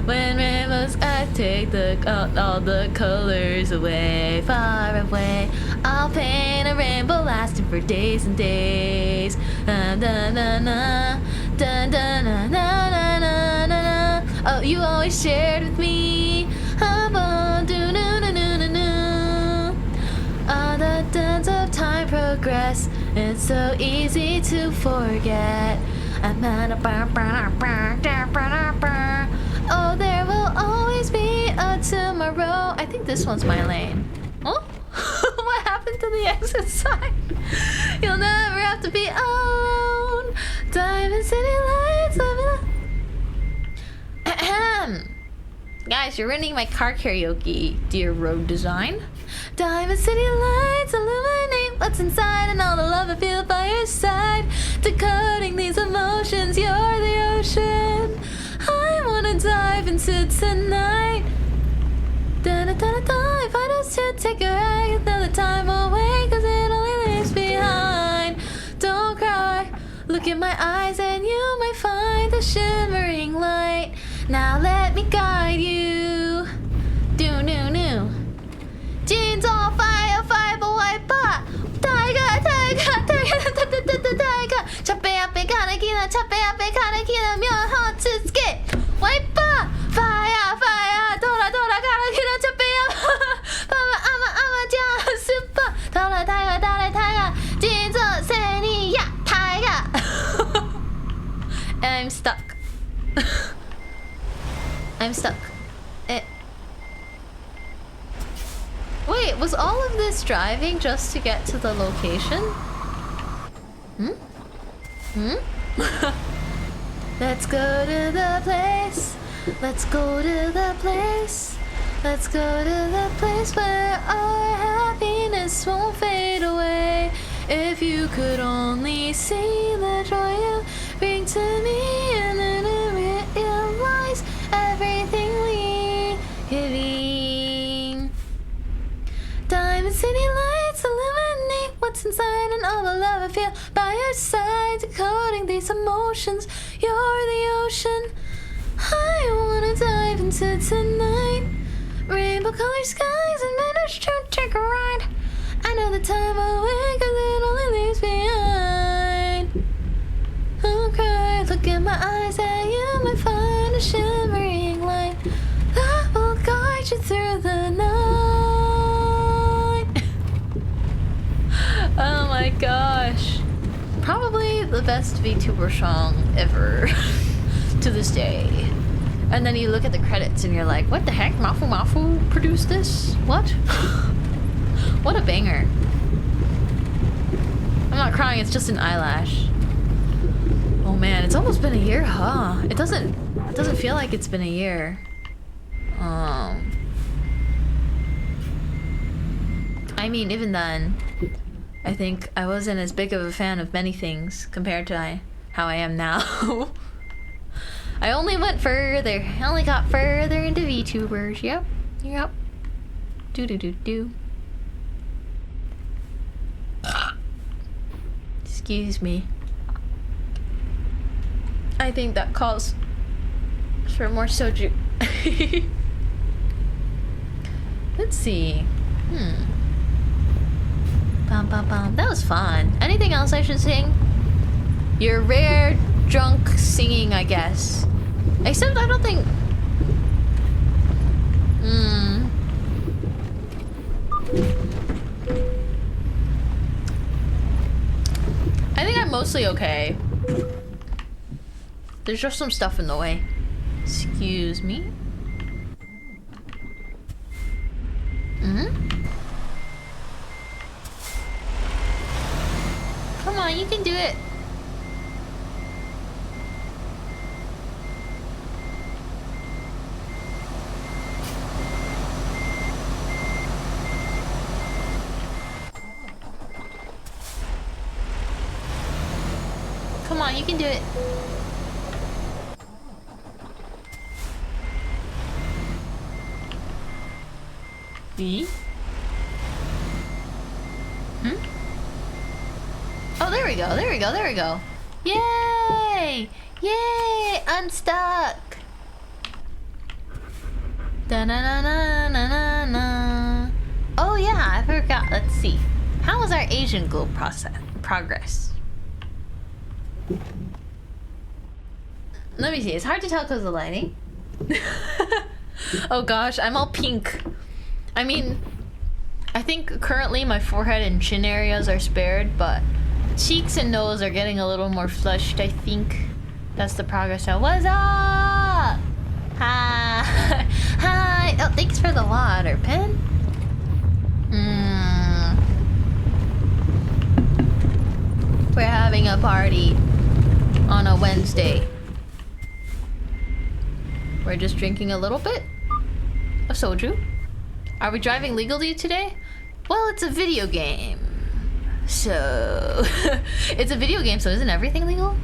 When rainbows, I take all the colors away, far away. I'll paint a rainbow lasting for days and days. Da da da da da da da da da da. Oh, you always shared with me. Do do do stress. It's so easy to forget. Oh, there will always be a tomorrow. I think this one's my lane. Oh? What happened to the exit sign? You'll never have to be alone. Diamond City Lights. Ahem. Guys, you're ruining my car karaoke, dear road design. Diamond City Lights illuminate what's inside and all the love I feel by your side. Decoding these emotions, you're the ocean. I wanna dive into tonight. Da-da-da-da-da. If I just to take a ride, throw the time away, cause it only leaves behind. Don't cry, look in my eyes and you might find the shimmering light. Now let me guide you. Do-no-no. Jeans on fire, fiber wiper. Tiger, tiger, tiger, tiger. Chape ape kanakina, chape ape kanakina, myo hot to skit. Wiper, fire, fire, tora, tora, kanakina, chape ape. Ama, jia, super. Tora, tiger, jeans on seni, yeah, tiger. I'm stuck. I'm stuck. Wait, was all of this driving just to get to the location? Let's go to the place. Let's go to the place. Let's go to the place where our happiness won't fade away. If you could only see the joy you bring to me, and then realize everything we could be. Diamond City Lights illuminate what's inside and all the love I feel by your side. Decoding these emotions, you're the ocean. I wanna dive into tonight. Rainbow colored skies and manage to take a ride. I know the time away cause it only leaves behind. Don't cry, look in my eyes and you might find a shimmering light that will guide you through the night. Oh my gosh. Probably the best VTuber song ever to this day. And then you look at the credits and you're like, what the heck? Mafu produced this? What? What a banger. I'm not crying, it's just an eyelash. Oh man, it's almost been a year, huh? It doesn't feel like it's been a year. I mean, even then, I think I wasn't as big of a fan of many things compared to how I am now. I only went further. I only got further into VTubers. Yep. Do. Excuse me. I think that calls for more soju. Let's see. That was fun. Anything else I should sing? Your rare drunk singing, I guess. Except I don't think... I think I'm mostly okay. There's just some stuff in the way. Excuse me. Come on, you can do it. Come on, you can do it. E? Oh, there we go. Yay! Yay! Unstuck! Da-na-na-na-na-na-na. Oh yeah, I forgot. Let's see. How was our Asian globe progress? Let me see. It's hard to tell because of the lighting. Oh gosh, I'm all pink. I mean, I think currently my forehead and chin areas are spared, but cheeks and nose are getting a little more flushed, I think. That's the progress now. What's up? Hi. Hi. Oh, thanks for the water, Pen. We're having a party on a Wednesday. We're just drinking a little bit of soju. Are we driving legally today? Well, it's a video game. So... it's a video game, so isn't everything legal?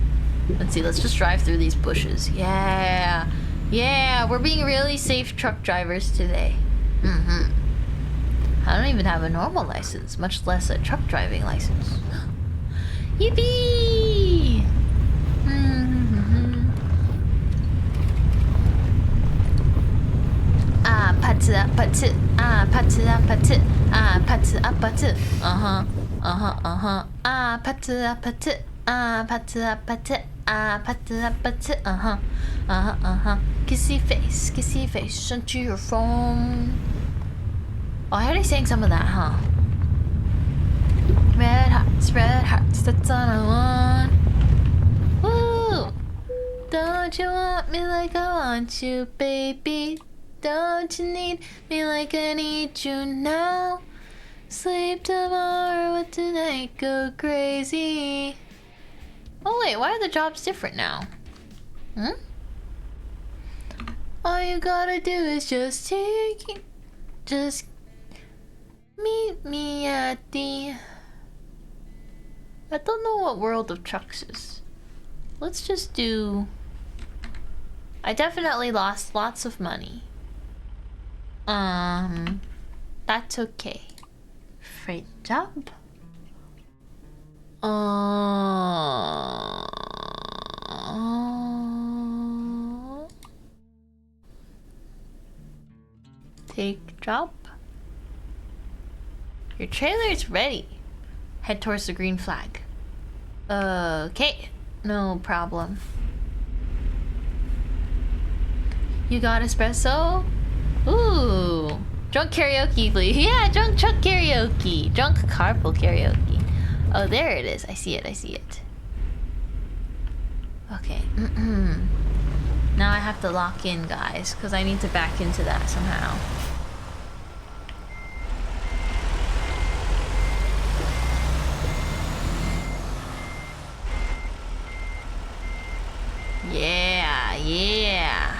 Let's see, let's just drive through these bushes. Yeah. Yeah, we're being really safe truck drivers today. I don't even have a normal license, much less a truck driving license. Yippee! Ah, patsu, patsu, ah, patsu, patsu, ah, patsu, patsu. Ah, patsu, patsu, ah, patsu, patsu, ah, patsu, patsu. Kissy face, sent to your phone. Oh, I already sang some of that, huh? Red hearts, that's all I want. Woo! Don't you want me like I want you, baby? Don't you need me like I need you now? Sleep tomorrow, but tonight go crazy. Oh wait, why are the jobs different now? All you gotta do is just meet me at the... I don't know what World of Trucks is. Let's just do... I definitely lost lots of money. That's okay. Freight job? Take job. Your trailer's ready. Head towards the green flag. Okay, no problem. You got espresso? Ooh, drunk karaoke, please. Yeah, drunk truck karaoke. Drunk carpool karaoke. Oh, there it is. I see it. Okay. Now I have to lock in, guys, because I need to back into that somehow. Yeah.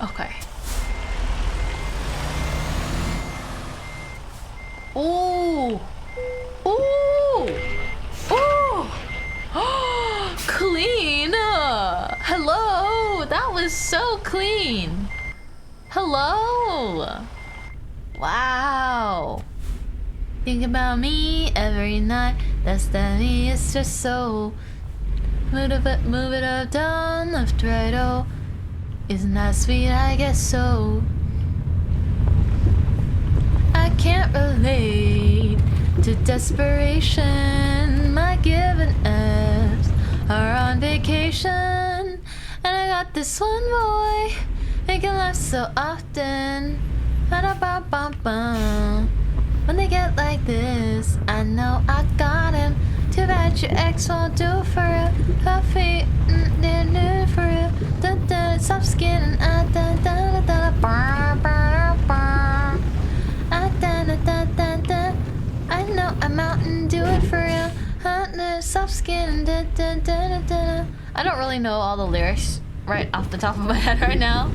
Okay. Ooh. Clean. Hello. That was so clean. Hello. Wow. Think about me every night. That's that me. It's just so. Move it up, down, left, right. Oh, isn't that sweet? I guess so. I can't relate to desperation. My given F's are on vacation, and I got this one boy making laugh so often. Ba-da-ba-ba-ba. When they get like this, I know I got him. Too bad your ex won't do for real. Coffee, they're new for real. Stop skinning. I know I'm out and do it for real. Stop skinning. I don't really know all the lyrics right off the top of my head right now.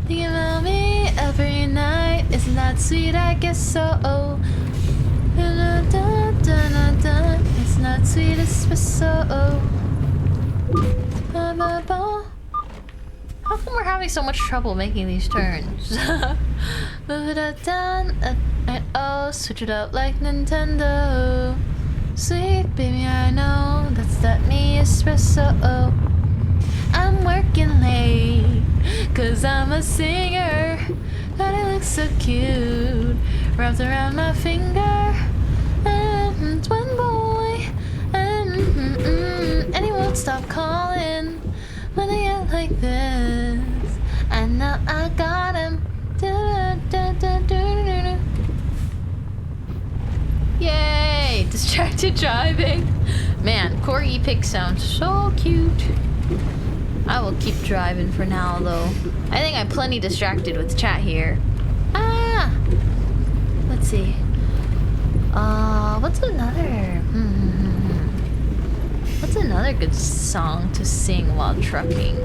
Thinking about me every night. Isn't that sweet? I guess so. It's not sweet espresso. How come we're having so much trouble making these turns? Move it up, down, and oh, switch it up like Nintendo. Sweet baby, I know that's that me espresso. I'm working late, cause I'm a singer. But it looks so cute, wrapped around my finger. And it's one boy, and won't stop calling when I get like this. And now I got him. Yay! Distracted driving. Man, Corgi Pig sounds so cute. I will keep driving for now, though. I think I'm plenty distracted with chat here. Ah! Let's see. What's another? What's another good song to sing while trucking?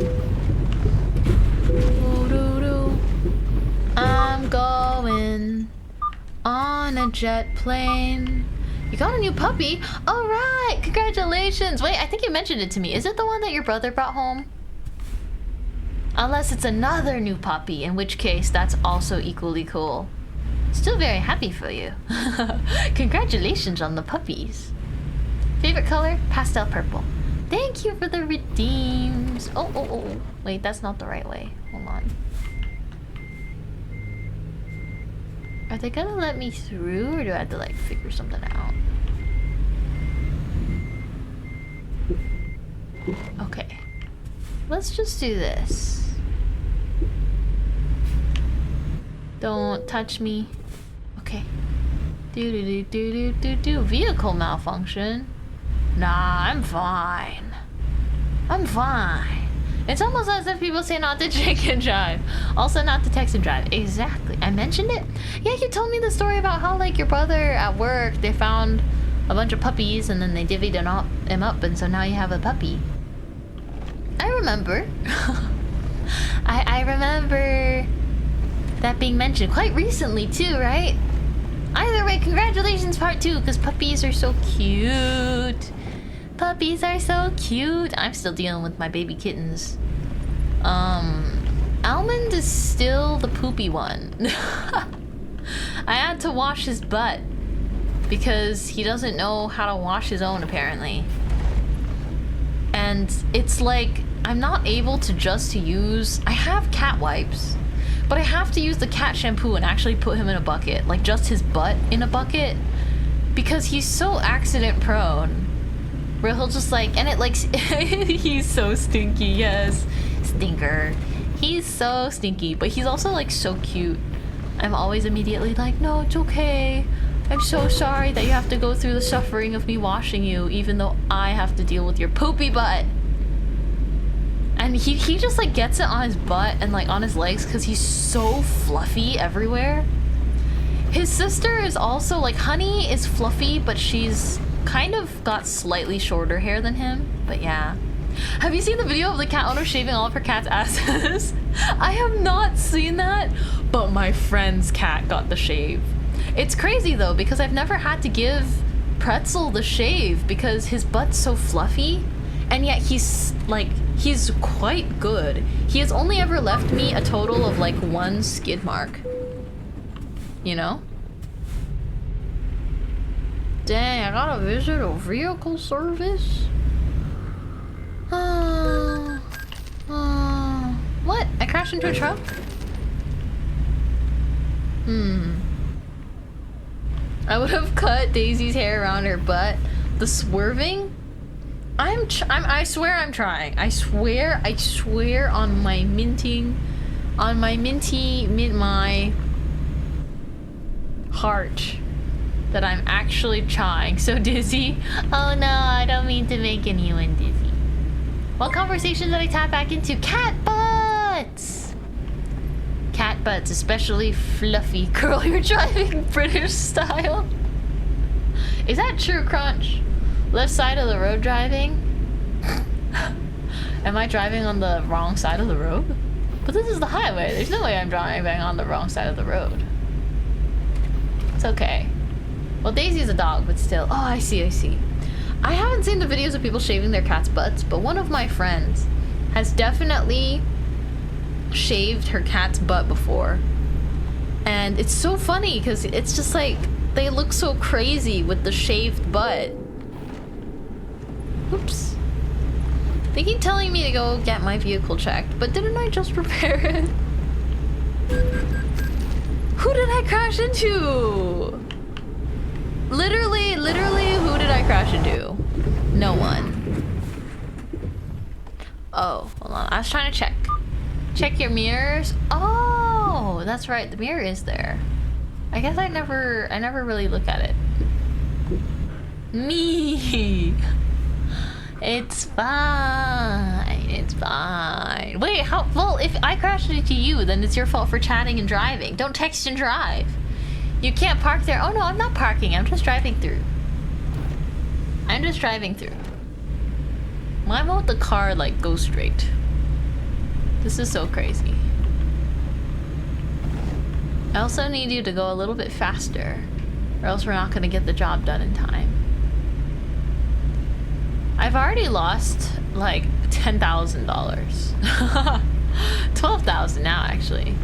I'm going on a jet plane. You got a new puppy? All right, congratulations. Wait, I think you mentioned it to me. Is it the one that your brother brought home? Unless it's another new puppy, in which case that's also equally cool. Still very happy for you. Congratulations on the puppies. Favorite color? Pastel purple. Thank you for the redeems. Oh. Wait, that's not the right way. Hold on. Are they gonna let me through, or do I have to like figure something out? Okay. Let's just do this. Don't touch me. Okay. Do. Vehicle malfunction. Nah, I'm fine. I'm fine. It's almost as if people say not to drink and drive. Also not to text and drive. Exactly. I mentioned it? Yeah, you told me the story about how like your brother at work, they found a bunch of puppies and then they divvied him up, and so now you have a puppy. I remember. I remember that being mentioned quite recently too, right? Either way, congratulations part 2, because puppies are so cute. Puppies are so cute. I'm still dealing with my baby kittens. Almond is still the poopy one. I had to wash his butt because he doesn't know how to wash his own, apparently. And it's like, I'm not able to just use... I have cat wipes, but I have to use the cat shampoo and actually put him in a bucket. Like, just his butt in a bucket. Because he's so accident prone. Where he'll just like... And it like... He's so stinky, yes. Stinker. He's so stinky, but he's also like so cute. I'm always immediately like, no, it's okay. I'm so sorry that you have to go through the suffering of me washing you, even though I have to deal with your poopy butt. And he just like gets it on his butt and like on his legs because he's so fluffy everywhere. His sister is also like, Honey is fluffy, but she's kind of got slightly shorter hair than him. But yeah. Have you seen the video of the cat owner shaving all of her cat's asses? I have not seen that, but my friend's cat got the shave. It's crazy though, because I've never had to give Pretzel the shave because his butt's so fluffy, and yet he's quite good. He has only ever left me a total of like 1 skid mark. You know? Dang, I gotta visit a vehicle service? What? I crashed into a truck? I would have cut Daisy's hair around her butt. The swerving? I swear I'm trying. I swear on my minty Mintmai heart that I'm actually trying. So dizzy. Oh no, I don't mean to make anyone dizzy. What conversation did I tap back into? Cat butts! Cat butts, especially fluffy. Girl, you're driving British style. Is that true, Crunch? Left side of the road driving? Am I driving on the wrong side of the road? But this is the highway. There's no way I'm driving on the wrong side of the road. It's okay. Well, Daisy's a dog, but still. Oh, I see. I haven't seen the videos of people shaving their cat's butts, but one of my friends has definitely shaved her cat's butt before. And it's so funny because it's just like, they look so crazy with the shaved butt. Oops. They keep telling me to go get my vehicle checked, but didn't I just repair it? Who did I crash into? Literally, who did I crash into? No one. Oh, hold on. I was trying to check. Check your mirrors. Oh, that's right. The mirror is there. I guess I never really look at it. Me. It's fine. It's fine. Wait, how? Well, if I crashed into you, then it's your fault for chatting and driving. Don't text and drive. You can't park there. Oh no, I'm not parking. I'm just driving through. I'm just driving through. Why won't the car like go straight? This is so crazy. I also need you to go a little bit faster, or else we're not gonna get the job done in time. I've already lost like $10,000. $12,000 now, actually.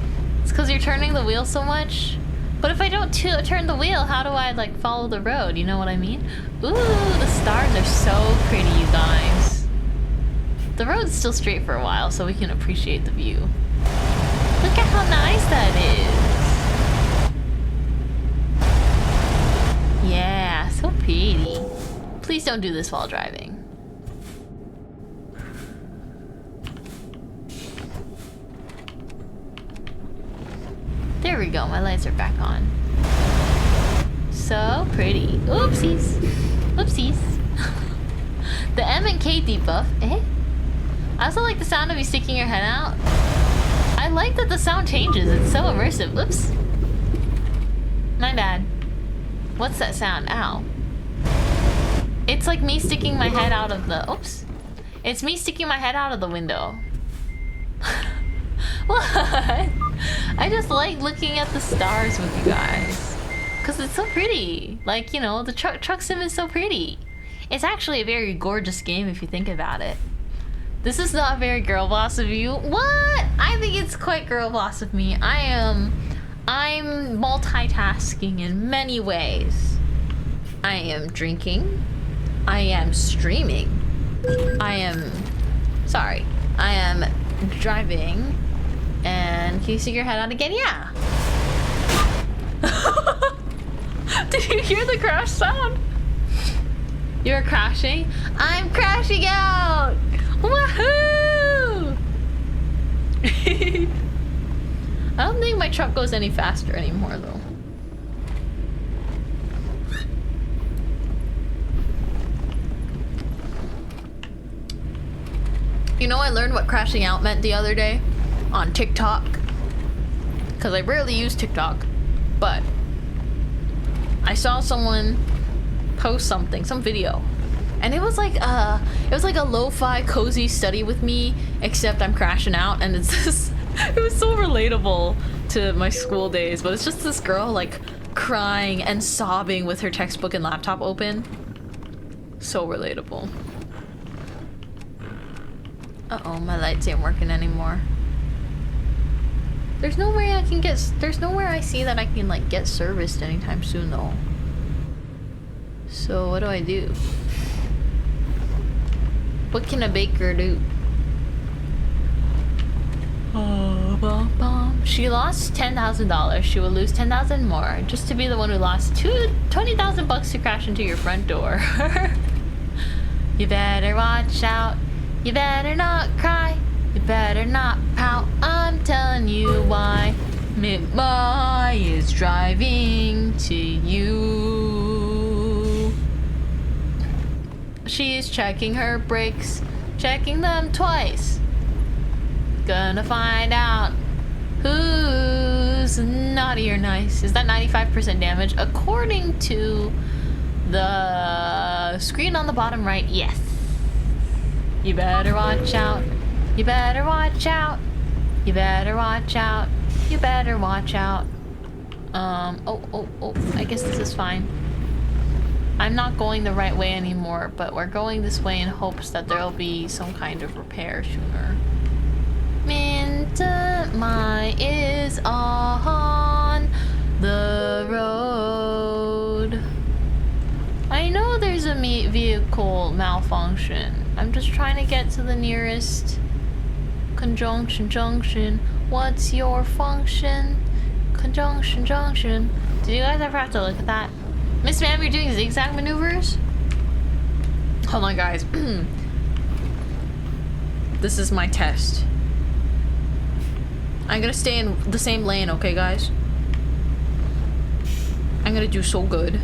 It's because you're turning the wheel so much. But if I don't turn the wheel, how do I like follow the road? You know what I mean? Ooh, the stars are so pretty, you guys. The road's still straight for a while, so we can appreciate the view. Look at how nice that is. Yeah, so pretty. Please don't do this while driving. There we go, my lights are back on. So pretty. Oopsies. Oopsies. The M and K debuff. Eh? I also like the sound of you sticking your head out. I like that the sound changes. It's so immersive. Whoops. My bad. What's that sound? Ow. It's like me sticking my head out of the... Oops. It's me sticking my head out of the window. What? I just like looking at the stars with you guys. Because it's so pretty. Like, you know, the truck sim is so pretty. It's actually a very gorgeous game if you think about it. This is not very girl boss of you. What? I think it's quite girl boss of me. I'm multitasking in many ways. I am drinking. I am streaming. I am driving. And can you stick your head out again? Yeah. Did you hear the crash sound? You're crashing? I'm crashing out! Woohoo! I don't think my truck goes any faster anymore though. You know, I learned what crashing out meant the other day on TikTok. Because I rarely use TikTok. But I saw someone post something, some video. And it was like a lo-fi cozy study with me, except I'm crashing out, and it's just, it was so relatable to my school days, but it's just this girl like crying and sobbing with her textbook and laptop open. So relatable. Uh-oh, my lights ain't working anymore. There's no way I can get, there's nowhere I see that I can like get serviced anytime soon though. So what do I do? What can a baker do? She lost $10,000. She will lose $10,000 more just to be the one who lost $20,000 to crash into your front door. You better watch out. You better not cry. You better not pout. I'm telling you why. Mintmai is driving to you. She's checking her brakes, checking them twice. Gonna find out who's naughty or nice. Is that 95% damage? According to the screen on the bottom right, yes. You better watch out. You better watch out. You better watch out. You better watch out. Oh, I guess this is fine. I'm not going the right way anymore, but we're going this way in hopes that there'll be some kind of repair sooner. Mintmai is on the road. I know there's a vehicle malfunction. I'm just trying to get to the nearest junction. What's your function? Junction. Did you guys ever have to look at that? Miss Ma'am, you're doing zigzag maneuvers? Hold on, guys. This is my test. I'm gonna stay in the same lane, okay, guys? I'm gonna do so good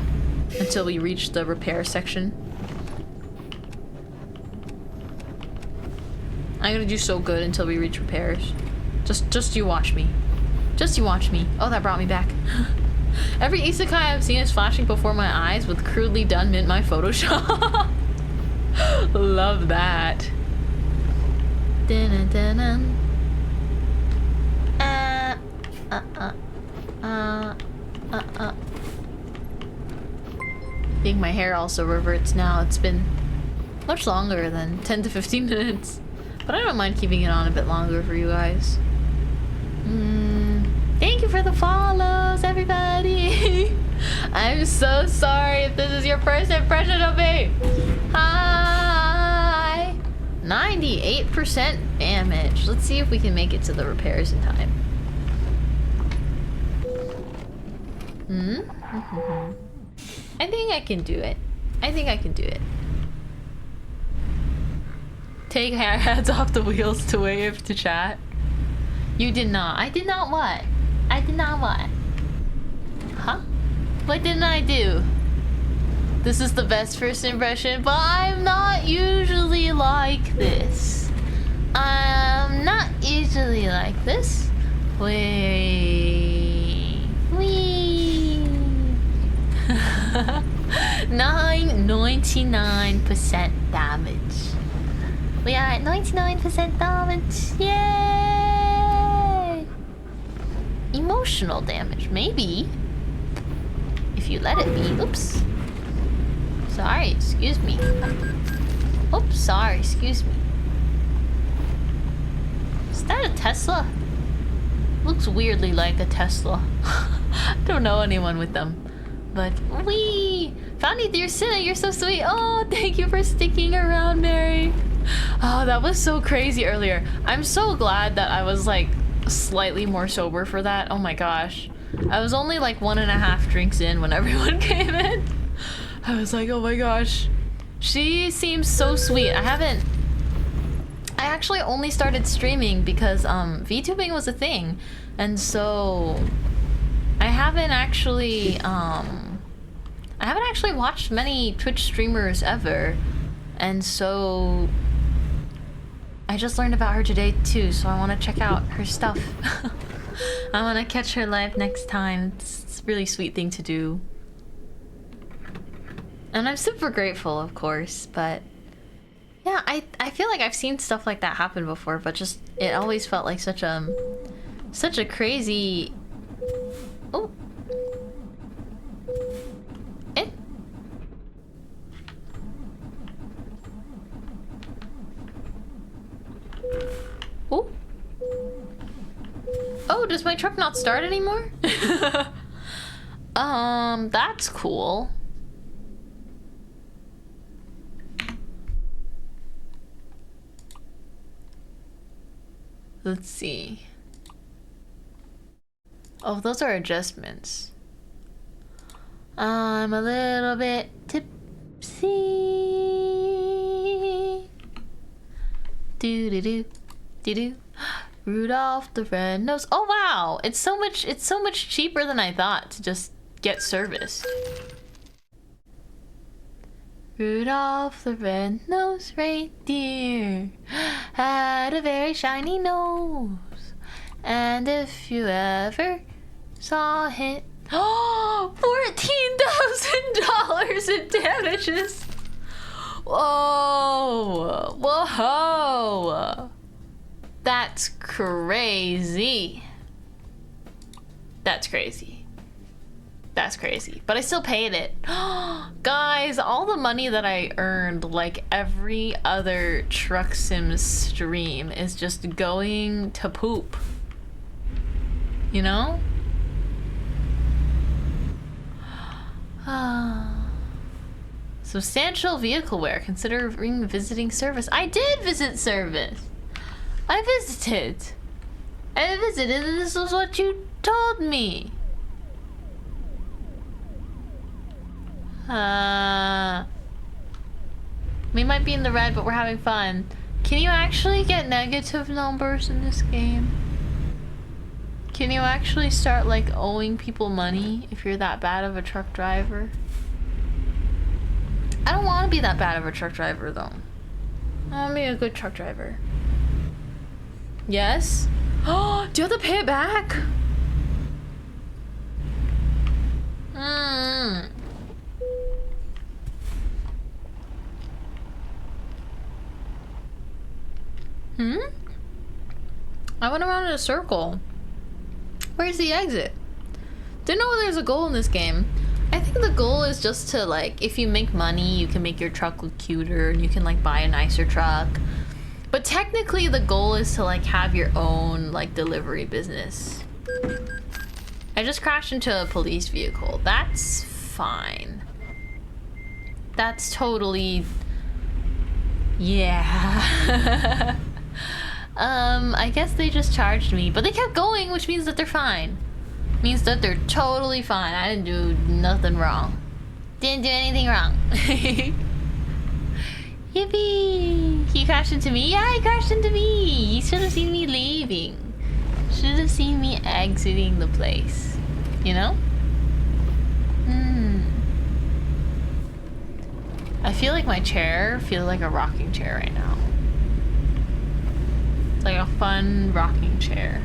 until we reach the repair section. I'm gonna do so good until we reach repairs. Just you watch me. Just you watch me. Oh, that brought me back. Every isekai I've seen is flashing before my eyes with crudely done Mintmai Photoshop. Love that. Dun-dun-dun-dun. I think my hair also reverts now. It's been much longer than 10 to 15 minutes. But I don't mind keeping it on a bit longer for you guys. Thank you for the follows, everybody. I'm so sorry if this is your first impression of me. Hi. 98% damage. Let's see if we can make it to the repairs in time. I think I can do it. I think I can do it. Take hands off the wheels to wave to chat. You did not. I did not what? I did not what? Huh? What didn't I do? This is the best first impression, but I'm not usually like this. I'm not usually like this. Wait. Wee. 99% damage. We are at 99% damage. Yay! Emotional damage, maybe. If you let it be. Oops. Sorry, excuse me. Oops, sorry, excuse me. Is that a Tesla? Looks weirdly like a Tesla. I don't know anyone with them. But wee! Found you dear Cinna, you're so sweet. Oh, thank you for sticking around, Mary. Oh, that was so crazy earlier. I'm so glad that I was like slightly more sober for that. Oh my gosh. I was only like 1.5 drinks in when everyone came in. I was like, oh my gosh. She seems so sweet. I actually only started streaming because VTubing was a thing. And so I haven't actually watched many Twitch streamers ever. And so I just learned about her today too, so I want to check out her stuff. I want to catch her live next time. It's a really sweet thing to do. And I'm super grateful, of course, but yeah, I feel like I've seen stuff like that happen before, but just it always felt like such a crazy. Oh. Eh. Oh. Oh, does my truck not start anymore? That's cool. Let's see. Oh, those are adjustments. I'm a little bit tipsy. Do-do-do, do-do. Rudolph the Red-Nosed. Oh wow! It's so much cheaper than I thought to just get serviced. Rudolph the Red-Nosed Reindeer had a very shiny nose. And if you ever saw him... Oh! $14,000 in damages! Whoa! Whoa! That's crazy. That's crazy. That's crazy. But I still paid it. Guys, all the money that I earned, like every other Truck Sim stream, is just going to poop. You know? Substantial vehicle wear. Considering visiting service. I did visit service. I visited. And this was what you told me. We might be in the red, but we're having fun. Can you actually get negative numbers in this game? Can you actually start like owing people money if you're that bad of a truck driver? I don't want to be that bad of a truck driver though. I want to be a good truck driver. Yes? Oh, do you have to pay it back? I went around in a circle. Where's the exit? Didn't know there's a goal in this game. I think the goal is just to like, if you make money, you can make your truck look cuter and you can like buy a nicer truck. But technically the goal is to like have your own like delivery business. I just crashed into a police vehicle. That's fine. That's totally... Yeah. I guess they just charged me, but they kept going, which means that they're fine. Means that they're totally fine. I didn't do nothing wrong. Didn't do anything wrong. Yippee! He crashed into me? Yeah, he crashed into me! You should have seen me leaving. Should have seen me exiting the place. You know? I feel like my chair feels like a rocking chair right now. It's like a fun rocking chair.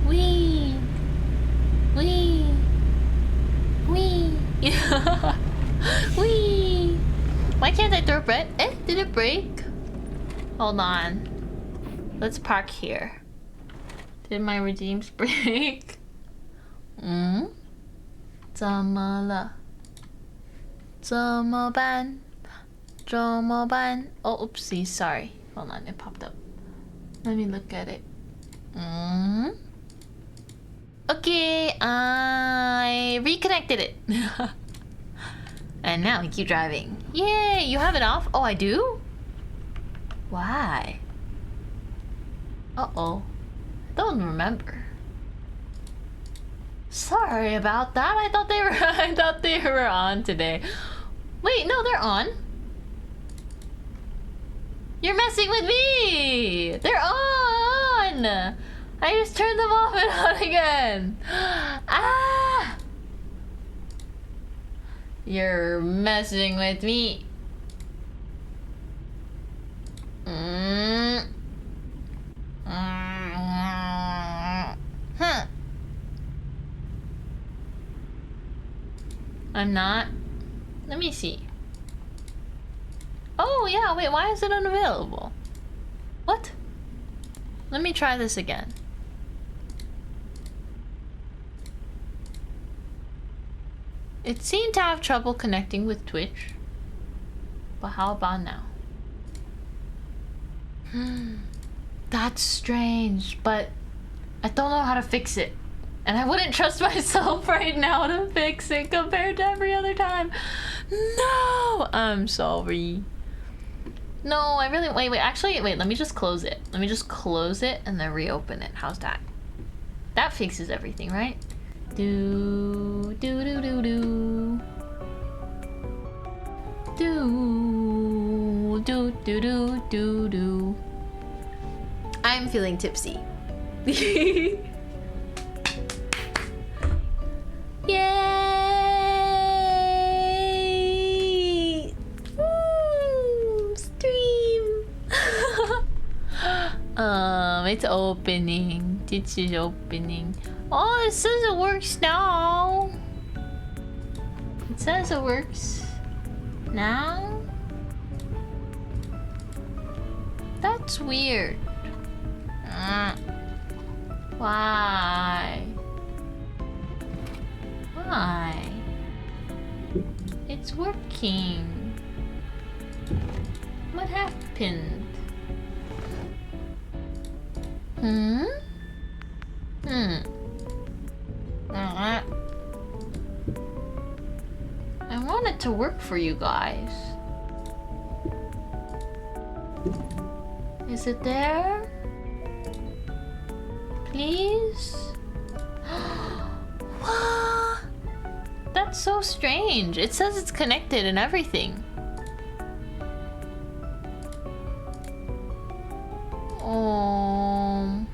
Wee! Wee! Wee! Wee! Why can't I throw bread? Eh? Did it break? Hold on. Let's park here. Did my redeems break? 怎么了？怎么办？怎么办？ Oh, oopsie, sorry. Hold on, it popped up. Let me look at it. Okay, I reconnected it. And now we keep driving. Yay, you have it off? Oh, I do? Why? Uh-oh. Don't remember. Sorry about that. I thought they were on today. Wait, no, they're on. You're messing with me. They're on. I just turned them off and on again. Ah! You're messing with me. I'm not. Let me see. Oh yeah, wait, why is it unavailable? What? Let me try this again. It seemed to have trouble connecting with Twitch. But how about now? That's strange, but I don't know how to fix it. And I wouldn't trust myself right now to fix it compared to every other time. No! I'm sorry. No, I really... Wait, actually, wait, let me just close it. Let me just close it and then reopen it. How's that? That fixes everything, right? Do, do, do, do, do. Do, do, do, do, do, do. I'm feeling tipsy. Yay! Woo! Stream! It's opening. This is opening. Oh, it says it works now. It says it works now. That's weird. Why? Why? It's working. What happened? I want it to work for you guys. Is it there? Please? What? That's so strange. It says it's connected and everything. Um.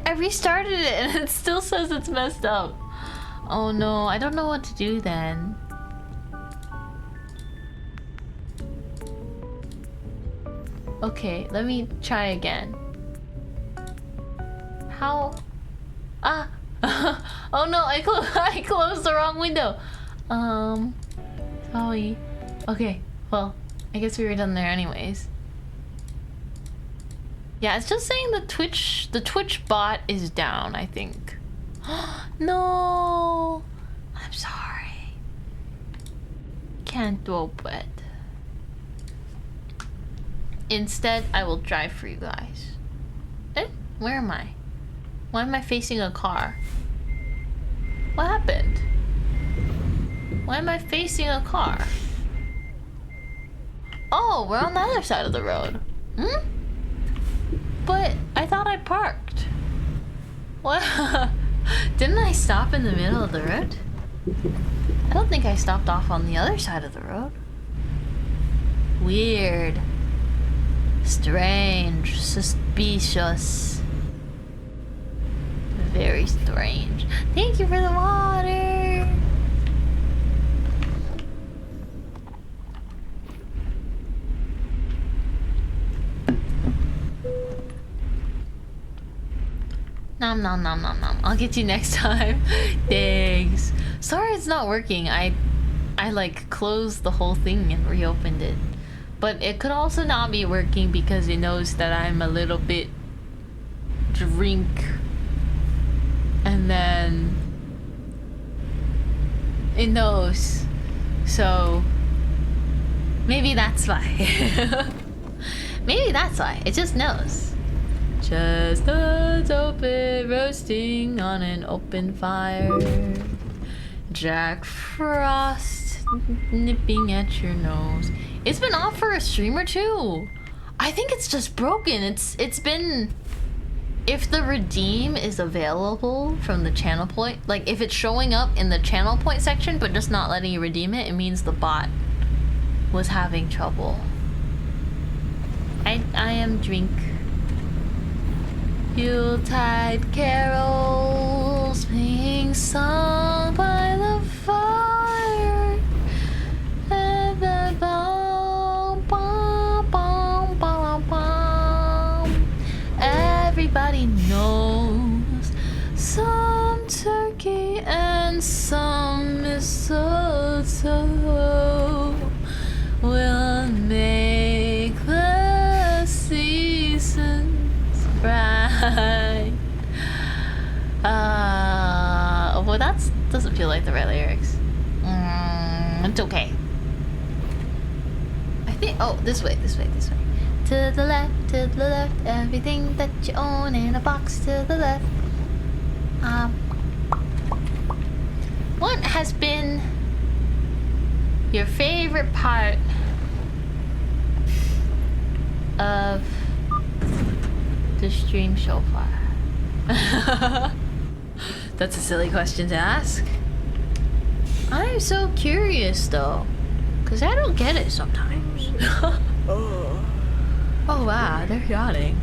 I restarted it and it still says it's messed up. Oh no, I don't know what to do then. Okay, let me try again. How? Ah! Oh no, I closed the wrong window. Sorry. Okay, well, I guess we were done there anyways. Yeah, it's just saying the Twitch bot is down, I think. No! I'm sorry. Can't open it. Instead, I will drive for you guys. Eh? Where am I? Why am I facing a car? What happened? Why am I facing a car? Oh, we're on the other side of the road. Hmm? But I thought I parked. What? Didn't I stop in the middle of the road? I don't think I stopped off on the other side of the road. Weird. Strange. Suspicious. Very strange. Thank you for the water. Nom nom nom nom nom. I'll get you next time. Thanks. Sorry it's not working. I like closed the whole thing and reopened it. But it could also not be working because it knows that I'm a little bit drink. And then it knows. So maybe that's why. Maybe that's why. It just knows. Chestnuts open, roasting on an open fire. Jack Frost nipping at your nose. It's been off for a stream or two. I think it's just broken. It's been. If the redeem is available from the channel point, like if it's showing up in the channel point section but just not letting you redeem it, it means the bot was having trouble. I am drink. Yuletide carols being sung by the fire. And the bom, bom, bom, bom, bom. Everybody knows some turkey and some mistletoe will make the seasons bright. Well, that doesn't feel like the right lyrics. It's okay. I think. Oh, this way, this way, this way. To the left, everything that you own in a box to the left. What has been your favorite part of the stream so far? That's a silly question to ask. I'm so curious though, because I don't get it sometimes. Oh wow, they're yawning.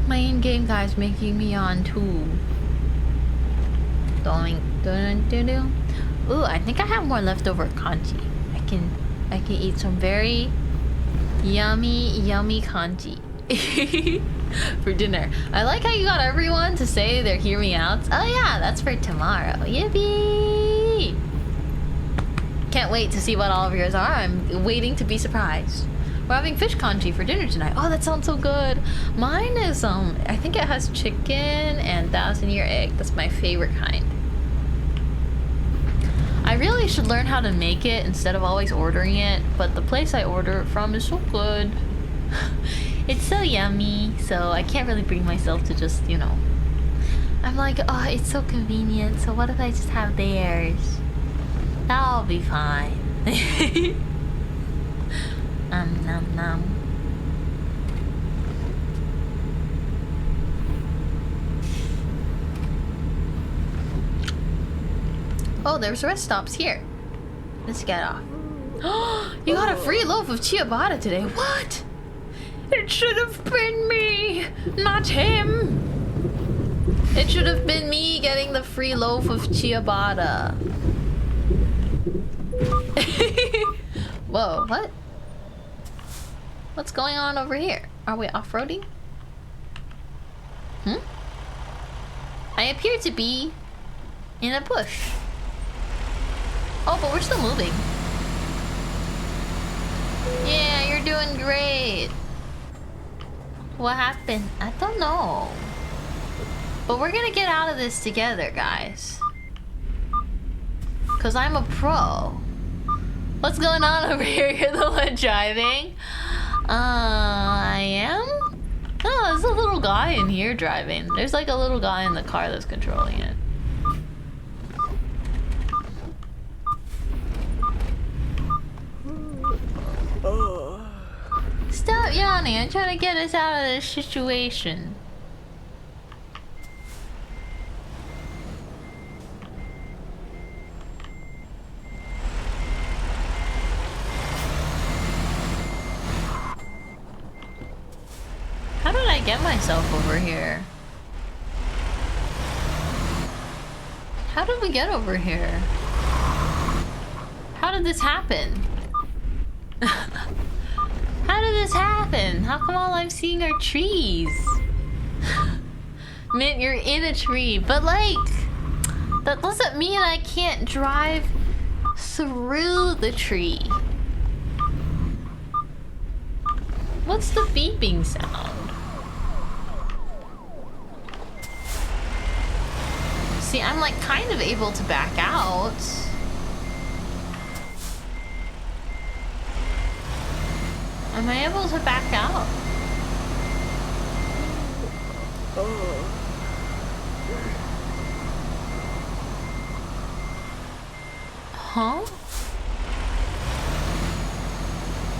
My in-game guy's making me yawn too. Ooh, I think I have more leftover kanji. I can eat some very yummy kanji for dinner. I like how you got everyone to say their hear me outs. Oh yeah, that's for tomorrow. Yippee! Can't wait to see what all of yours are. I'm waiting to be surprised. We're having fish kanji for dinner tonight. Oh, that sounds so good. Mine is I think it has chicken and 1,000-year egg. That's my favorite kind. I really should learn how to make it instead of always ordering it, but the place I order it from is so good. It's so yummy, so I can't really bring myself to just, you know. I'm like, oh, it's so convenient, so what if I just have theirs? That'll be fine. Nom nom. Oh, there's rest stops here. Let's get off. You got a free loaf of ciabatta today. What? It should have been me, not him. It should have been me getting the free loaf of ciabatta. Whoa, what? What's going on over here? Are we off-roading? Hmm? I appear to be in a bush. Oh, but we're still moving. Yeah, you're doing great. What happened? I don't know. But we're gonna get out of this together, guys. Cause I'm a pro. What's going on over here? You're the one driving? I am? Oh, there's a little guy in here driving. There's like a little guy in the car that's controlling it. Stop yawning. I'm trying to get us out of this situation. How did I get myself over here? How did we get over here? How did this happen? How did this happen? How come all I'm seeing are trees? Mint, you're in a tree, but like, that doesn't mean I can't drive through the tree. What's the beeping sound? See, I'm like kind of able to back out. Am I able to back out? Huh?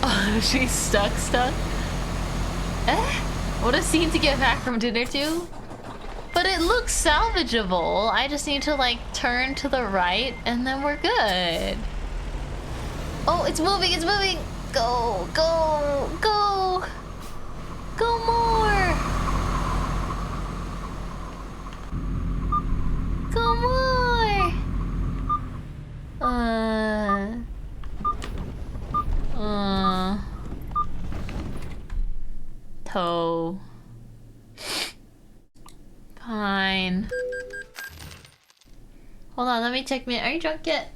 Oh, she's stuck? Eh? What a scene to get back from dinner to. But it looks salvageable. I just need to like turn to the right and then we're good. Oh, it's moving, it's moving. Go, go, go. Go more. Go more. Toe. Fine. Hold on, let me check me. Are you drunk yet?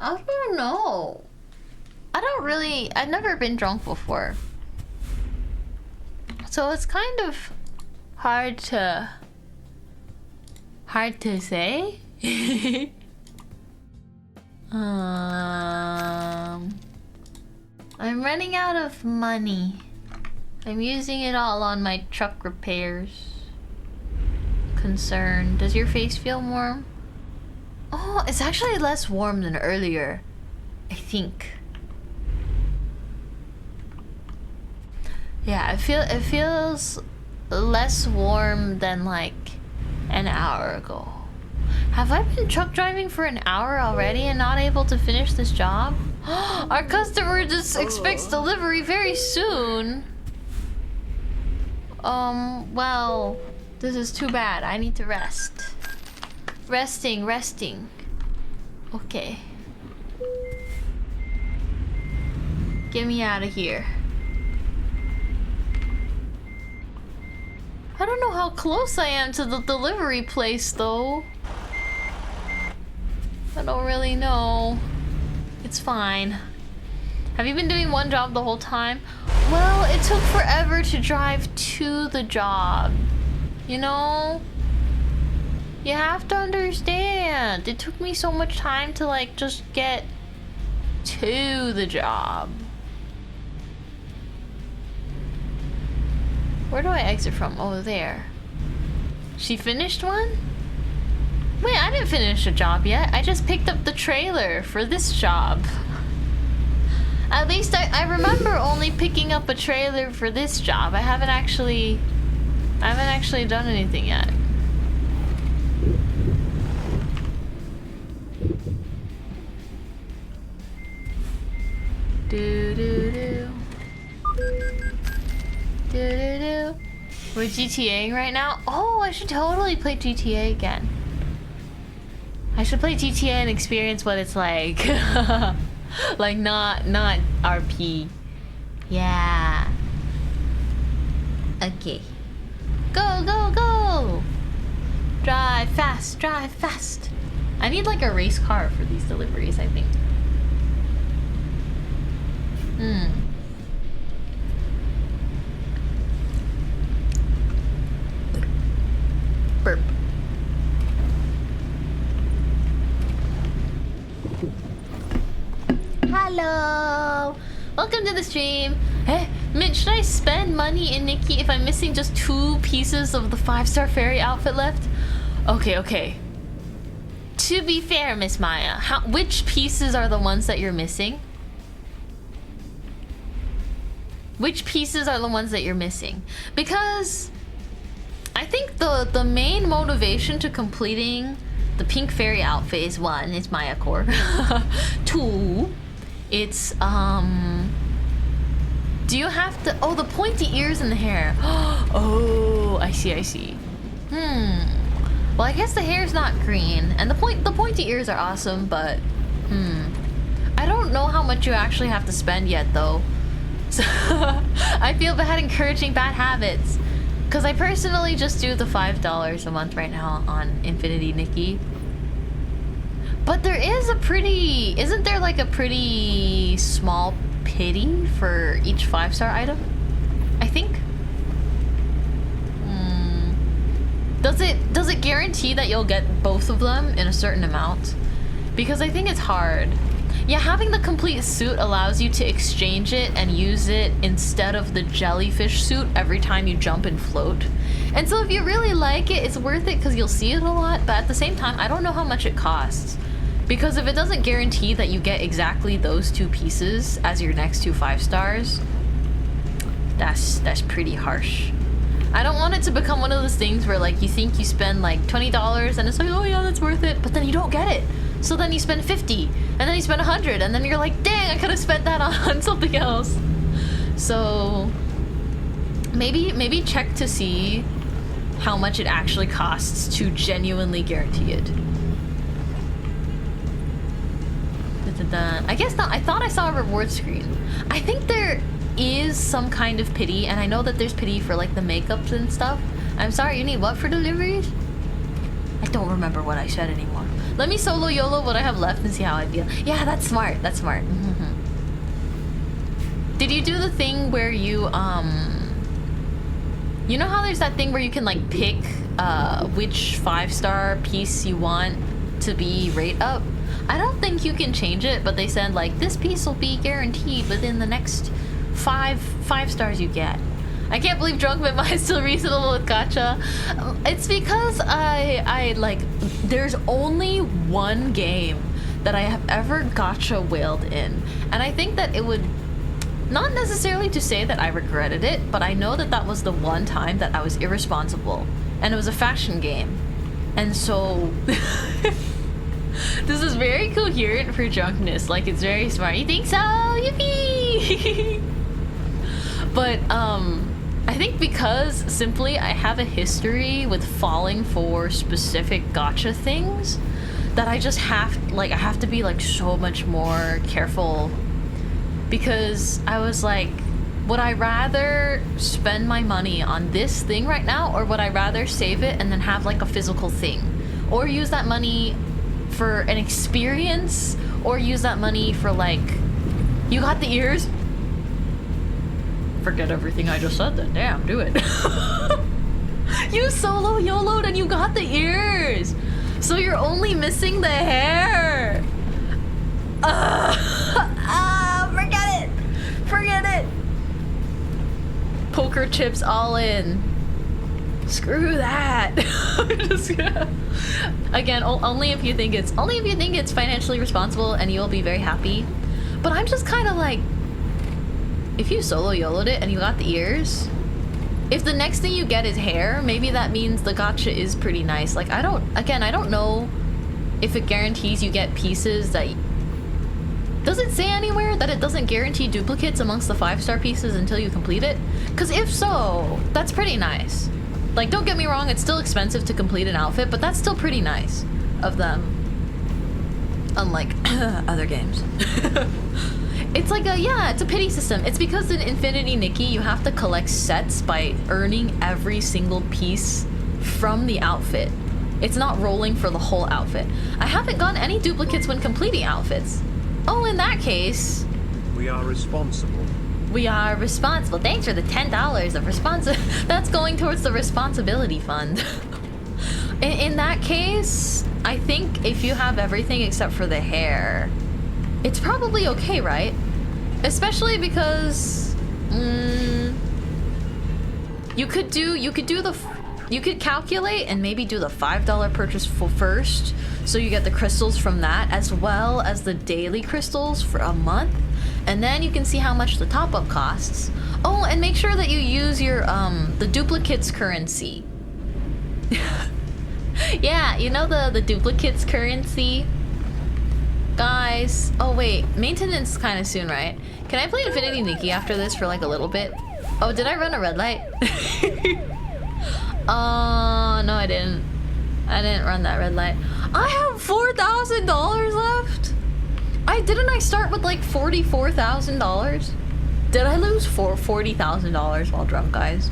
I don't know. I've never been drunk before. So it's kind of hard to say. I'm running out of money. I'm using it all on my truck repairs. Concerned. Does your face feel warm? Oh, it's actually less warm than earlier, I think. Yeah, it feels less warm than like an hour ago. Have I been truck driving for an hour already and not able to finish this job? Our customer just expects delivery very soon. Well, this is too bad. I need to rest. Resting. Okay. Get me out of here. I don't know how close I am to the delivery place, though. I don't really know. It's fine. Have you been doing one job the whole time? Well, it took forever to drive to the job. You know? You have to understand. It took me so much time to like just get to the job. Where do I exit from? Oh, there. She finished one? Wait, I didn't finish a job yet. I just picked up the trailer for this job. At least I remember only picking up a trailer for this job. I haven't actually done anything yet. We're GTAing right now? Oh, I should totally play GTA again. I should play GTA and experience what it's like. Like not RP. Yeah. Okay. Go, go, go! Drive fast, drive fast. I need like a race car for these deliveries, I think. Burp. Hello! Welcome to the stream. Hey, Mint, should I spend money in Nikki if I'm missing just 2 pieces of the 5-star fairy outfit left? Okay, okay. To be fair, Miss Maya, which pieces are the ones that you're missing? Which pieces are the ones that you're missing? Because I think the main motivation to completing the pink fairy outfit is 1, it's Maya core. 2, it's do you have to, oh, the pointy ears and the hair. Oh, I see, I see. Well, I guess the hair's not green, and the pointy ears are awesome, but I don't know how much you actually have to spend yet, though. So I feel bad encouraging bad habits, because I personally just do the $5 a month right now on Infinity Nikki. But there is a pretty, isn't there like a pretty small pity for each 5-star item? I think. Does it guarantee that you'll get both of them in a certain amount? Because I think it's hard. Yeah, having the complete suit allows you to exchange it and use it instead of the jellyfish suit every time you jump and float. And so if you really like it, it's worth it because you'll see it a lot, but at the same time, I don't know how much it costs. Because if it doesn't guarantee that you get exactly those 2 pieces as your next 2 5-stars, that's pretty harsh. I don't want it to become one of those things where like you think you spend like $20 and it's like, oh yeah, that's worth it, but then you don't get it. So then you spend 50 and then you spend 100 and then you're like, dang, I could have spent that on something else. So maybe check to see how much it actually costs to genuinely guarantee it. I guess not. I thought I saw a reward screen. I think there is some kind of pity, and I know that there's pity for like the makeups and stuff. I'm sorry, you need what for deliveries? I don't remember what I said anymore. Let me solo YOLO what I have left and see how I feel. Yeah, that's smart. That's smart. Did you do the thing where you you know how there's that thing where you can like pick which 5-star piece you want to be rate up? I don't think you can change it, but they said like this piece will be guaranteed within the next 5 stars you get. I can't believe Drunk Mintmai is still reasonable with gacha. It's because I like, there's only 1 game that I have ever gacha whaled in, and I think that it would, not necessarily to say that I regretted it, but I know that that was the one time that I was irresponsible, and it was a fashion game, and so this is very coherent for drunkenness. Like, it's very smart. You think so? Yippee! But I think because simply I have a history with falling for specific gacha things, that I just have, like, I have to be like so much more careful, because I was like, would I rather spend my money on this thing right now, or would I rather save it and then have like a physical thing, or use that money for an experience, or use that money for like, you got the ears? Forget everything I just said then. Damn, do it. You solo YOLO'd and you got the ears, so you're only missing the hair. Forget it. Forget it. Poker chips all in. Screw that. Again, only if you think it's financially responsible, and you'll be very happy. But I'm just kind of like, if you solo YOLO'd it and you got the ears, if the next thing you get is hair, maybe that means the gacha is pretty nice. Like, I don't know if it guarantees you get pieces that Does it say anywhere that it doesn't guarantee duplicates amongst the 5-star pieces until you complete it? Because if so, that's pretty nice. Like, don't get me wrong, it's still expensive to complete an outfit, but that's still pretty nice of them. Unlike other games. It's like it's a pity system. It's because in Infinity Nikki, you have to collect sets by earning every single piece from the outfit. It's not rolling for the whole outfit. I haven't gotten any duplicates when completing outfits. Oh, in that case... We are responsible. We are responsible. Thanks for the $10 of that's going towards the responsibility fund. In that case, I think if you have everything except for the hair, it's probably okay, right? Especially because you could calculate and maybe do the $5 purchase first, so you get the crystals from that as well as the daily crystals for a month, and then you can see how much the top-up costs. Oh, and make sure that you use your the duplicates currency. Yeah, you know the duplicates currency? Guys, oh wait, maintenance is kind of soon, right? Can I play Infinity Nikki after this for like a little bit? Oh, did I run a red light? Oh, no I didn't. I didn't run that red light. I have $4,000 left? Didn't I start with like $44,000? Did I lose $40,000 while drunk, guys?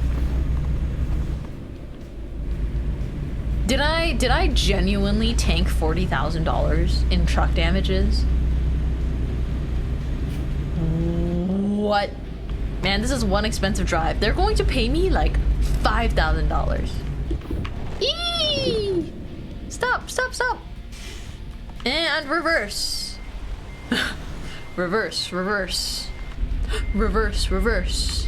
Did I genuinely tank $40,000 in truck damages? What? Man, this is one expensive drive. They're going to pay me like $5,000. Eee! Stop, stop, stop. And reverse. Reverse, reverse. Reverse, reverse.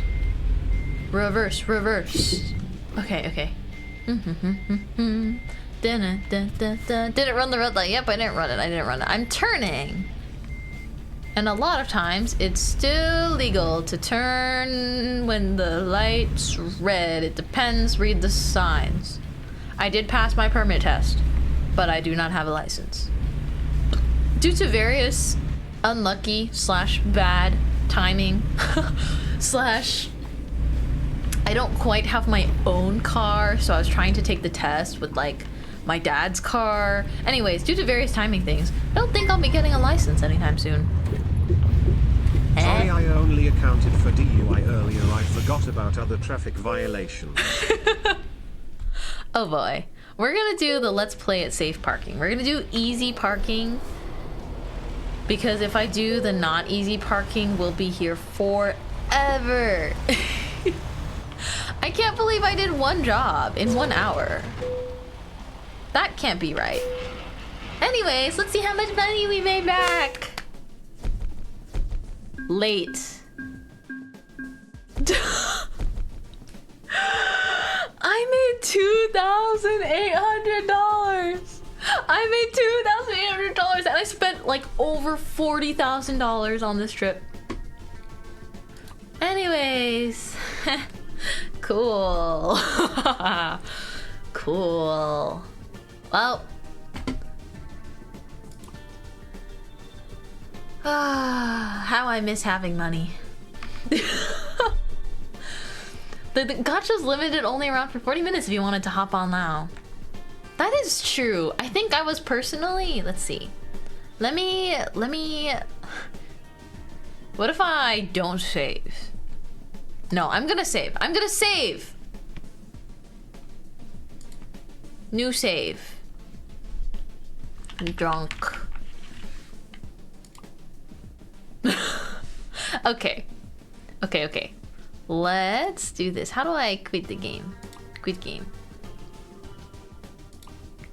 Reverse, reverse. Okay, okay. Didn't run the red light. Yep, I didn't run it. I didn't run it. I'm turning. And a lot of times, it's still legal to turn when the light's red. It depends. Read the signs. I did pass my permit test, but I do not have a license. Due to various unlucky / bad timing / I don't quite have my own car, so I was trying to take the test with like my dad's car. Anyways, due to various timing things, I don't think I'll be getting a license anytime soon. Sorry, I only accounted for DUI earlier. I forgot about other traffic violations. Oh boy. We're gonna do the let's play it safe parking. We're gonna do easy parking, because if I do the not easy parking, we'll be here forever. I can't believe I did one job in 1 hour. That can't be right. Anyways, let's see how much money we made back. Late. I made $2,800. I made $2,800 and I spent like over $40,000 on this trip. Anyways. Cool. Cool. Well. How I miss having money. The gacha's limited only around for 40 minutes if you wanted to hop on now. That is true. I think I was personally, let's see. Let me, what if I don't save? No, I'm gonna save. I'm gonna save. New save. I'm drunk. Okay. Okay, okay. Let's do this. How do I quit the game? Quit game.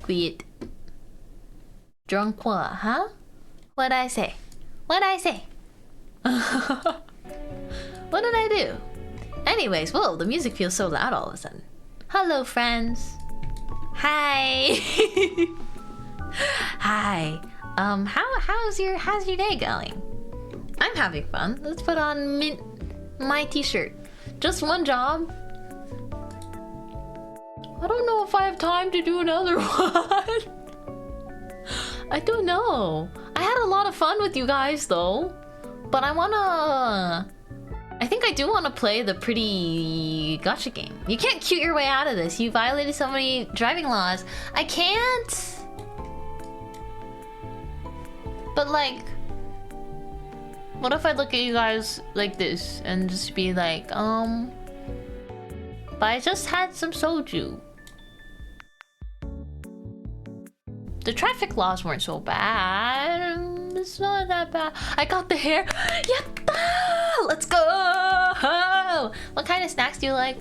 Quit. Drunk what, huh? What'd I say? What'd I say? What did I do? Anyways, whoa, the music feels so loud all of a sudden. Hello, friends. Hi. Hi. How's your day going? I'm having fun. Let's put on Mintmai t-shirt. Just one job. I don't know if I have time to do another one. I don't know. I had a lot of fun with you guys though. But I think I do want to play the pretty gacha game. You can't cute your way out of this. You violated so many driving laws. I can't. But like, what if I look at you guys like this and just be like, but I just had some soju. The traffic laws weren't so bad. It's not that bad. I got the hair. Yatta! Let's go! What kind of snacks do you like?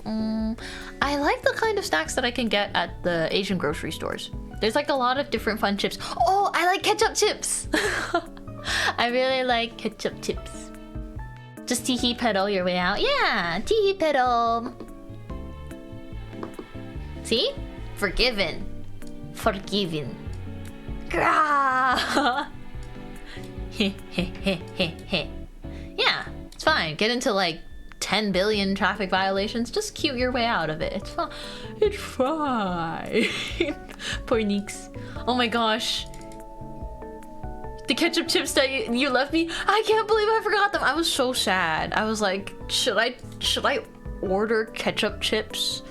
I like the kind of snacks that I can get at the Asian grocery stores. There's like a lot of different fun chips. Oh, I like ketchup chips! I really like ketchup chips. Just tee-hee pedal your way out. Yeah, tee-hee pedal. See? Forgiven. Forgiven. Grah! Yeah, it's fine. Get into like 10 billion traffic violations. Just cute your way out of it. It's fine. It's fine. Poor Neeks. Oh my gosh. The ketchup chips that you left me. I can't believe I forgot them. I was so sad. I was like, should I order ketchup chips?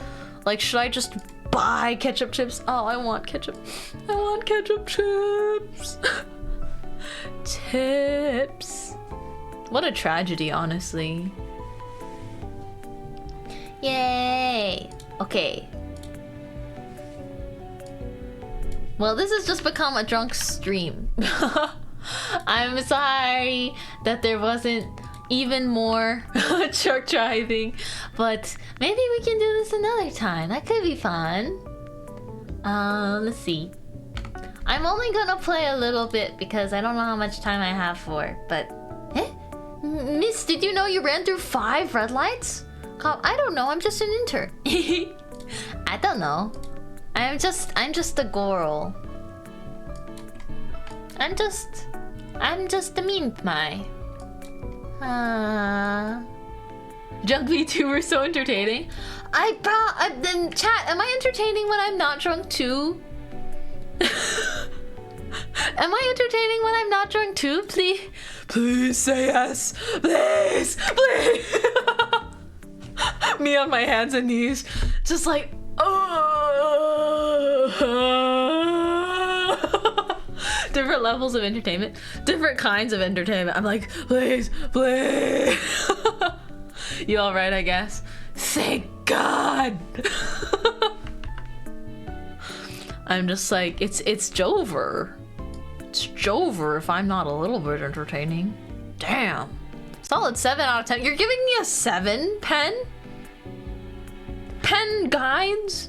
Like, should I just buy ketchup chips? Oh, I want ketchup. I want ketchup chips. Tips. What a tragedy, honestly. Yay. Okay. Well, this has just become a drunk stream. I'm sorry that there wasn't even more truck driving, but maybe we can do this another time. That could be fun. Let's see. I'm only gonna play a little bit because I don't know how much time I have for, but... Miss, did you know you ran through 5 red lights? I don't know, I'm just an intern. I don't know. I'm just a girl. I'm just a Mintmai. Drunk VTuber so entertaining. Then chat, am I entertaining when I'm not drunk too? Am I entertaining when I'm not drunk too? Please say yes. Please. Me on my hands and knees, just like, different levels of entertainment, different kinds of entertainment. I'm like, please. You all right, I guess? Thank God. I'm just like, it's Jover. It's Jover if I'm not a little bit entertaining. Damn. Solid 7 out of 10. You're giving me a 7, Pen? Pen Guides?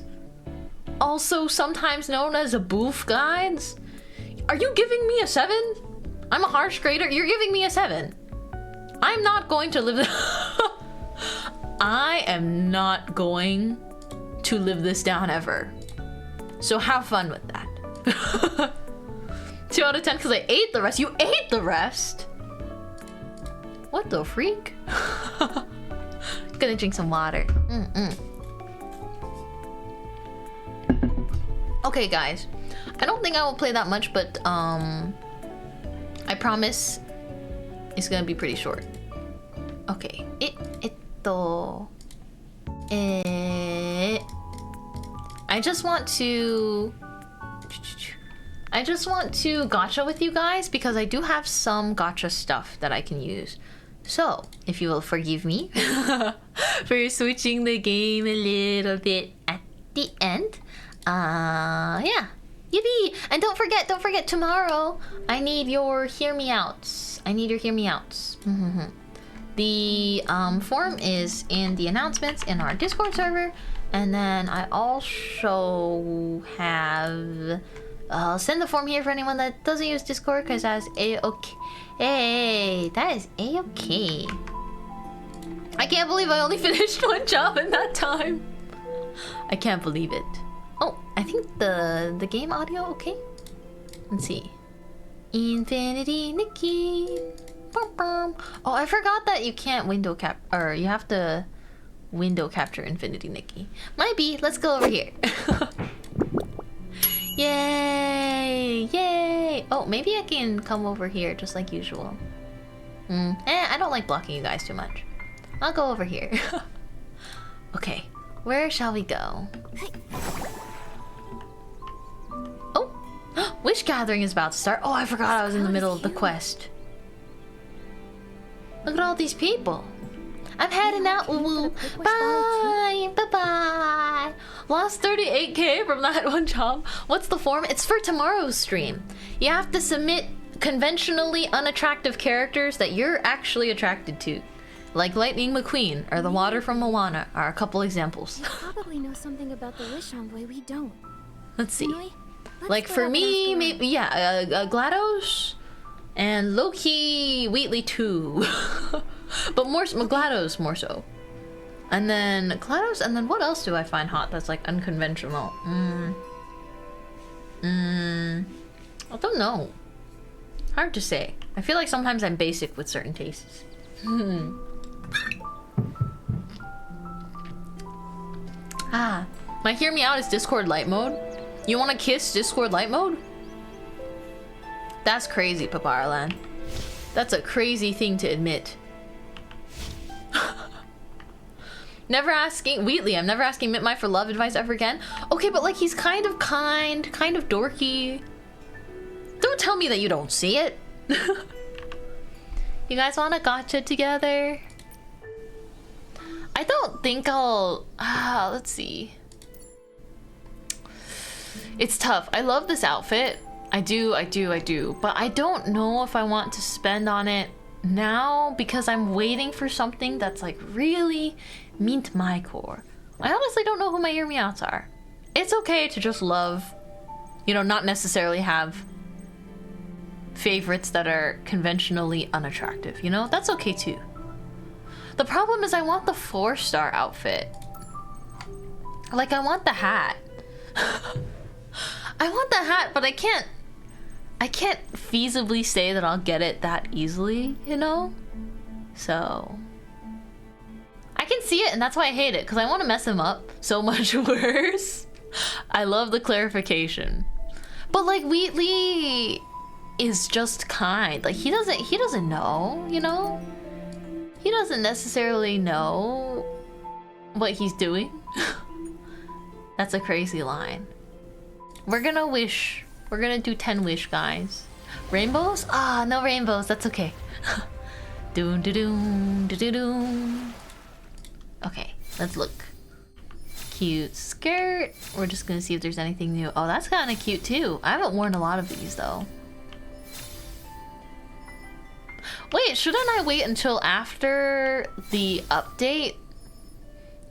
Also sometimes known as a Boof Guides? Are you giving me a 7? I'm a harsh grader. You're giving me a 7. I'm not going to live I am not going to live this down ever. So have fun with that. 2 out of 10 because I ate the rest. You ate the rest? What the freak? Gonna drink some water. Okay, guys. I don't think I will play that much, but I promise it's gonna be pretty short. Okay. I just want to gacha with you guys because I do have some gacha stuff that I can use. So, if you will forgive me for switching the game a little bit at the end. Yeah. Yippee! And don't forget tomorrow I need your hear me outs. The form is in the announcements in our Discord server, and then I also have I'll send the form here for anyone that doesn't use Discord because that's a-okay. Hey, that is a-okay. I can't believe I only finished 1 job in that time. I can't believe it. Oh, I think the game audio okay? Let's see. Infinity Nikki. Oh, I forgot that you can't window cap, or you have to window capture Infinity Nikki. Might be. Let's go over here. Yay! Yay! Oh, maybe I can come over here just like usual. I don't like blocking you guys too much. I'll go over here. Okay, where shall we go? Oh! Wish gathering is about to start. Oh, I forgot I was in the middle of the quest. Look at all these people. I'm heading out. Woo. Bye. Bye-bye. Lost 38k from that one job. What's the form? It's for tomorrow's stream. You have to submit conventionally unattractive characters that you're actually attracted to. Like Lightning McQueen or the water from Moana are a couple examples. You probably know something about the Wish Envoy we don't. Let's see. Anyway, like for me, maybe, yeah, GLaDOS and low-key Wheatley too. But more GLaDOS more so. And then GLaDOS, and then what else do I find hot that's like unconventional? I don't know. Hard to say. I feel like sometimes I'm basic with certain tastes. Ah, my hear me out is Discord light mode. You want to kiss Discord light mode? That's crazy, Paparland. That's a crazy thing to admit. Never asking Wheatley. I'm never asking Mintmai for love advice ever again. Okay, but like he's kind of kind of dorky. Don't tell me that you don't see it. You guys want a gacha together? I don't think I'll... let's see. It's tough. I love this outfit. I do. But I don't know if I want to spend on it now because I'm waiting for something that's like really Mintmai core. I honestly don't know who my ear-meouts are. It's okay to just love, you know, not necessarily have favorites that are conventionally unattractive, you know? That's okay too. The problem is I want the 4-star outfit. Like, I want the hat. I want the hat, but I can't feasibly say that I'll get it that easily, you know? So I can see it, and that's why I hate it, because I want to mess him up so much worse. I love the clarification. But like Wheatley is just kind. Like he doesn't know, you know? He doesn't necessarily know what he's doing. That's a crazy line. We're gonna wish. We're gonna do 10 wish, guys. Rainbows? Ah, no rainbows. That's okay. Doom, doom, doom, doom. Okay, let's look. Cute skirt. We're just gonna see if there's anything new. Oh, that's kind of cute too. I haven't worn a lot of these though. Wait, shouldn't I wait until after the update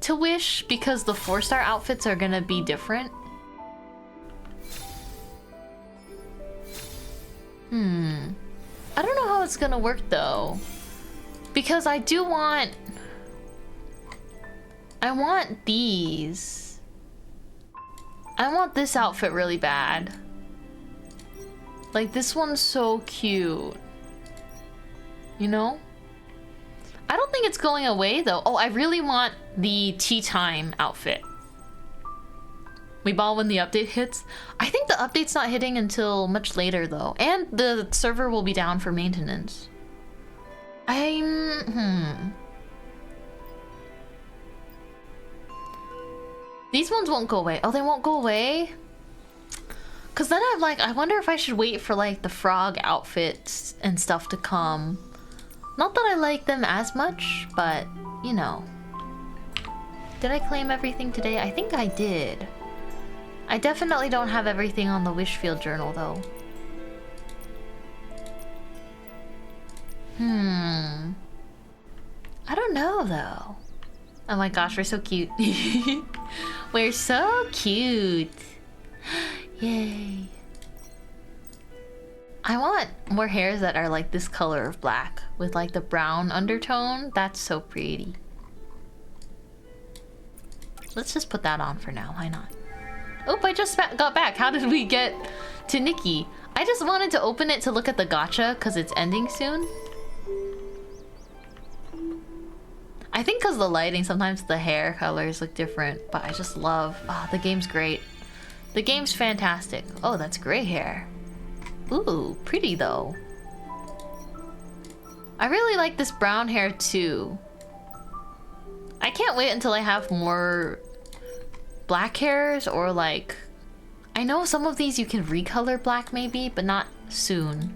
to wish? Because the 4-star outfits are gonna be different? I don't know how it's gonna work though. Because I want these. I want this outfit really bad. Like this one's so cute. You know? I don't think it's going away though. Oh, I really want the tea time outfit. We ball when the update hits. I think the update's not hitting until much later though. And the server will be down for maintenance. These ones won't go away. Oh, they won't go away? Cause then I'm like, I wonder if I should wait for like the frog outfits and stuff to come. Not that I like them as much, but you know. Did I claim everything today? I think I did. I definitely don't have everything on the Wishfield journal though. I don't know though. Oh my gosh, we're so cute. We're so cute. Yay. I want more hairs that are like this color of black with like the brown undertone. That's so pretty. Let's just put that on for now. Why not? Oop, I just got back. How did we get to Nikki? I just wanted to open it to look at the gacha because it's ending soon. I think because the lighting, sometimes the hair colors look different, but I just love... the game's great. The game's fantastic. Oh, that's gray hair. Ooh, pretty though. I really like this brown hair too. I can't wait until I have more black hairs, or like... I know some of these you can recolor black maybe, but not soon.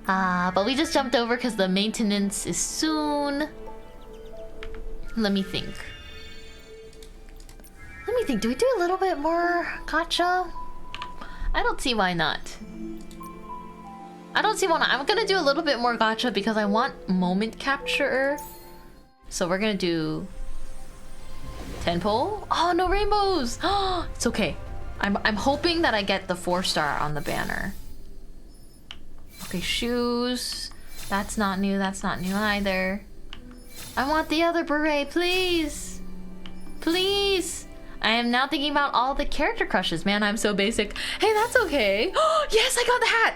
But we just jumped over because the maintenance is soon. Let me think. Do we do a little bit more gacha? I don't see why not. I don't see why not. I'm gonna do a little bit more gacha because I want moment capture. So we're gonna do 10 pole. Oh, no rainbows. It's okay. I'm hoping that I get the 4-star on the banner. Okay, shoes. That's not new. That's not new either. I want the other beret, please. Please. I am now thinking about all the character crushes. Man, I'm so basic. Hey, that's okay. Yes, I got the hat.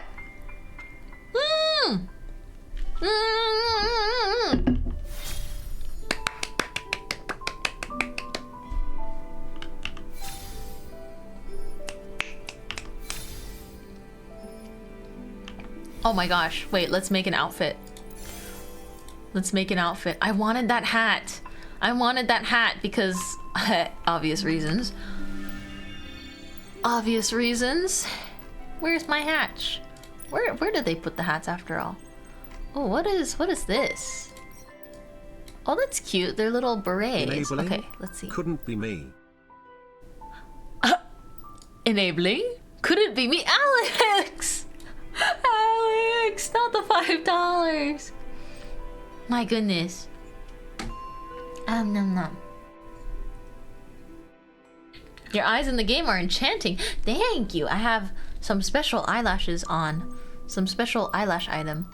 Oh my gosh. Wait, let's make an outfit. Let's make an outfit. I wanted that hat. I wanted that hat because obvious reasons. Obvious reasons. Where's my hatch? Where did they put the hats after all? Oh, what is this? Oh, that's cute. They're little berets. Enabling? Okay, let's see. Couldn't be me. Enabling? Could it be me? Alex! Alex! Not the $5! My goodness. Nom nom. Your eyes in the game are enchanting. Thank you. I have some special eyelashes on. Some special eyelash item.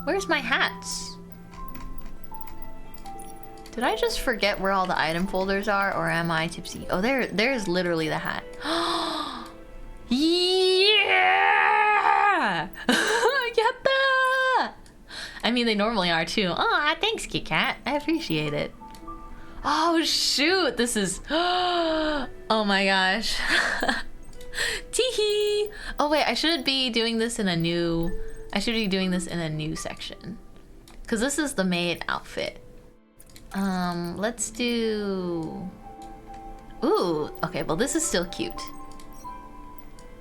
Where's my hats? Did I just forget where all the item folders are, or am I tipsy? Oh, there's literally the hat. Yeah! Yatta! I mean, they normally are too. Aw, thanks, Kit Kat. I appreciate it. Oh, shoot. This is... Oh my gosh. Teehee! Oh wait, I should be doing this in a new... I should be doing this in a new section. Because this is the maid outfit. Let's do... Ooh, okay, well this is still cute.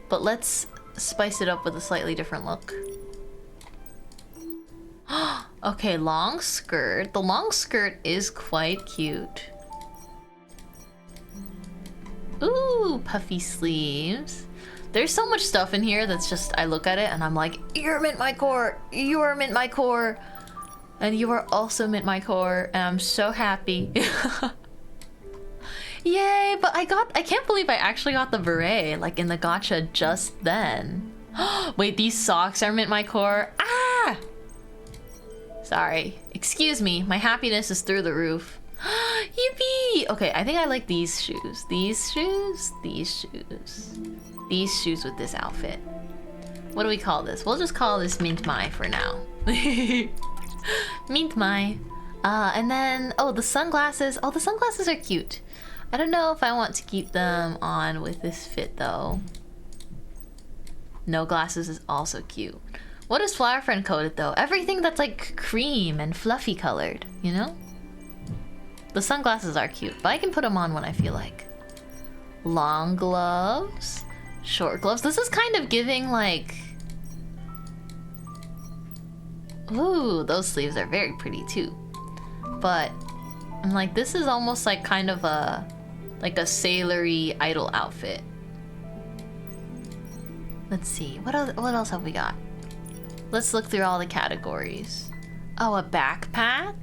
But let's spice it up with a slightly different look. Okay, long skirt. The long skirt is quite cute. Ooh, puffy sleeves. There's so much stuff in here that's just, I look at it and I'm like, you're mint my core, you are mint my core, and you are also mint my core, and I'm so happy. Yay, but I can't believe I actually got the beret, like in the gacha just then. Wait, these socks are mint my core. Ah! Sorry, excuse me, my happiness is through the roof. Yippee! Okay, I think I like these shoes. These shoes? These shoes. These shoes with this outfit. What do we call this? We'll just call this Mintmai for now. Mintmai. And then, oh, the sunglasses. Oh, the sunglasses are cute. I don't know if I want to keep them on with this fit though. No glasses is also cute. What is Flower Friend coded though? Everything that's like cream and fluffy colored, you know? The sunglasses are cute, but I can put them on when I feel like. Long gloves, short gloves. This is kind of giving like... Ooh, those sleeves are very pretty too. But I'm like, this is almost like kind of a... like a sailory idol outfit. Let's see, what else have we got? Let's look through all the categories. Oh, a backpack?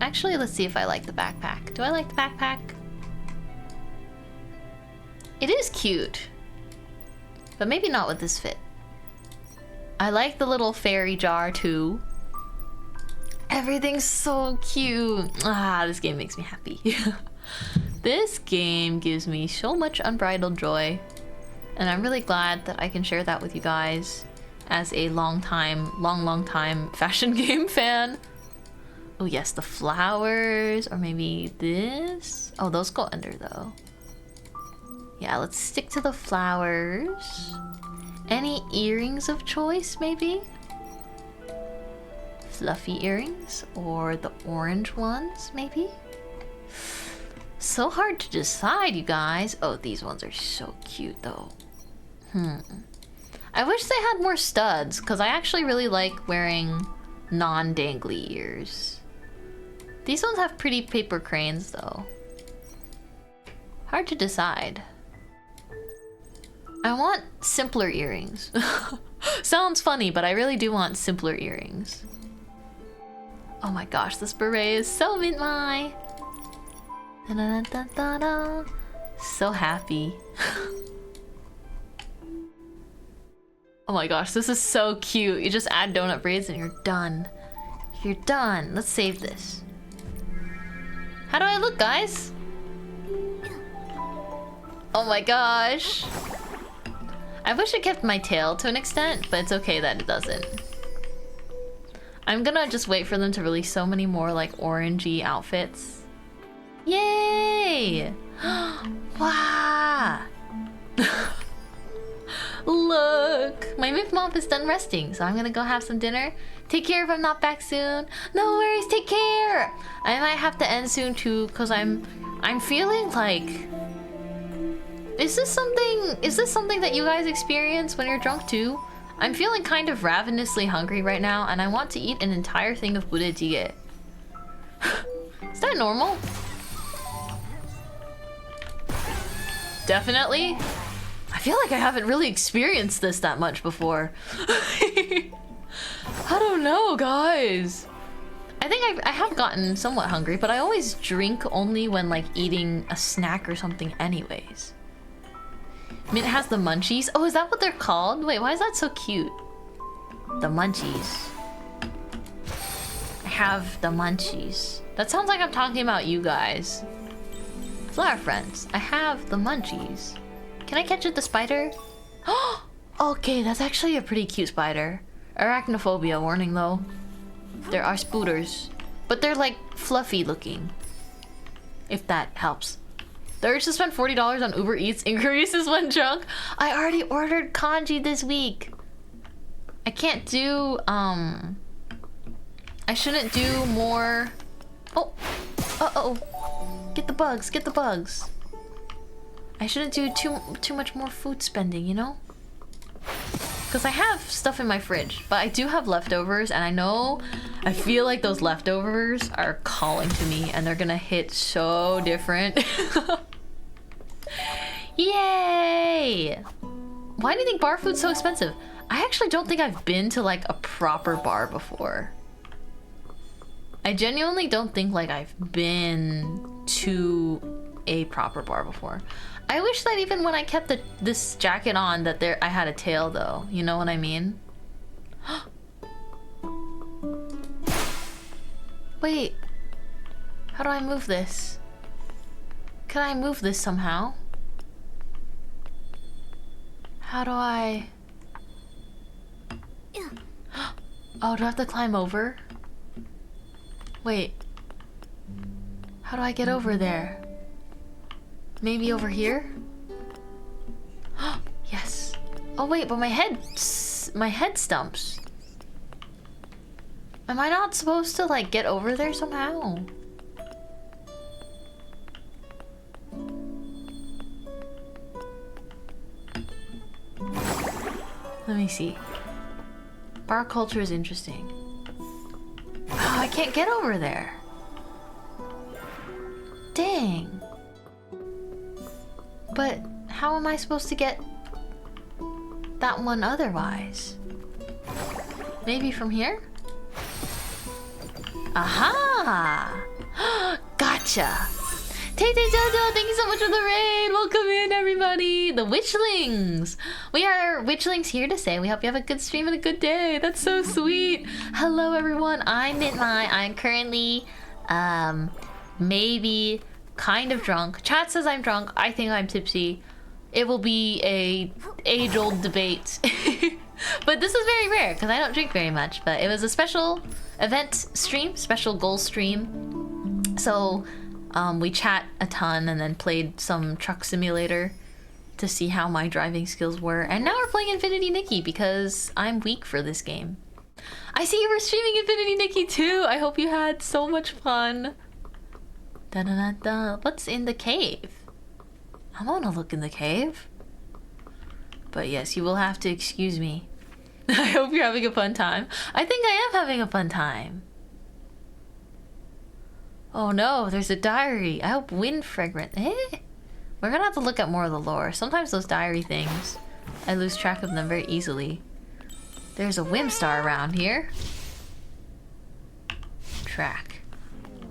Actually, let's see if I like the backpack. Do I like the backpack? It is cute. But maybe not with this fit. I like the little fairy jar too. Everything's so cute. Ah, this game makes me happy. This game gives me so much unbridled joy. And I'm really glad that I can share that with you guys as a long time fashion game fan. Oh yes, the flowers, or maybe this. Oh, those go under though. Yeah, let's stick to the flowers. Any earrings of choice, maybe? Fluffy earrings? Or the orange ones, maybe? So hard to decide, you guys. Oh, these ones are so cute, though. I wish they had more studs, because I actually really like wearing non-dangly ears. These ones have pretty paper cranes, though. Hard to decide. I want simpler earrings. Sounds funny, but I really do want simpler earrings. Oh my gosh, this beret is so Mintmai. Da -da -da -da -da. So happy. Oh my gosh, this is so cute. You just add donut braids and you're done. You're done. Let's save this. How do I look, guys? Oh my gosh. I wish it kept my tail to an extent, but it's okay that it doesn't. I'm gonna just wait for them to release so many more like orangey outfits. Yay! Wow! Look! My Myth Mom is done resting, so I'm gonna go have some dinner. Take care if I'm not back soon. No worries, take care! I might have to end soon too, cause I'm feeling like... Is this something that you guys experience when you're drunk too? I'm feeling kind of ravenously hungry right now, and I want to eat an entire thing of budae-jjigae. Is that normal? Definitely. I feel like I haven't really experienced this that much before. I don't know, guys. I think I have gotten somewhat hungry, but I always drink only when like eating a snack or something anyways. Mint has the munchies. Oh, is that what they're called? Wait, why is that so cute? The munchies. I have the munchies. That sounds like I'm talking about you guys. Flower friends, I have the munchies. Can I catch it, the spider? Oh, okay, that's actually a pretty cute spider. Arachnophobia warning though. There are spooters, but they're like fluffy looking. If that helps. The urge to spend $40 on Uber Eats increases when drunk. I already ordered kanji this week. I can't do, I shouldn't do more. Oh, uh-oh. Get the bugs, get the bugs. I shouldn't do too much more food spending, you know? Because I have stuff in my fridge, but I do have leftovers, and I feel like those leftovers are calling to me, and they're gonna hit so different. Yay! Why do you think bar food's so expensive? I actually don't think I've been to like a proper bar before. I genuinely don't think like I've been to a proper bar before. I wish that even when I kept this jacket on that I had a tail though. You know what I mean? Wait. How do I move this? Can I move this somehow? How do I... Oh, do I have to climb over? Wait. How do I get over there? Maybe over here? Yes. Oh wait, but my head stumps. Am I not supposed to like get over there somehow? Let me see. Bar culture is interesting. Oh, I can't get over there. Dang. But how am I supposed to get that one otherwise? Maybe from here? Aha! Gotcha! Tay Jojo, thank you so much for the raid! Welcome in, everybody! The Witchlings! We are Witchlings here to say we hope you have a good stream and a good day. That's so sweet! Hello, everyone. I'm Mintmai. I'm currently, maybe kind of drunk. Chat says I'm drunk. I think I'm tipsy. It will be a age-old debate. But this is very rare because I don't drink very much. But it was a special event stream, special goal stream. So we chat a ton and then played some truck simulator. to see how my driving skills were. And now we're playing Infinity Nikki because I'm weak for this game. I see you were streaming Infinity Nikki too. I hope you had so much fun. Da da da da. What's in the cave? I want to look in the cave. But yes, you will have to excuse me. I hope you're having a fun time. I think I am having a fun time. Oh no, there's a diary. I hope wind fragrant. We're gonna have to look at more of the lore. Sometimes those diary things, I lose track of them very easily. There's a Whimstar around here. Track.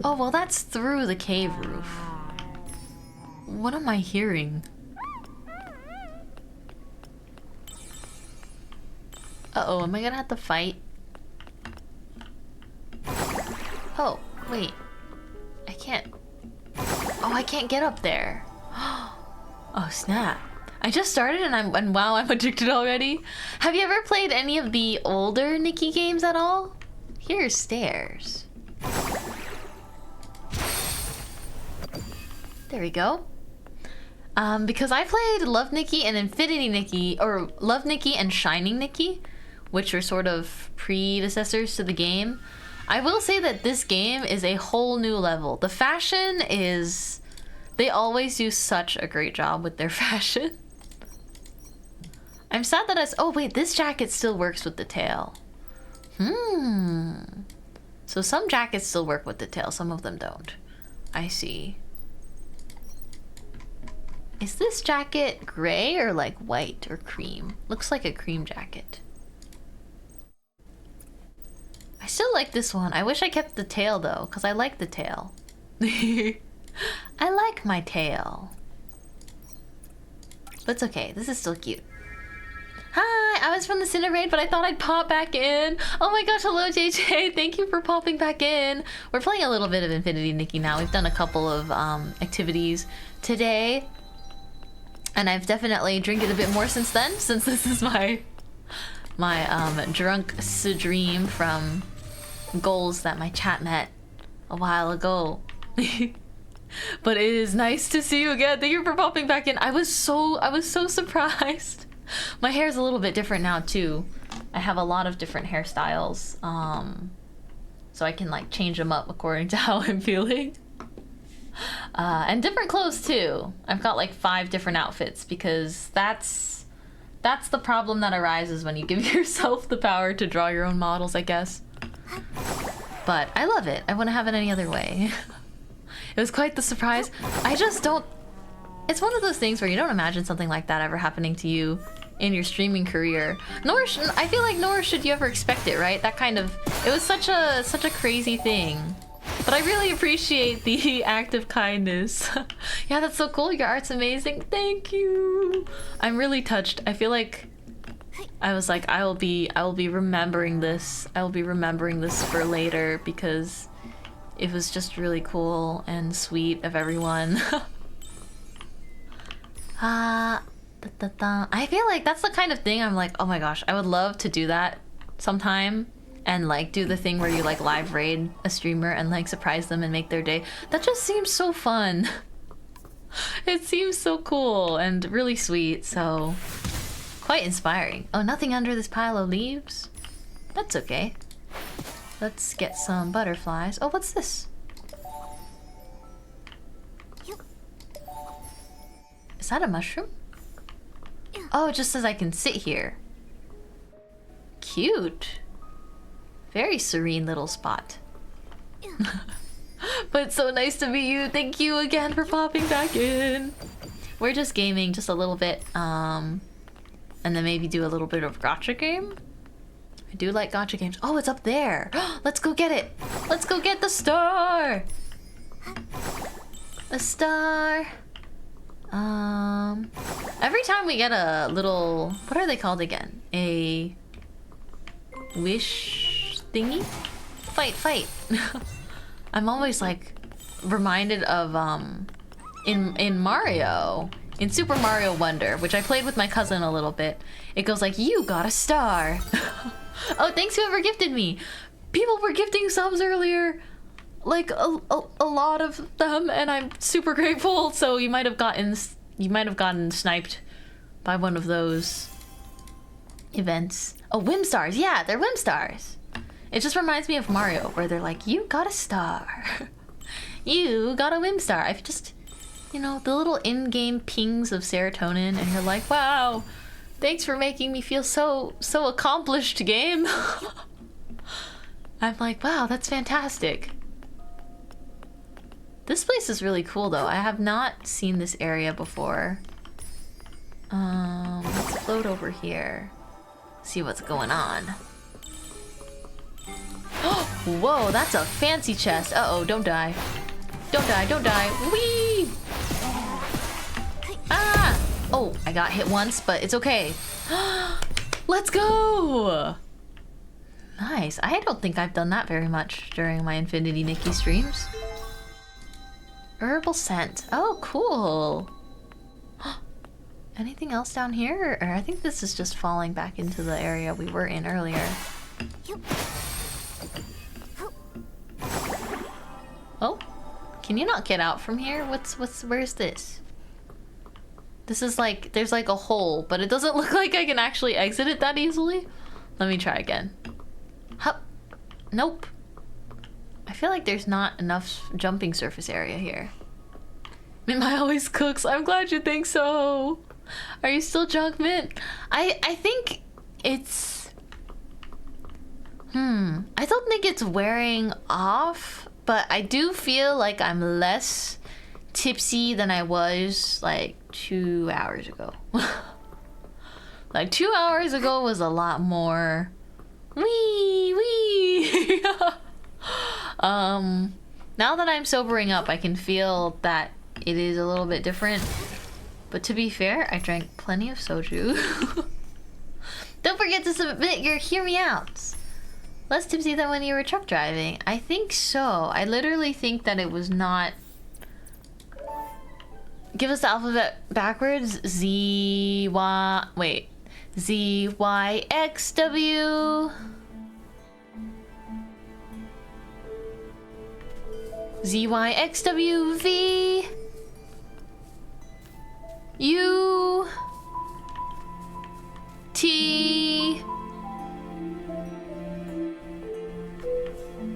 Oh, well that's through the cave roof. What am I hearing? Uh-oh, am I gonna have to fight? Oh, wait. I can't... Oh, I can't get up there. Oh, snap. I just started and wow, I'm addicted already. Have you ever played any of the older Nikki games at all? Here's stairs. There we go. Because I played Love Nikki and Infinity Nikki, or Love Nikki and Shining Nikki, which are sort of predecessors to the game. I will say that this game is a whole new level. The fashion is... They always do such a great job with their fashion. I'm sad that oh wait, this jacket still works with the tail. So some jackets still work with the tail, some of them don't. I see. Is this jacket gray or like white or cream? Looks like a cream jacket. I still like this one. I wish I kept the tail though, because I like the tail. I like my tail. But it's okay, this is still cute. Hi, I was from the Cinder Raid, but I thought I'd pop back in. Oh my gosh, hello JJ, thank you for popping back in. We're playing a little bit of Infinity Nikki now. We've done a couple of activities today. And I've definitely drank it a bit more since then, since this is my drunk dream from goals that my chat met a while ago. But it is nice to see you again. Thank you for popping back in. I was so surprised. My hair is a little bit different now too. I have a lot of different hairstyles, so I can like change them up according to how I'm feeling. And different clothes too. I've got like 5 different outfits because that's the problem that arises when you give yourself the power to draw your own models, I guess. But I love it. I wouldn't have it any other way. It was quite the surprise. I just don't... It's one of those things where you don't imagine something like that ever happening to you in your streaming career. I feel like nor should you ever expect it, right? That kind of... It was such a crazy thing. But I really appreciate the act of kindness. Yeah, that's so cool. Your art's amazing. Thank you. I'm really touched. I feel like I was like, I will be remembering this. I will be remembering this for later because it was just really cool and sweet of everyone. I feel like that's the kind of thing I'm like, oh my gosh, I would love to do that sometime. And like do the thing where you like live raid a streamer and like surprise them and make their day. That just seems so fun. It seems so cool and really sweet, so quite inspiring. Oh, nothing under this pile of leaves? That's okay. Let's get some butterflies. Oh, what's this? Is that a mushroom? Oh, it just says I can sit here. Cute. Very serene little spot. But so nice to meet you. Thank you again for popping back in. We're just gaming just a little bit, and then maybe do a little bit of gacha game. I do like gacha games. Oh, it's up there. Let's go get it. Let's go get the star. A star. Every time we get a little, what are they called again? A wish thingy? Fight. I'm always like reminded of in Mario, in Super Mario Wonder, which I played with my cousin a little bit. It goes like, you got a star. Oh, thanks whoever gifted me. People were gifting subs earlier, like a lot of them, and I'm super grateful. So you might have gotten sniped by one of those events. Oh, Whim Stars. Yeah, they're Whim Stars. It just reminds me of Mario, where they're like, you got a star. You got a Whim Star. I've just, you know, the little in-game pings of serotonin, and you're like, wow, thanks for making me feel so accomplished, game. I'm like, wow, that's fantastic. This place is really cool, though. I have not seen this area before. Let's float over here. See what's going on. Whoa, that's a fancy chest. Uh-oh, don't die. Don't die, don't die. Whee! Ah! Oh, I got hit once, but it's okay. Let's go! Nice. I don't think I've done that very much during my Infinity Nikki streams. Herbal scent. Oh, cool. Anything else down here? Or I think this is just falling back into the area we were in earlier. Oh, can you not get out from here? Where's this? This is like, there's like a hole, but it doesn't look like I can actually exit it that easily. Let me try again. Hup. Nope. I feel like there's not enough jumping surface area here. Mintmai always cooks. I'm glad you think so. Are you still junk, Mint? I think it's... I don't think it's wearing off, but I do feel like I'm less tipsy than I was like 2 hours ago. Like 2 hours ago was a lot more wee. Now that I'm sobering up, I can feel that it is a little bit different. But to be fair, I drank plenty of soju. Don't forget to submit your hear me outs. Less tipsy than when you were truck driving. I think so. I literally think that it was not... Give us the alphabet backwards. Wait. Z-Y-X-W... Z-Y-X-W-V... U-T...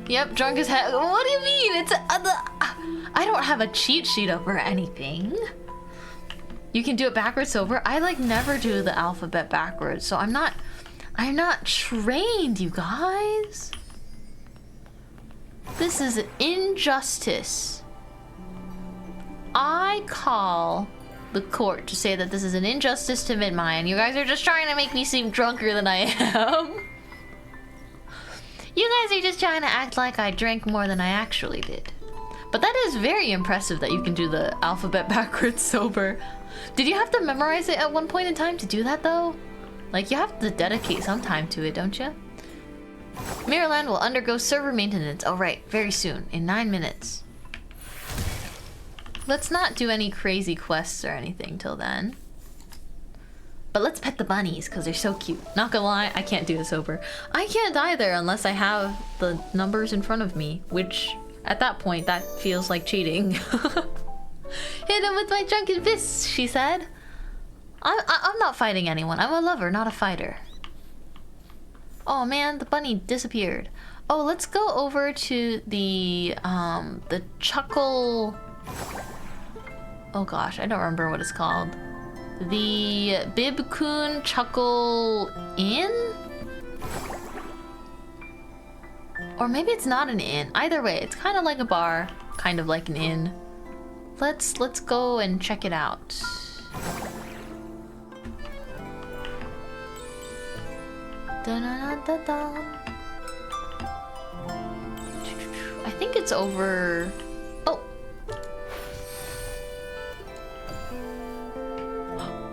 Yep, drunk as hell. What do you mean? It's I don't have a cheat sheet up or anything. You can do it backwards sober. I like never do the alphabet backwards, so I'm not trained, you guys. This is an injustice. I call the court to say that this is an injustice to Mintmai, and you guys are just trying to make me seem drunker than I am. You guys are just trying to act like I drank more than I actually did. But that is very impressive that you can do the alphabet backwards sober. Did you have to memorize it at one point in time to do that though? Like you have to dedicate some time to it, don't you? Mirrorland will undergo server maintenance. Oh right, very soon, in 9 minutes. Let's not do any crazy quests or anything till then. But let's pet the bunnies, because they're so cute. Not gonna lie, I can't do this sober. I can't either unless I have the numbers in front of me, which, at that point, that feels like cheating. Hit him with my drunken fists, she said. I'm not fighting anyone. I'm a lover, not a fighter. Oh man, the bunny disappeared. Oh, let's go over to the Chuckle... Oh gosh, I don't remember what it's called. The Bibcoon Chuckle Inn? Or maybe it's not an inn. Either way, it's kind of like a bar, kind of like an inn. Let's go and check it out. Da-da-da-da-da. I think it's over... Oh!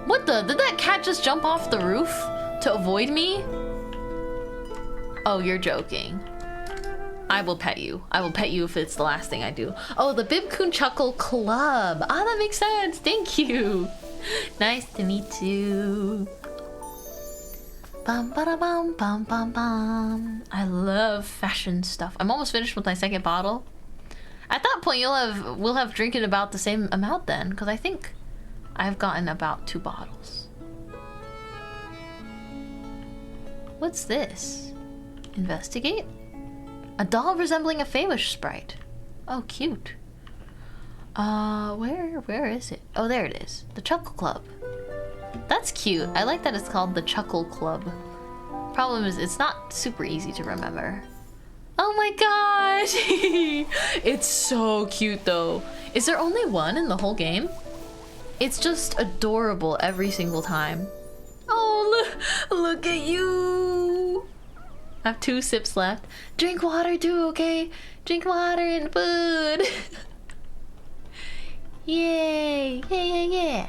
What the? Did that cat just jump off the roof to avoid me? Oh, you're joking. I will pet you. I will pet you if it's the last thing I do. Oh, the Bibcoon Chuckle Club. Ah, that makes sense. Thank you. Nice to meet you. Bum, ba, bum, bum, bum, bum. I love fashion stuff. I'm almost finished with my second bottle. At that point, we'll have drinking about the same amount then, because I think I've gotten about 2 bottles. What's this? Investigate? A doll resembling a Feywish sprite. Oh, cute. Where is it? Oh, there it is. The Chuckle Club. That's cute. I like that it's called the Chuckle Club. Problem is, it's not super easy to remember. Oh my gosh! It's so cute though. Is there only one in the whole game? It's just adorable every single time. Oh, look at you! I have 2 sips left. Drink water too, okay? Drink water and food. Yay! Yeah.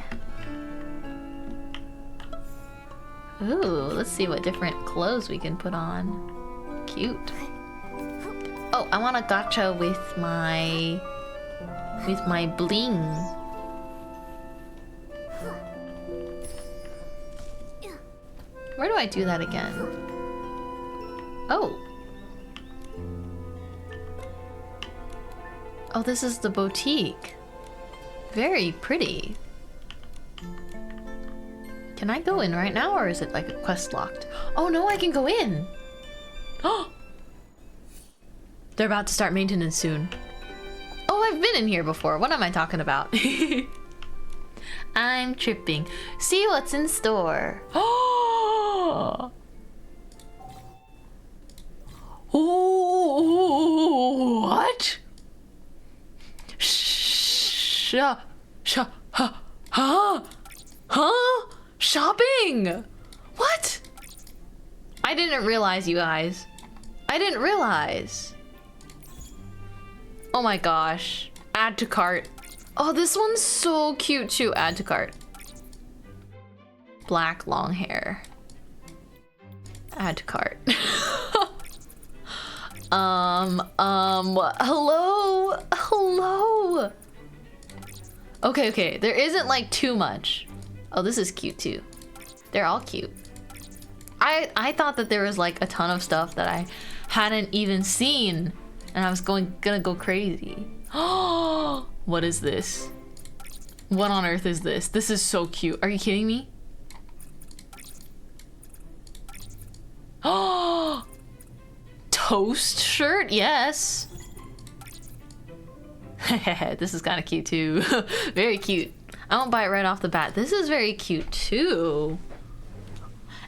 Ooh, let's see what different clothes we can put on. Cute. Oh, I want a gacha with my bling. Where do I do that again? Oh. Oh, this is the boutique. Very pretty. Can I go in right now, or is it like a quest locked? Oh no, I can go in! Oh! They're about to start maintenance soon. Oh, I've been in here before. What am I talking about? I'm tripping. See what's in store. Oh! Oh, what? Huh? Shopping? What? I didn't realize, you guys. I didn't realize. Oh my gosh. Add to cart. Oh, this one's so cute too. Add to cart. Black long hair. Add to cart. Hello? Okay, there isn't like too much. Oh, this is cute too. They're all cute. I thought that there was like a ton of stuff that I hadn't even seen, and I was gonna go crazy. Oh, what is this? What on earth is this? This is so cute. Are you kidding me? Oh, toast shirt? Yes. This is kind of cute too. Very cute. I won't buy it right off the bat. This is very cute too.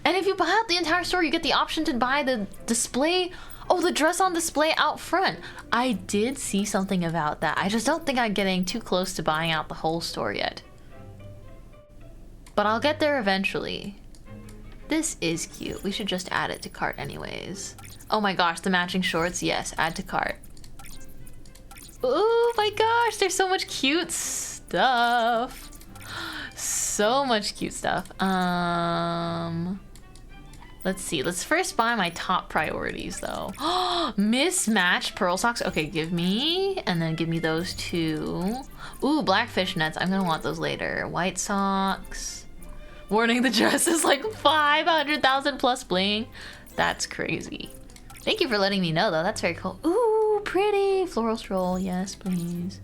And if you buy out the entire store, you get the option to buy the display. Oh, the dress on display out front. I did see something about that. I just don't think I'm getting too close to buying out the whole store yet. But I'll get there eventually. This is cute. We should just add it to cart anyways. Oh my gosh, the matching shorts. Yes, add to cart. Oh my gosh, there's so much cute stuff. So much cute stuff. Let's see. Let's first buy my top priorities though. Mismatched pearl socks. Okay, give me, and then give me those 2. Ooh, black fishnets. I'm gonna want those later. White socks. Warning, the dress is like 500,000 plus bling. That's crazy. Thank you for letting me know though. That's very cool. Ooh, pretty floral stroll. Yes, please.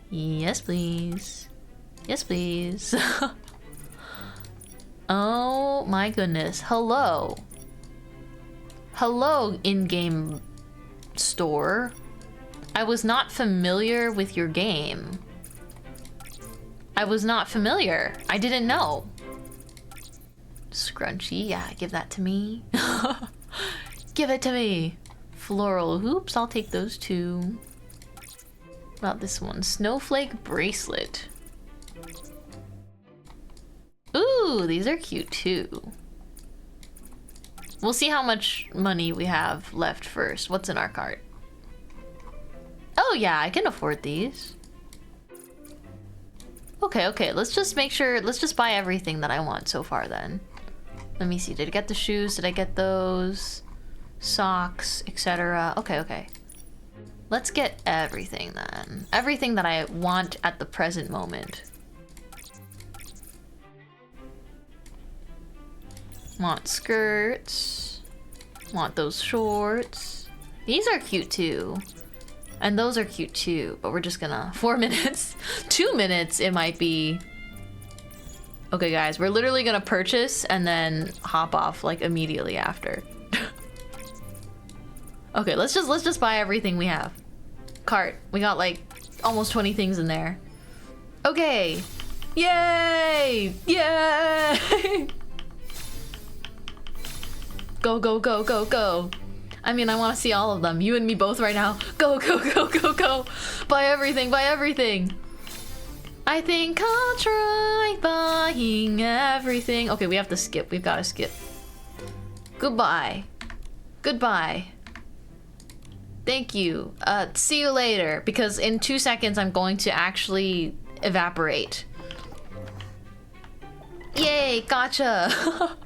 Yes, please. Yes, please. Oh my goodness. Hello. Hello, in-game store. I was not familiar with your game. I was not familiar. I didn't know. Scrunchy. Yeah, give that to me. Give it to me. Floral hoops. I'll take those 2. What about this one? Snowflake bracelet. Ooh, these are cute too. We'll see how much money we have left first. What's in our cart? Oh yeah, I can afford these. Okay, let's just make sure, let's just buy everything that I want so far then. Let me see, did I get the shoes? Did I get those? Socks, etc. Okay. Let's get everything then. Everything that I want at the present moment. Want skirts. Want those shorts. These are cute too. And those are cute too, but we're just gonna 4 minutes. 2 minutes it might be. Okay, guys, we're literally gonna purchase and then hop off like immediately after. Okay, let's just buy everything we have. Cart. We got like almost 20 things in there. Okay. Yay! Yay! Go, go, go, go, go. I mean, I want to see all of them. You and me both right now. Go, go, go, go, go. Buy everything, buy everything. I think I'll try buying everything. Okay, we have to skip. We've got to skip. Goodbye. Goodbye. Thank you. See you later. Because in 2 seconds, I'm going to actually evaporate. Yay, gotcha.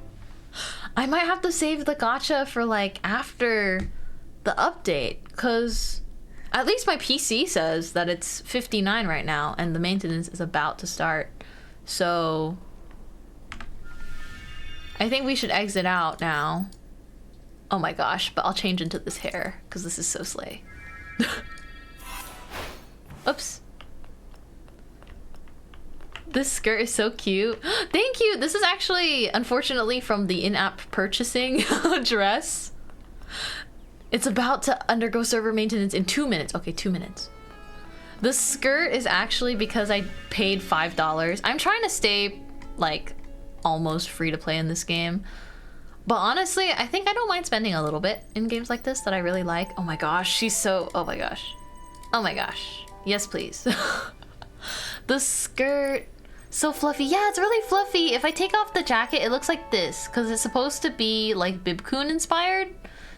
I might have to save the gotcha for like after the update. Because at least my PC says that it's 59 right now and the maintenance is about to start. So I think we should exit out now. Oh my gosh, but I'll change into this hair because this is so slay. Oops. This skirt is so cute. Thank you. This is actually, unfortunately, from the in-app purchasing dress. It's about to undergo server maintenance in 2 minutes. Okay, 2 minutes. The skirt is actually because I paid $5. I'm trying to stay, like, almost free to play in this game. But honestly, I think I don't mind spending a little bit in games like this that I really like. Oh my gosh, she's so... Oh my gosh. Oh my gosh. Yes, please. The skirt... So fluffy. Yeah, it's really fluffy. If I take off the jacket, it looks like this. Because it's supposed to be, like, Bibcoon inspired.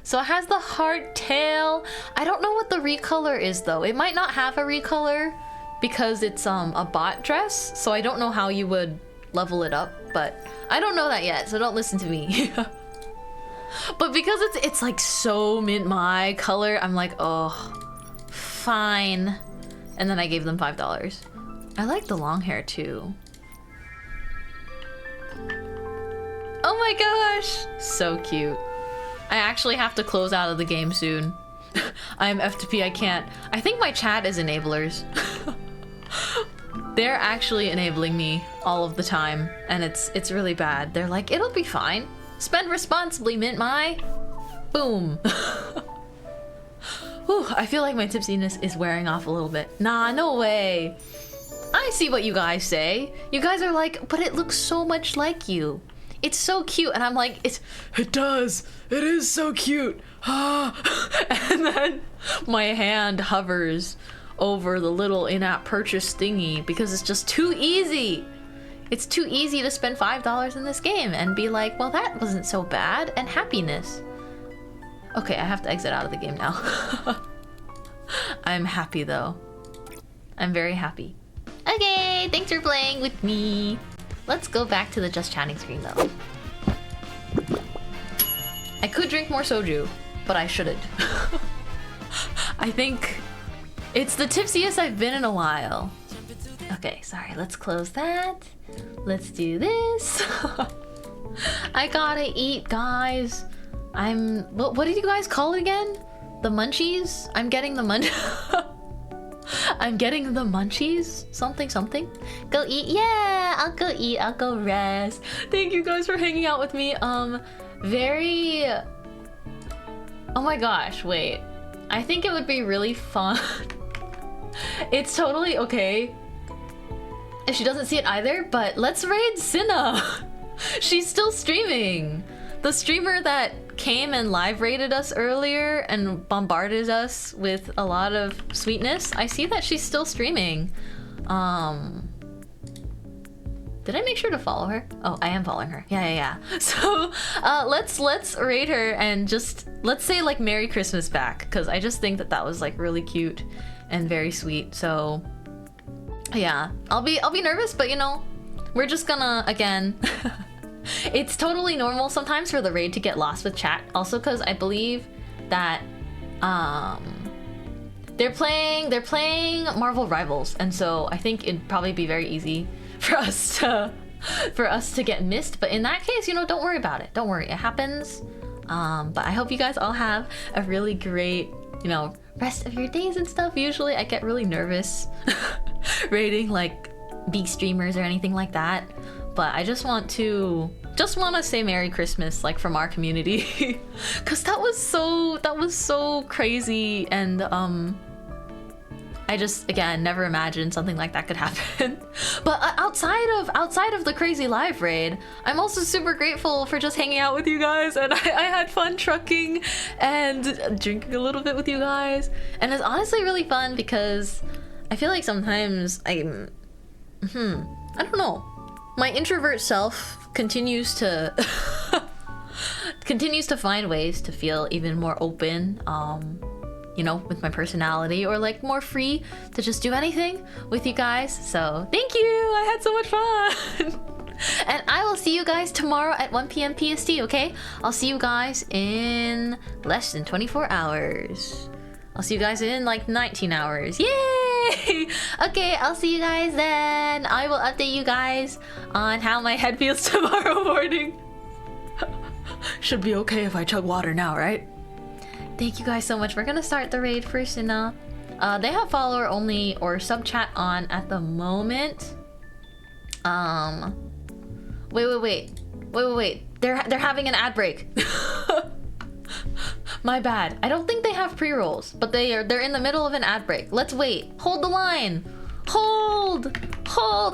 So it has the heart tail. I don't know what the recolor is, though. It might not have a recolor because it's a bot dress. So I don't know how you would level it up. But I don't know that yet, so don't listen to me. But because it's like so Mintmai color, I'm like, oh, fine. And then I gave them $5. I like the long hair too. Oh my gosh, so cute. I actually have to close out of the game soon. I'm FTP, I can't. I think my chat is enablers. They're actually enabling me all of the time, and it's really bad. They're like, it'll be fine. Spend responsibly, Mintmai. Boom. Whew, I feel like my tipsiness is wearing off a little bit. Nah, no way. I see what you guys say. You guys are like, but it looks so much like you. It's so cute, and I'm like, it does. It is so cute. And then my hand hovers over the little in-app purchase thingy because it's just too easy. It's too easy to spend $5 in this game and be like, well, that wasn't so bad, and happiness. Okay, I have to exit out of the game now. I'm happy though. I'm very happy. Okay, thanks for playing with me. Let's go back to the just chatting screen though. I could drink more soju, but I shouldn't. I think it's the tipsiest I've been in a while. Okay, sorry, let's close that. Let's do this. I gotta eat, guys. What did you guys call it again? The munchies? I'm getting the I'm getting the munchies? Something, something. Go eat. Yeah, I'll go eat. I'll go rest. Thank you guys for hanging out with me. Very... Oh my gosh, wait. I think it would be really fun. It's totally okay if she doesn't see it either, but let's raid Cinna. She's still streaming. The streamer that came and live raided us earlier and bombarded us with a lot of sweetness. I see that she's still streaming. Did I make sure to follow her? Oh, I am following her. Yeah. So let's raid her and just let's say like Merry Christmas back, because I just think that was like really cute and very sweet. So yeah, I'll be nervous, but you know, we're just gonna again. It's totally normal sometimes for the raid to get lost with chat. Also, because I believe that they're playing Marvel Rivals, and so I think it'd probably be very easy for us to get missed. But in that case, you know, don't worry about it. Don't worry, it happens. But I hope you guys all have a really great, you know, rest of your days and stuff. Usually I get really nervous raiding like big streamers or anything like that. But I just want to say Merry Christmas, like, from our community, because that was so crazy. And I just, again, never imagined something like that could happen. But outside of the crazy live raid, I'm also super grateful for just hanging out with you guys, and I had fun trucking and drinking a little bit with you guys, and it's honestly really fun because I feel like sometimes I don't know, my introvert self continues to find ways to feel even more open, you know, with my personality, or like more free to just do anything with you guys. So thank you, I had so much fun. And I will see you guys tomorrow at 1 p.m. PST, okay? I'll see you guys in less than 24 hours. I'll see you guys in like 19 hours. Yay! Okay, I'll see you guys then. I will update you guys on how my head feels tomorrow morning. Should be okay if I chug water now, right? Thank you guys so much. We're gonna start the raid first, and they have follower only or sub chat on at the moment. Wait. They're having an ad break. My bad. I don't think they have pre-rolls, but they're in the middle of an ad break. Let's wait. Hold the line. Hold.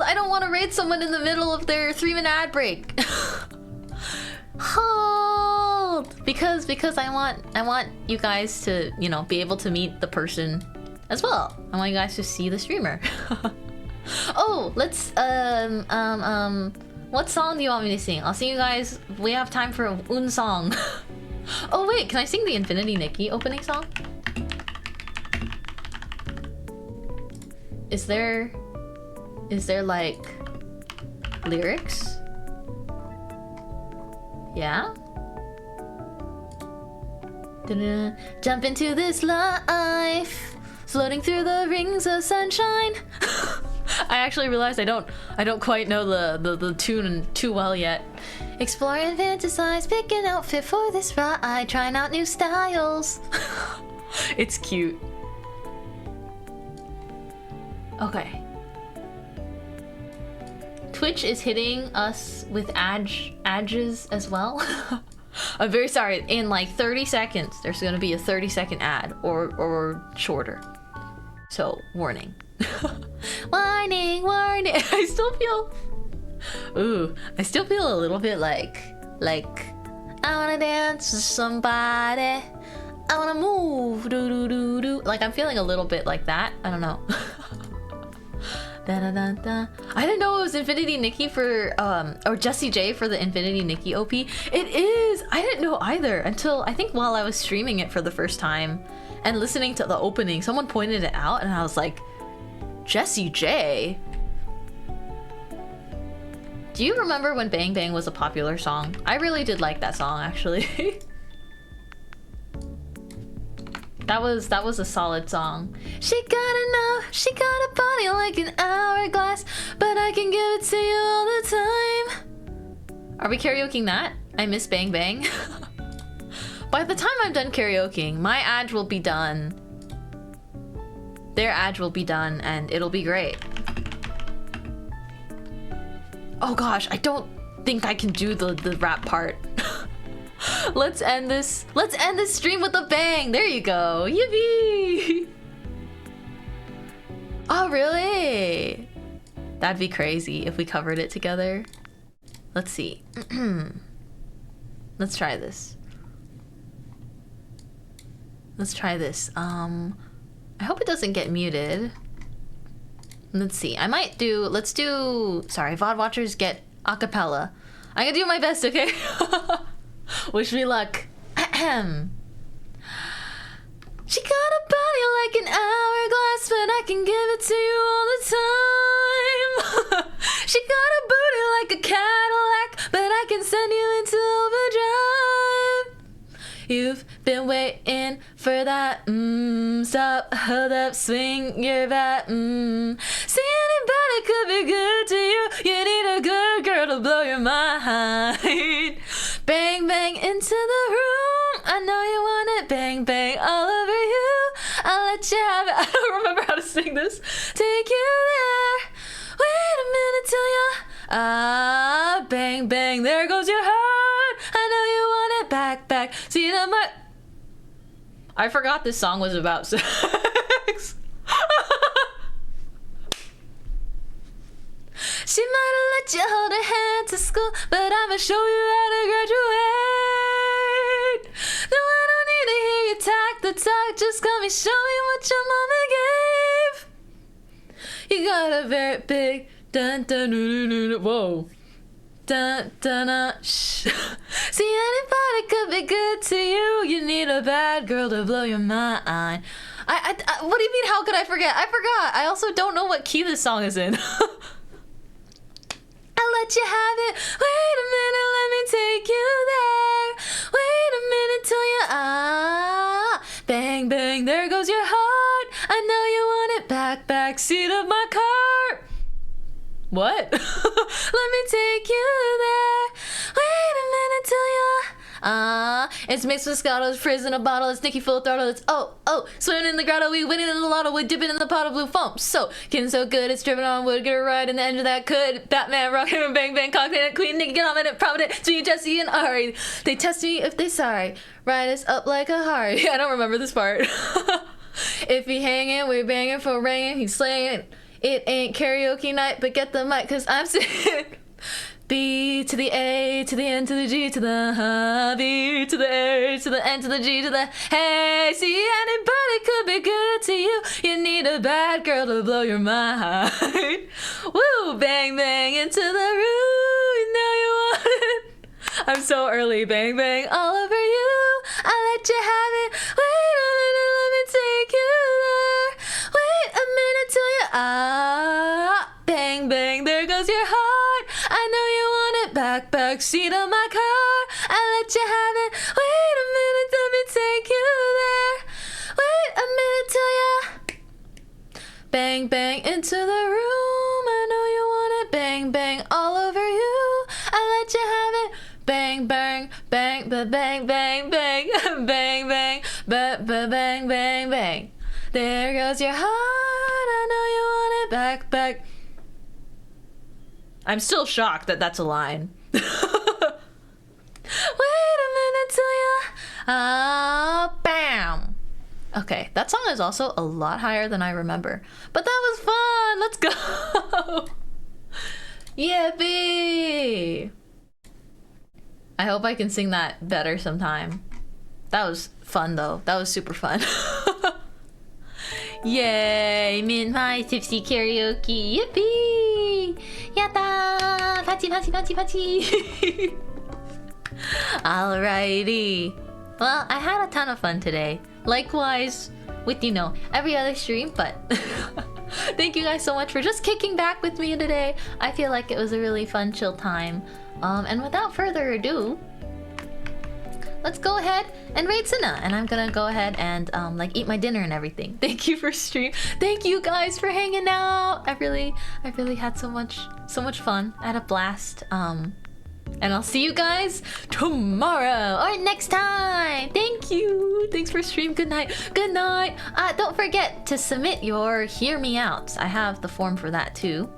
I don't want to raid someone in the middle of their 3-minute ad break. Hold, because I want you guys to, you know, be able to meet the person as well. I want you guys to see the streamer. Oh, let's what song do you want me to sing? I'll see you guys. We have time for un song. Oh wait, can I sing the Infinity Nikki opening song? Is there like lyrics? Yeah? Jump into this life, floating through the rings of sunshine. I actually realized I don't quite know the tune too well yet. Explore and fantasize, pick an outfit for this ride, trying out new styles. It's cute. Okay. Twitch is hitting us with ads as well. I'm very sorry. In like 30 seconds, there's gonna be a 30-second ad or shorter. So warning. Warning. I still feel a little bit like I wanna dance with somebody. I wanna move, do. Like I'm feeling a little bit like that. I don't know. I didn't know it was Infinity Nikki for or Jessie J for the Infinity Nikki OP. It is. I didn't know either until I think while I was streaming it for the first time and listening to the opening, someone pointed it out and I was like, Jessie J? Do you remember when Bang Bang was a popular song? I really did like that song actually. That was a solid song. She got a body like an hourglass, but I can give it to you all the time. Are we karaokeing that? I miss Bang Bang. By the time I'm done karaokeing, my ad will be done. Their ad will be done, and it'll be great. Oh gosh, I don't think I can do the rap part. Let's end this stream with a bang. There you go. Yippee! Oh, really? That'd be crazy if we covered it together. Let's see. Let's try this. I hope it doesn't get muted. Let's see. Let's do, sorry, VOD watchers get acapella. I'm gonna do my best, okay? Wish me luck. She got a body like an hourglass, but I can give it to you all the time. She got a booty like a Cadillac, but I can send you into overdrive. You've been waiting for that. Stop, hold up, swing your bat. See, anybody could be good to you. You need a good girl to blow your mind. Bang, bang into the room. I know you want it. Bang, bang all over you. I'll let you have it. I don't remember how to sing this. Take you there. Wait a minute till you're Ah, bang, bang, there goes your heart. I know you want it back, back. See the my. I forgot this song was about sex. She might have let you hold her hand to school, but I'ma show you how to graduate. No, I don't need to hear you talk the talk, just come and show me what your mama gave. You got a very big dun dun dun dun dun, whoa. Dun dun dun shh. See, anybody could be good to you. You need a bad girl to blow your mind. I what do you mean, how could I forget? I forgot. I also don't know what key this song is in. I'll let you have it. Wait a minute, let me take you there. Wait a minute till you bang bang, there goes your heart. I know you want it back, back seat of my car. What? Let me take you there. Wait a minute till you it's mixed with Moscato, it's frizz in a bottle, it's Nicky full throttle, it's swimming in the grotto, we winning in the lotto, we dipping in the pot of blue foam. So, getting so good, it's driven on wood, get a ride in the engine that could. Batman, Rocket, and Bang Bang, Cocktail, Queen, Nicky, get on it, Provident, Sweet, Jesse, and Ari. They test me if they sorry, ride us up like a Harry. I don't remember this part. If he hanging, we banging for ringing, he's slaying. It ain't karaoke night, but get the mic, cause I'm sick. B to the A to the N to the G to the B to the A to the N to the G to the hey. See, anybody could be good to you. You need a bad girl to blow your mind. Woo, bang bang into the room. You know you want it. I'm so early. Bang bang all over you. I'll let you have it. Wait a minute, let me take you there. Wait a minute till you bang bang, there goes your heart. I know you want it back, back seat of my car. I'll let you have it. Wait a minute, let me take you there. Wait a minute till you bang bang into the room. I know you want it bang bang all over you. I'll let you have it. Bang bang bang ba bang bang bang bang bang ba ba bang bang bang. There goes your heart. I know you want it back, back. I'm still shocked that that's a line. Wait a minute till you bam. Okay, that song is also a lot higher than I remember, but that was fun. Let's go. Yippee. I hope I can sing that better sometime. That was fun though. That was super fun. Yay! Mintmai tipsy karaoke! Yippee! Yatta! Patty, patty, patty, patty! Alrighty. Well, I had a ton of fun today. Likewise with, every other stream, but thank you guys so much for just kicking back with me today. I feel like it was a really fun, chill time. And without further ado, let's go ahead and raid Sina, and I'm gonna go ahead and eat my dinner and everything. Thank you for stream. Thank you guys for hanging out. I really had so much fun. I had a blast. And I'll see you guys tomorrow or next time. Thank you. Thanks for stream. Good night. Good night. Don't forget to submit your hear me outs. I have the form for that too.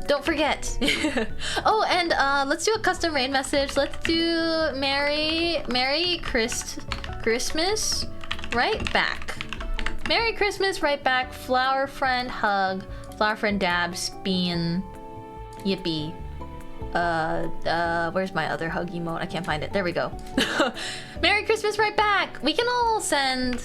Don't forget. Oh, and let's do a custom raid message. Let's do Merry Christmas right back. Merry Christmas right back. Flower friend hug. Flower friend dabs. Bean. Yippee. Where's my other hug emote? I can't find it. There we go. Merry Christmas right back. We can all send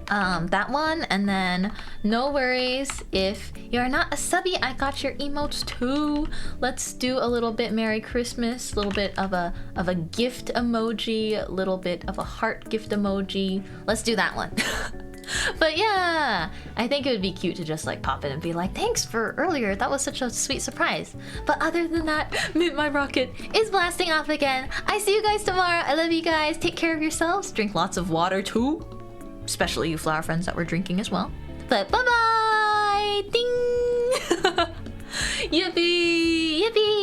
that one, and then no worries if you're not a subby, I got your emotes too. Let's do a little bit Merry Christmas, a little bit of a gift emoji, a little bit of a heart gift emoji. Let's do that one. But yeah, I think it would be cute to just pop in and be like, thanks for earlier, that was such a sweet surprise. But other than that, Mintmai rocket is blasting off again. I see you guys tomorrow. I love you guys. Take care of yourselves. Drink lots of water too. Especially you flower friends that were drinking as well. But bye-bye! Ding! Yippee! Yippee!